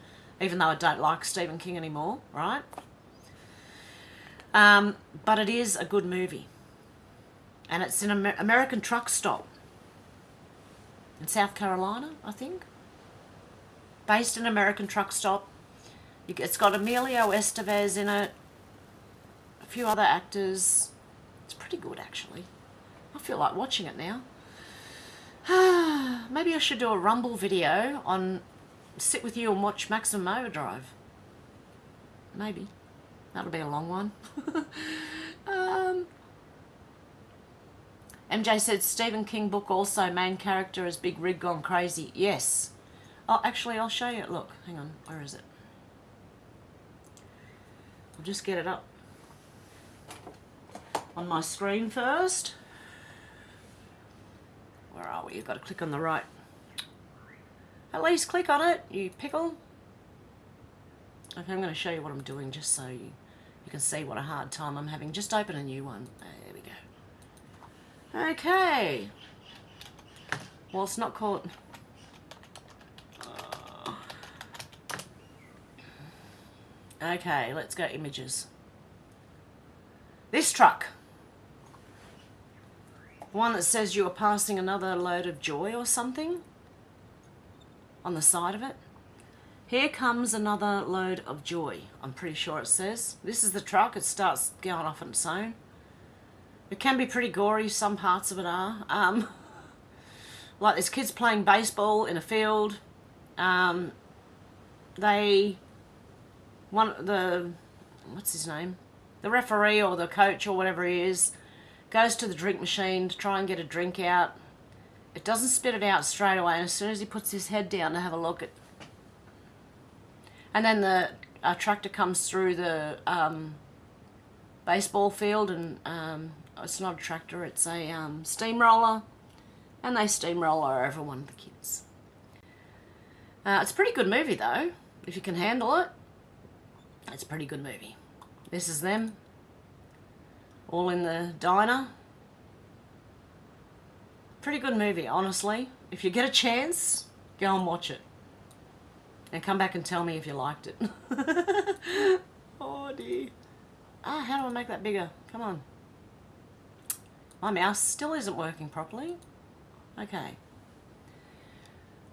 Even though I don't like Stephen King anymore, right? But it is a good movie. And it's in an American truck stop. In South Carolina, I think. Based in an American truck stop. It's got Emilio Estevez in it. A few other actors. It's pretty good, actually. I feel like watching it now. Maybe I should do a Rumble video on sit with you and watch Maximum Overdrive. Maybe. That'll be a long one. MJ said, Stephen King book also, main character is Big Rig gone crazy. Yes. Oh, actually, I'll show you. Look, hang on. Where is it? I'll just get it up on my screen first. Where are we? You've got to click on the right. At least click on it, you pickle. Okay, I'm going to show you what I'm doing just so you can see what a hard time I'm having. Just open a new one. There we go. Okay. Well, it's not called... Okay, let's go images. This truck. One that says you are passing another load of joy or something on the side of it. Here comes another load of joy. I'm pretty sure it says. This is the truck. It starts going off on its own. It can be pretty gory. Some parts of it are. Like there's kids playing baseball in a field. What's his name? The referee or the coach or whatever he is goes to the drink machine to try and get a drink out. It doesn't spit it out straight away, and as soon as he puts his head down to have a look at, and then the tractor comes through the baseball field, and it's not a tractor, it's a steamroller, and they steamroller over one of the kids. It's a pretty good movie though, if you can handle it. It's a pretty good movie. This is them, all in the diner. Pretty good movie, honestly. If you get a chance, go and watch it. And come back and tell me if you liked it. Oh dear. How do I make that bigger? Come on. My mouse still isn't working properly. Okay.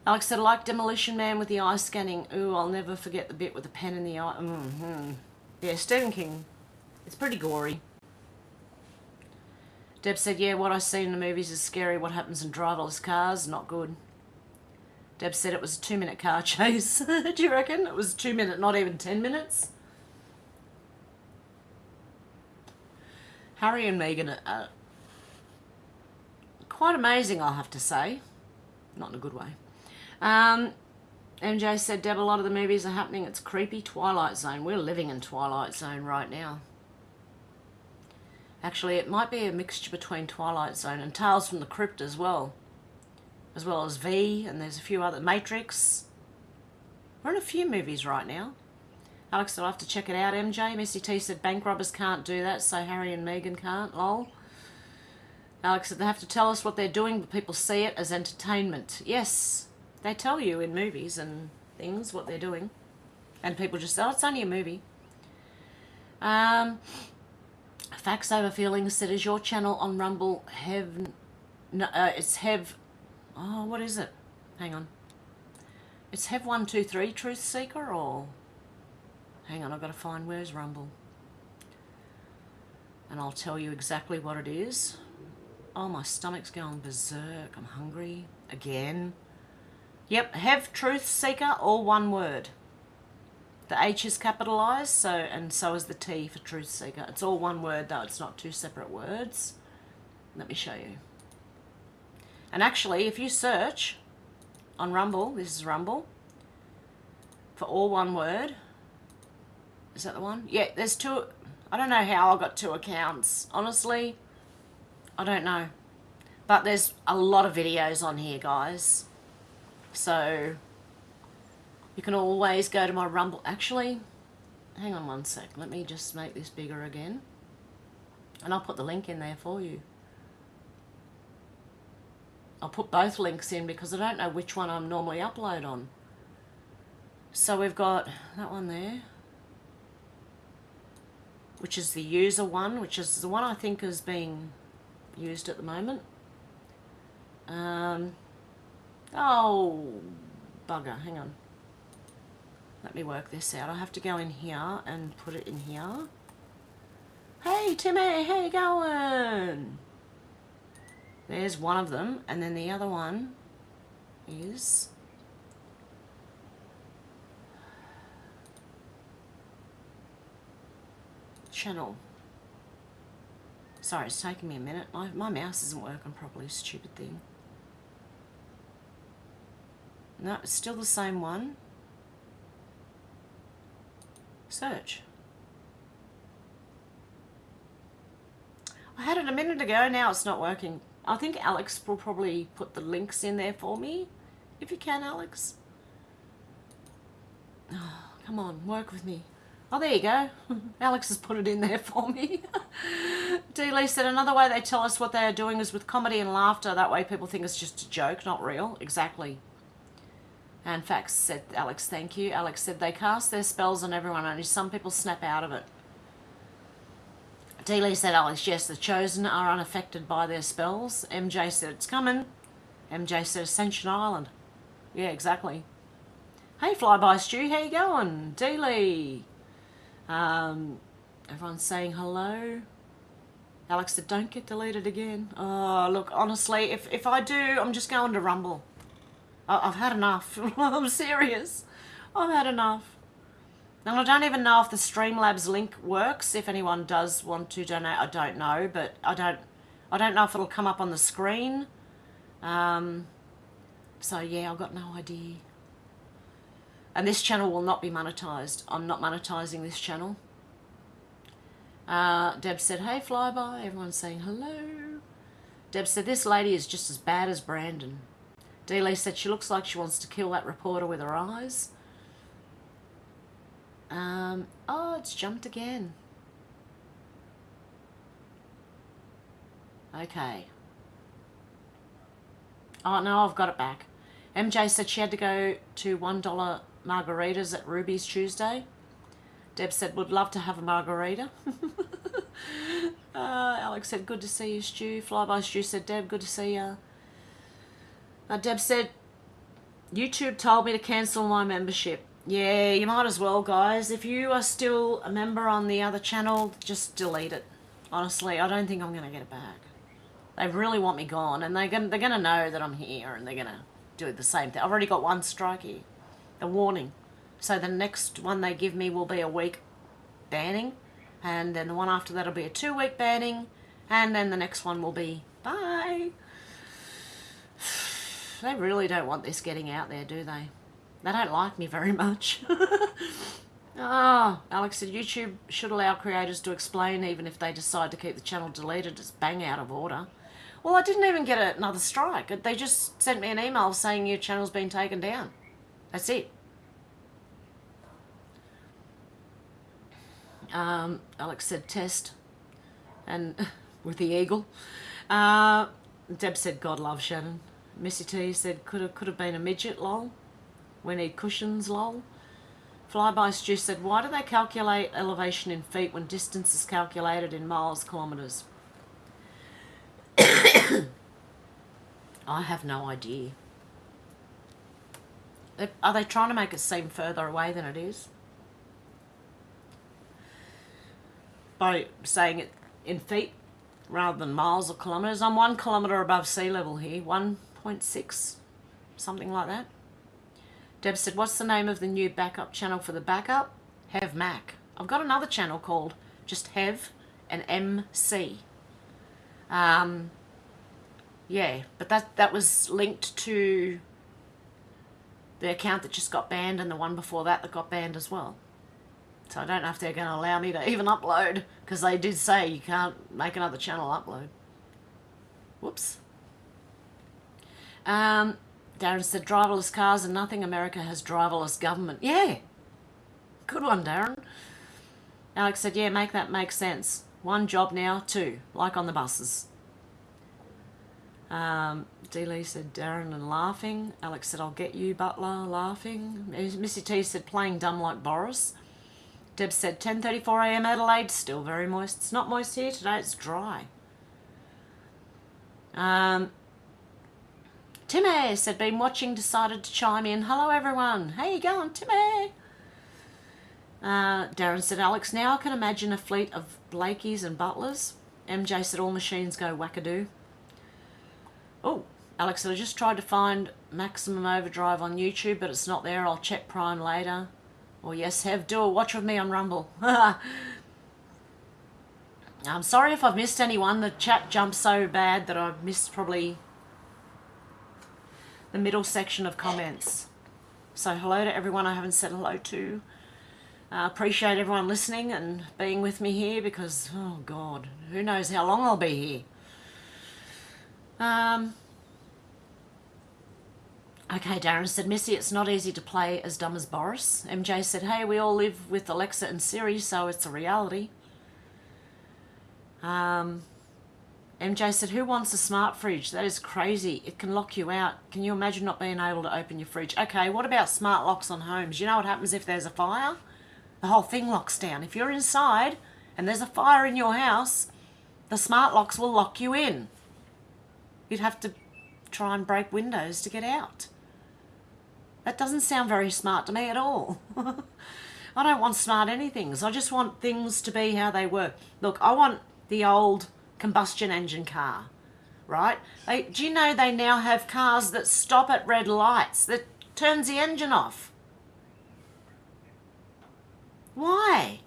Alex said, I like Demolition Man with the eye scanning. Ooh, I'll never forget the bit with the pen in the eye. Yeah, Stephen King. It's pretty gory. Deb said, yeah, what I see in the movies is scary. What happens in driverless cars, not good. Deb said it was a 2-minute car chase. Do you reckon? It was 2 minutes, not even 10 minutes? Harry and Meghan are quite amazing, I'll have to say. Not in a good way. MJ said, Deb, a lot of the movies are happening. It's creepy. Twilight Zone. We're living in Twilight Zone right now. Actually, it might be a mixture between Twilight Zone and Tales from the Crypt as well as V, and there's a few other, Matrix. We're in a few movies right now. Alex said, I'll have to check it out, MJ. Missy T said, bank robbers can't do that, so Harry and Meghan can't, lol. Alex said, they have to tell us what they're doing, but people see it as entertainment. Yes, they tell you in movies and things what they're doing. And people just say, oh, it's only a movie. Facts Over Feelings said, is your channel on Rumble it's Hev... Oh, what is it? Hang on. It's Hev123 Truthseeker, or... Hang on, I've got to find where's Rumble. And I'll tell you exactly what it is. Oh, my stomach's going berserk. I'm hungry. Again. Yep, Hev Truthseeker, all one word. The H is capitalised, and so is the T for Truthseeker. It's all one word, though. It's not two separate words. Let me show you. And actually, if you search on Rumble, this is Rumble, for all one word. Is that the one? Yeah, there's two. I don't know how I got two accounts. Honestly, I don't know. But there's a lot of videos on here, guys. So you can always go to my Rumble. Actually, hang on one sec. Let me just make this bigger again. And I'll put the link in there for you. I'll put both links in because I don't know which one I normally upload on. So we've got that one there, which is the user one, which is the one I think is being used at the moment. Oh, bugger, hang on. Let me work this out. I have to go in here and put it in here. Hey, Timmy, how you going? There's one of them, and then the other one is... channel. Sorry, it's taking me a minute. My mouse isn't working properly, stupid thing. No, it's still the same one. Search. I had it a minute ago, now it's not working. I think Alex will probably put the links in there for me. If you can, Alex. Oh, come on, work with me. Oh, there you go. Alex has put it in there for me. D. Lee said, another way they tell us what they are doing is with comedy and laughter. That way people think it's just a joke, not real. Exactly. And Fax said, Alex, thank you. Alex said, they cast their spells on everyone, only some people snap out of it. D. Lee said, Alex, yes, the chosen are unaffected by their spells. MJ said, it's coming. MJ said, Ascension Island. Yeah, exactly. Hey, Flyby Stu, how you going? Dealey. Everyone's saying hello. Alex said, don't get deleted again. Oh, look, honestly, if I do, I'm just going to Rumble. I've had enough. I'm serious. I've had enough. And I don't even know if the Streamlabs link works. If anyone does want to donate, I don't know, but I don't know if it'll come up on the screen. So yeah, I've got no idea. And this channel will not be monetized. I'm not monetizing this channel. Deb said, hey, Flyby. Everyone's saying hello. Deb said, this lady is just as bad as Brandon. Dealey said, she looks like she wants to kill that reporter with her eyes. Oh, it's jumped again. Okay. Oh, no, I've got it back. MJ said she had to go to $1 margaritas at Ruby's Tuesday. Deb said, would love to have a margarita. Alex said, good to see you, Stu. Flyby Stu said, Deb, good to see you. Deb said, YouTube told me to cancel my membership. Yeah, you might as well, guys. If you are still a member on the other channel, just delete it. Honestly, I don't think I'm going to get it back. They really want me gone, and they're gonna know that I'm here, and they're going to do the same thing. I've already got one strike here, a warning. So the next one they give me will be a week banning, and then the one after that will be a 2-week banning, and then the next one will be bye. They really don't want this getting out there, do they? They don't like me very much. Oh, Alex said YouTube should allow creators to explain even if they decide to keep the channel deleted. It's bang out of order. Well, I didn't even get another strike. They just sent me an email saying your channel's been taken down. That's it. Alex said test. And with the eagle. Deb said God love Shannon. Missy T said could have been a midget, lol. We need cushions, lol. Flyby Stu said, why do they calculate elevation in feet when distance is calculated in miles, kilometres? I have no idea. Are they trying to make it seem further away than it is? By saying it in feet rather than miles or kilometres. I'm 1 kilometre above sea level here, 1.6, something like that. Deb said, what's the name of the new backup channel for the backup? Hev Mac. I've got another channel called just Hev and MC. Yeah, but that was linked to the account that just got banned and the one before that got banned as well. So I don't know if they're going to allow me to even upload, because they did say you can't make another channel upload. Whoops. Darren said, driverless cars and nothing. America has driverless government. Yeah. Good one, Darren. Alex said, yeah, make that make sense. 1 job now, 2, like on the buses. D-Lee said, Darren and laughing. Alex said, I'll get you, Butler, laughing. Missy T said, playing dumb like Boris. Deb said, 10:34 a.m. Adelaide, still very moist. It's not moist here today, it's dry. Timmy said, been watching, decided to chime in. Hello, everyone. How you going, Timmy? Darren said, Alex, now I can imagine a fleet of Blakeys and Butlers. MJ said, all machines go wackadoo. Oh, Alex said, I just tried to find Maximum Overdrive on YouTube, but it's not there. I'll check Prime later. Or yes, Hev, do a watch with me on Rumble. I'm sorry if I've missed anyone. The chat jumped so bad that I've missed probably the middle section of comments. So hello to everyone I haven't said hello to. Appreciate everyone listening and being with me here, because, oh God, who knows how long I'll be here. Okay, Darren said, Missy, it's not easy to play as dumb as Boris. MJ said, hey, we all live with Alexa and Siri, so it's a reality. MJ said, who wants a smart fridge? That is crazy. It can lock you out. Can you imagine not being able to open your fridge? Okay, what about smart locks on homes? You know what happens if there's a fire? The whole thing locks down. If you're inside and there's a fire in your house, the smart locks will lock you in. You'd have to try and break windows to get out. That doesn't sound very smart to me at all. I don't want smart anythings. I just want things to be how they were. Look, I want the old combustion engine car, right? Do you know they now have cars that stop at red lights, that turns the engine off? Why?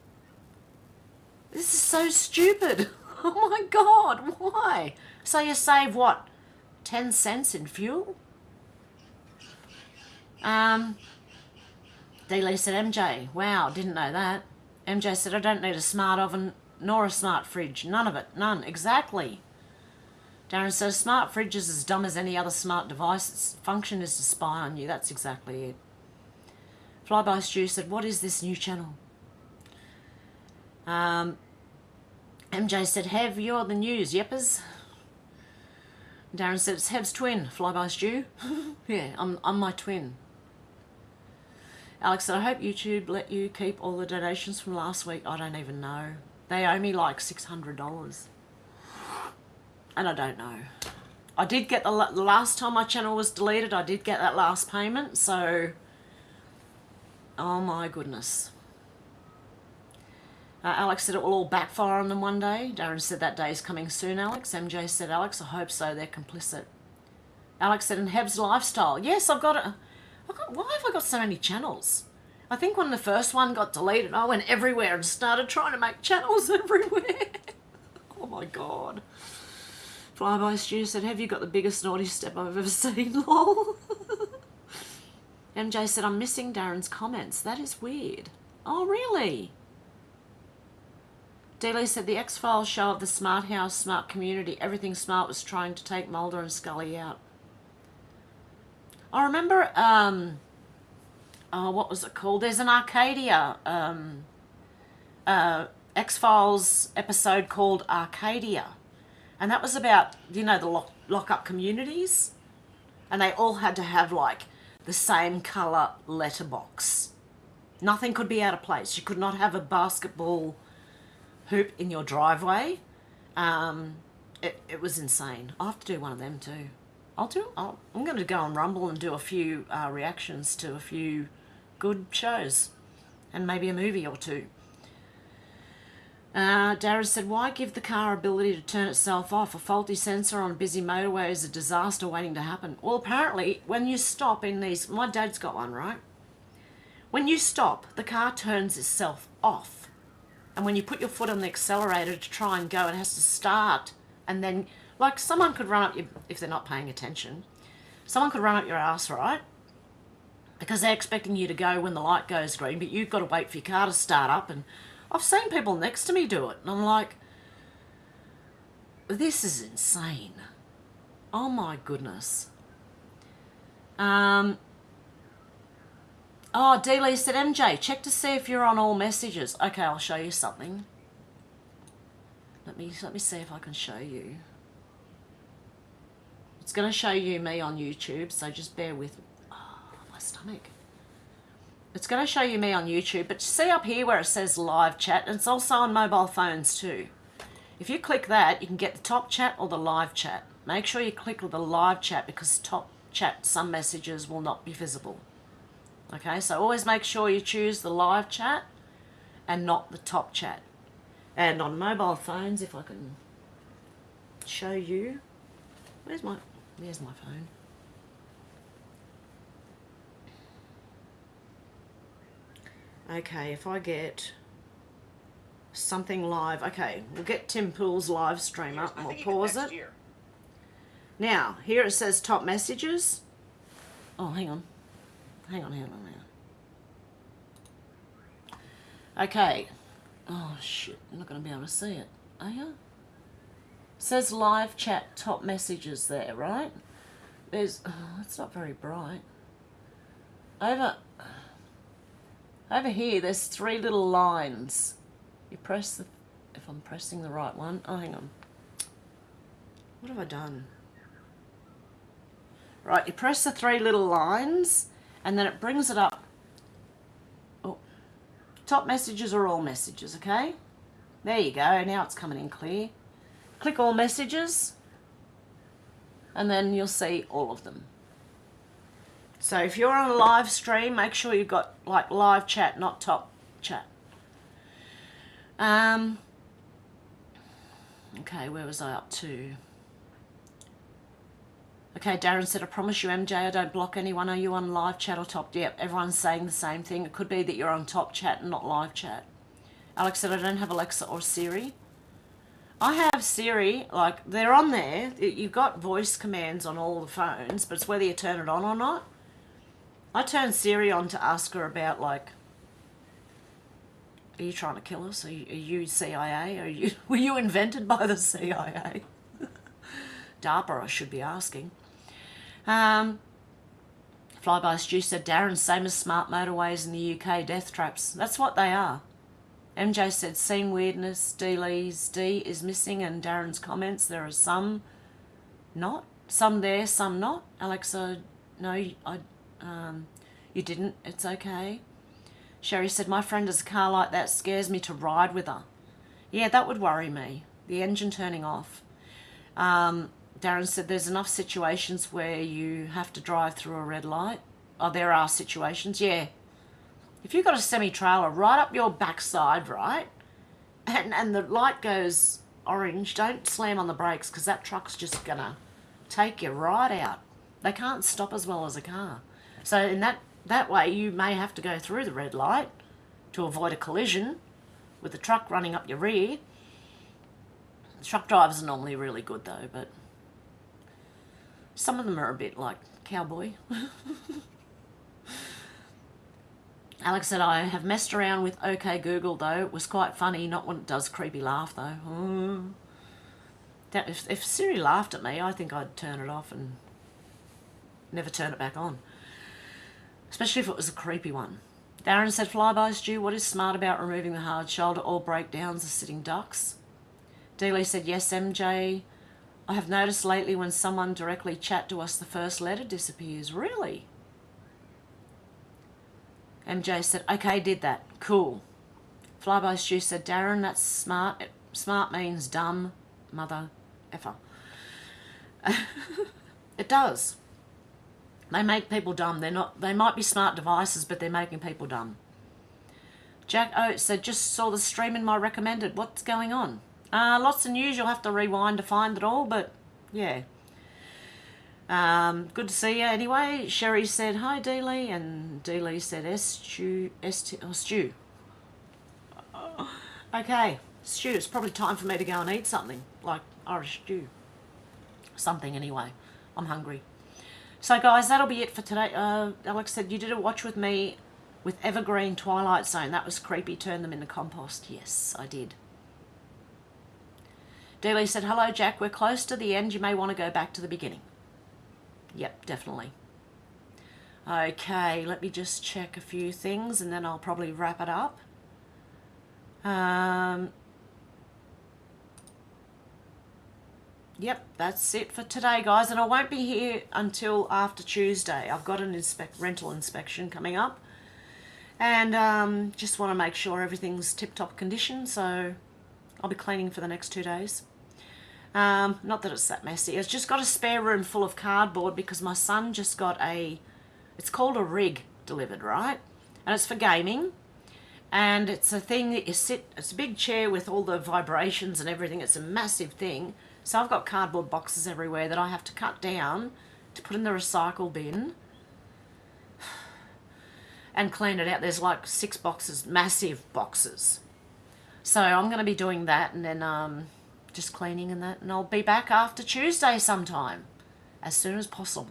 This is so stupid. Oh my God, why? So you save what? 10 cents in fuel? D-Lee said, MJ, wow, didn't know that. MJ said, I don't need a smart oven nor a smart fridge. None of it, none, exactly. Darren says, smart fridge is as dumb as any other smart device. Its function is to spy on you. That's exactly it. Flyby Stew said, what is this new channel? MJ said, Hev, you're the news, yeppers. Darren said, it's Hev's twin, Flyby Stew. Yeah, I'm my twin. Alex said, I hope YouTube let you keep all the donations from last week. I don't even know. They owe me like $600. And I don't know. I did get the last time my channel was deleted, I did get that last payment, so... Oh my goodness. Alex said it will all backfire on them one day. Darren said that day is coming soon, Alex. MJ said, Alex, I hope so. They're complicit. Alex said, in Heb's lifestyle. Yes, I've got it. Why have I got so many channels? I think when the first one got deleted, I went everywhere and started trying to make channels everywhere. Oh my God. Flyby Stew said, have you got the biggest naughty step I've ever seen, lol. MJ said, I'm missing Darren's comments. That is weird. Oh, really? D-Lee said, the X-Files show of the smart house, smart community, everything smart was trying to take Mulder and Scully out. I remember, what was it called? There's an Arcadia, X-Files episode called Arcadia. And that was about, you know, the lock-up communities. And they all had to have, like, the same colour letterbox. Nothing could be out of place. You could not have a basketball hoop in your driveway. It was insane. I'll have to do one of them too. I'm going to go on Rumble and do a few reactions to a few good shows. And maybe a movie or two. Darren said, why give the car ability to turn itself off? A faulty sensor on a busy motorway is a disaster waiting to happen. Well, apparently, when you stop in these... My dad's got one, right? When you stop, the car turns itself off. And when you put your foot on the accelerator to try and go, it has to start. And then, like, someone could run up your... If they're not paying attention, someone could run up your ass, right? Because they're expecting you to go when the light goes green, but you've got to wait for your car to start up. And I've seen people next to me do it. And I'm like, this is insane. Oh, my goodness. Oh, D-Lee said, MJ, check to see if you're on all messages. Okay, I'll show you something. Let me see if I can show you. It's going to show you me on YouTube, so just bear with me. Oh, my stomach. It's going to show you me on YouTube, but see up here where it says live chat, and it's also on mobile phones too. If you click that, you can get the top chat or the live chat. Make sure you click the live chat because top chat, some messages will not be visible. Okay, so always make sure you choose the live chat and not the top chat. And on mobile phones, if I can show you, there's my phone. Okay, if I get something live, okay, we'll get Tim Pool's live stream up and we'll pause it. Now, here it says top messages. Oh, hang on. Hang on. Okay. Oh, shit. You're not going to be able to see it, are you? It says live chat top messages there, right? There's... Oh, it's not very bright. Over here, there's 3 little lines. You press the... If I'm pressing the right one... Oh, hang on. What have I done? Right, you press the 3 little lines... And then it brings it up. Oh, top messages are all messages, okay? There you go. Now it's coming in clear. Click all messages. And then you'll see all of them. So if you're on a live stream, make sure you've got like live chat, not top chat. Okay, where was I up to? Okay, Darren said, I promise you, MJ, I don't block anyone. Are you on live chat or top? Yep, everyone's saying the same thing. It could be that you're on top chat and not live chat. Alex said, I don't have Alexa or Siri. I have Siri, like, they're on there. You've got voice commands on all the phones, but it's whether you turn it on or not. I turned Siri on to ask her about, like, are you trying to kill us? Are you CIA? Were you invented by the CIA? DARPA, I should be asking. Flyby Stew said, Darren, same as smart motorways in the UK, death traps. That's what they are. MJ said, scene weirdness, D is missing, and Darren's comments, there are some not. Some there, some not. Alexa, no, you didn't. It's okay. Sherry said, my friend has a car like that, scares me to ride with her. Yeah, that would worry me. The engine turning off. Darren said, there's enough situations where you have to drive through a red light. Oh, there are situations, yeah. If you've got a semi-trailer right up your backside, right, and the light goes orange, don't slam on the brakes because that truck's just going to take you right out. They can't stop as well as a car. So in that way, you may have to go through the red light to avoid a collision with the truck running up your rear. The truck drivers are normally really good though, but some of them are a bit like cowboy. Alex said, I have messed around with OK Google though. It was quite funny, not when it does creepy laugh though. If Siri laughed at me, I think I'd turn it off and never turn it back on. Especially if it was a creepy one. Darren said, Flyby Stew, what is smart about removing the hard shoulder? All breakdowns are sitting ducks. Dealey said, yes, MJ. I have noticed lately when someone directly chat to us, the first letter disappears. Really? MJ said, okay, did that. Cool. Flyby Stew said, Darren, that's smart. Smart means dumb, mother effer. It does. They make people dumb. They might be smart devices, but they're making people dumb. Jack Oates said, just saw the stream in my recommended. What's going on? Lots of news. You'll have to rewind to find it all, but yeah. Good to see you anyway. Sherry said, hi, Dealey. And Dealey said, Stew. Okay, stew. It's probably time for me to go and eat something, like Irish stew. Something anyway. I'm hungry. So guys, that'll be it for today. Alex said, you did a watch with me with Evergreen Twilight Zone. That was creepy. Turn them into compost. Yes, I did. Dealey said, hello, Jack. We're close to the end. You may want to go back to the beginning. Yep, definitely. Okay, let me just check a few things and then I'll probably wrap it up. Yep, that's it for today, guys. And I won't be here until after Tuesday. I've got an rental inspection coming up. And just want to make sure everything's tip-top condition. So I'll be cleaning for the next 2 days. Not that it's that messy. It's just got a spare room full of cardboard because my son just got it's called a rig delivered, right? And it's for gaming. And it's a thing that you sit, it's a big chair with all the vibrations and everything. It's a massive thing. So I've got cardboard boxes everywhere that I have to cut down to put in the recycle bin and clean it out. There's like 6 boxes, massive boxes. So I'm going to be doing that and then just cleaning and that. And I'll be back after Tuesday sometime, as soon as possible.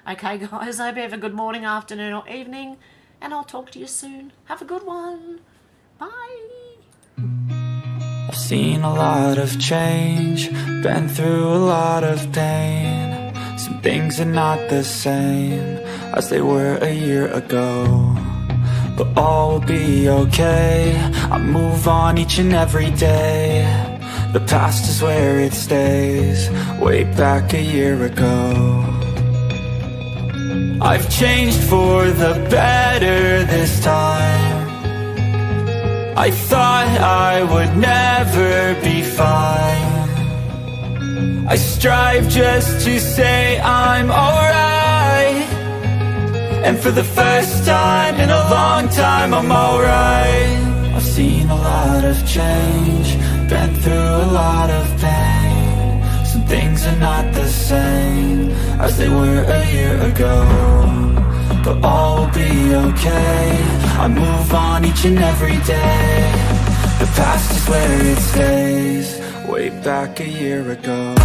Okay, guys, I hope you have a good morning, afternoon or evening. And I'll talk to you soon. Have a good one. Bye. I've seen a lot of change, been through a lot of pain. Some things are not the same as they were a year ago, but all will be okay. I move on each and every day. The past is where it stays, way back a year ago. I've changed for the better this time. I thought I would never be fine. I strive just to say I'm alright, And for the first time in a long time, I'm alright. I've seen a lot of change, been through a lot of pain. Some things are not the same as they were a year ago, but all will be okay. I move on each and every day. The past is where it stays, way back a year ago.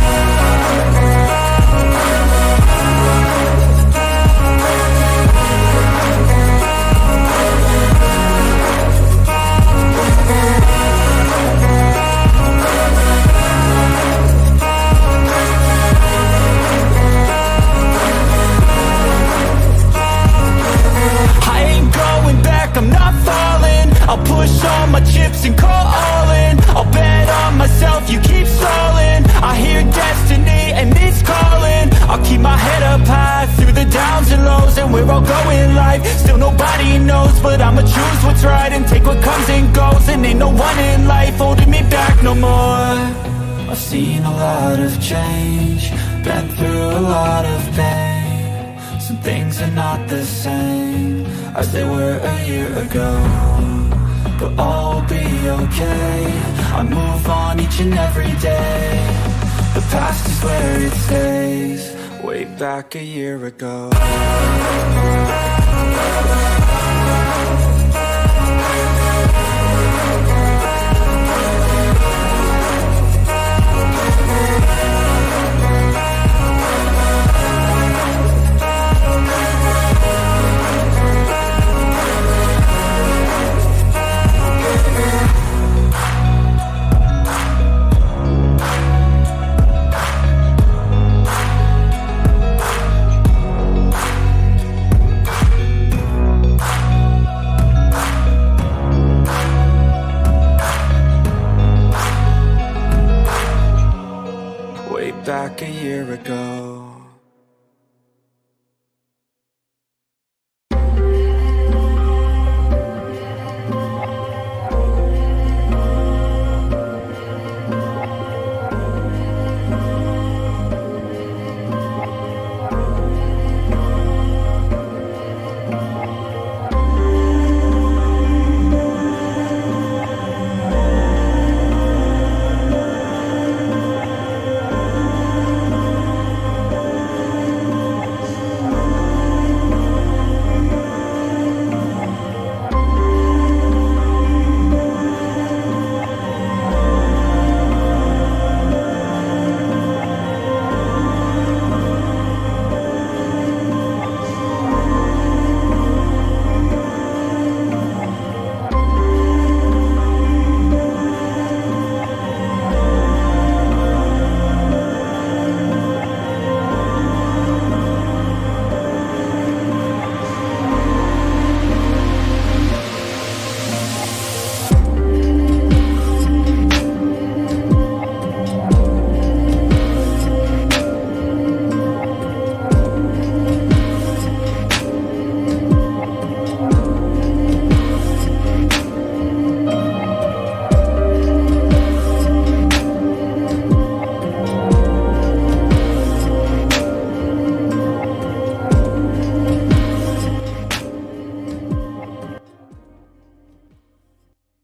I'm not falling, I'll push all my chips and call all in. I'll bet on myself, you keep stalling. I hear destiny and it's calling. I'll keep my head up high through the downs and lows. And we're all going life, still nobody knows. But I'ma choose what's right and take what comes and goes. And ain't no one in life holding me back no more. I've seen a lot of change, been through a lot of pain. Some things are not the same as they were a year ago, but all will be okay. I move on each and every day. The past is where it stays, way back a year ago. Back a year ago.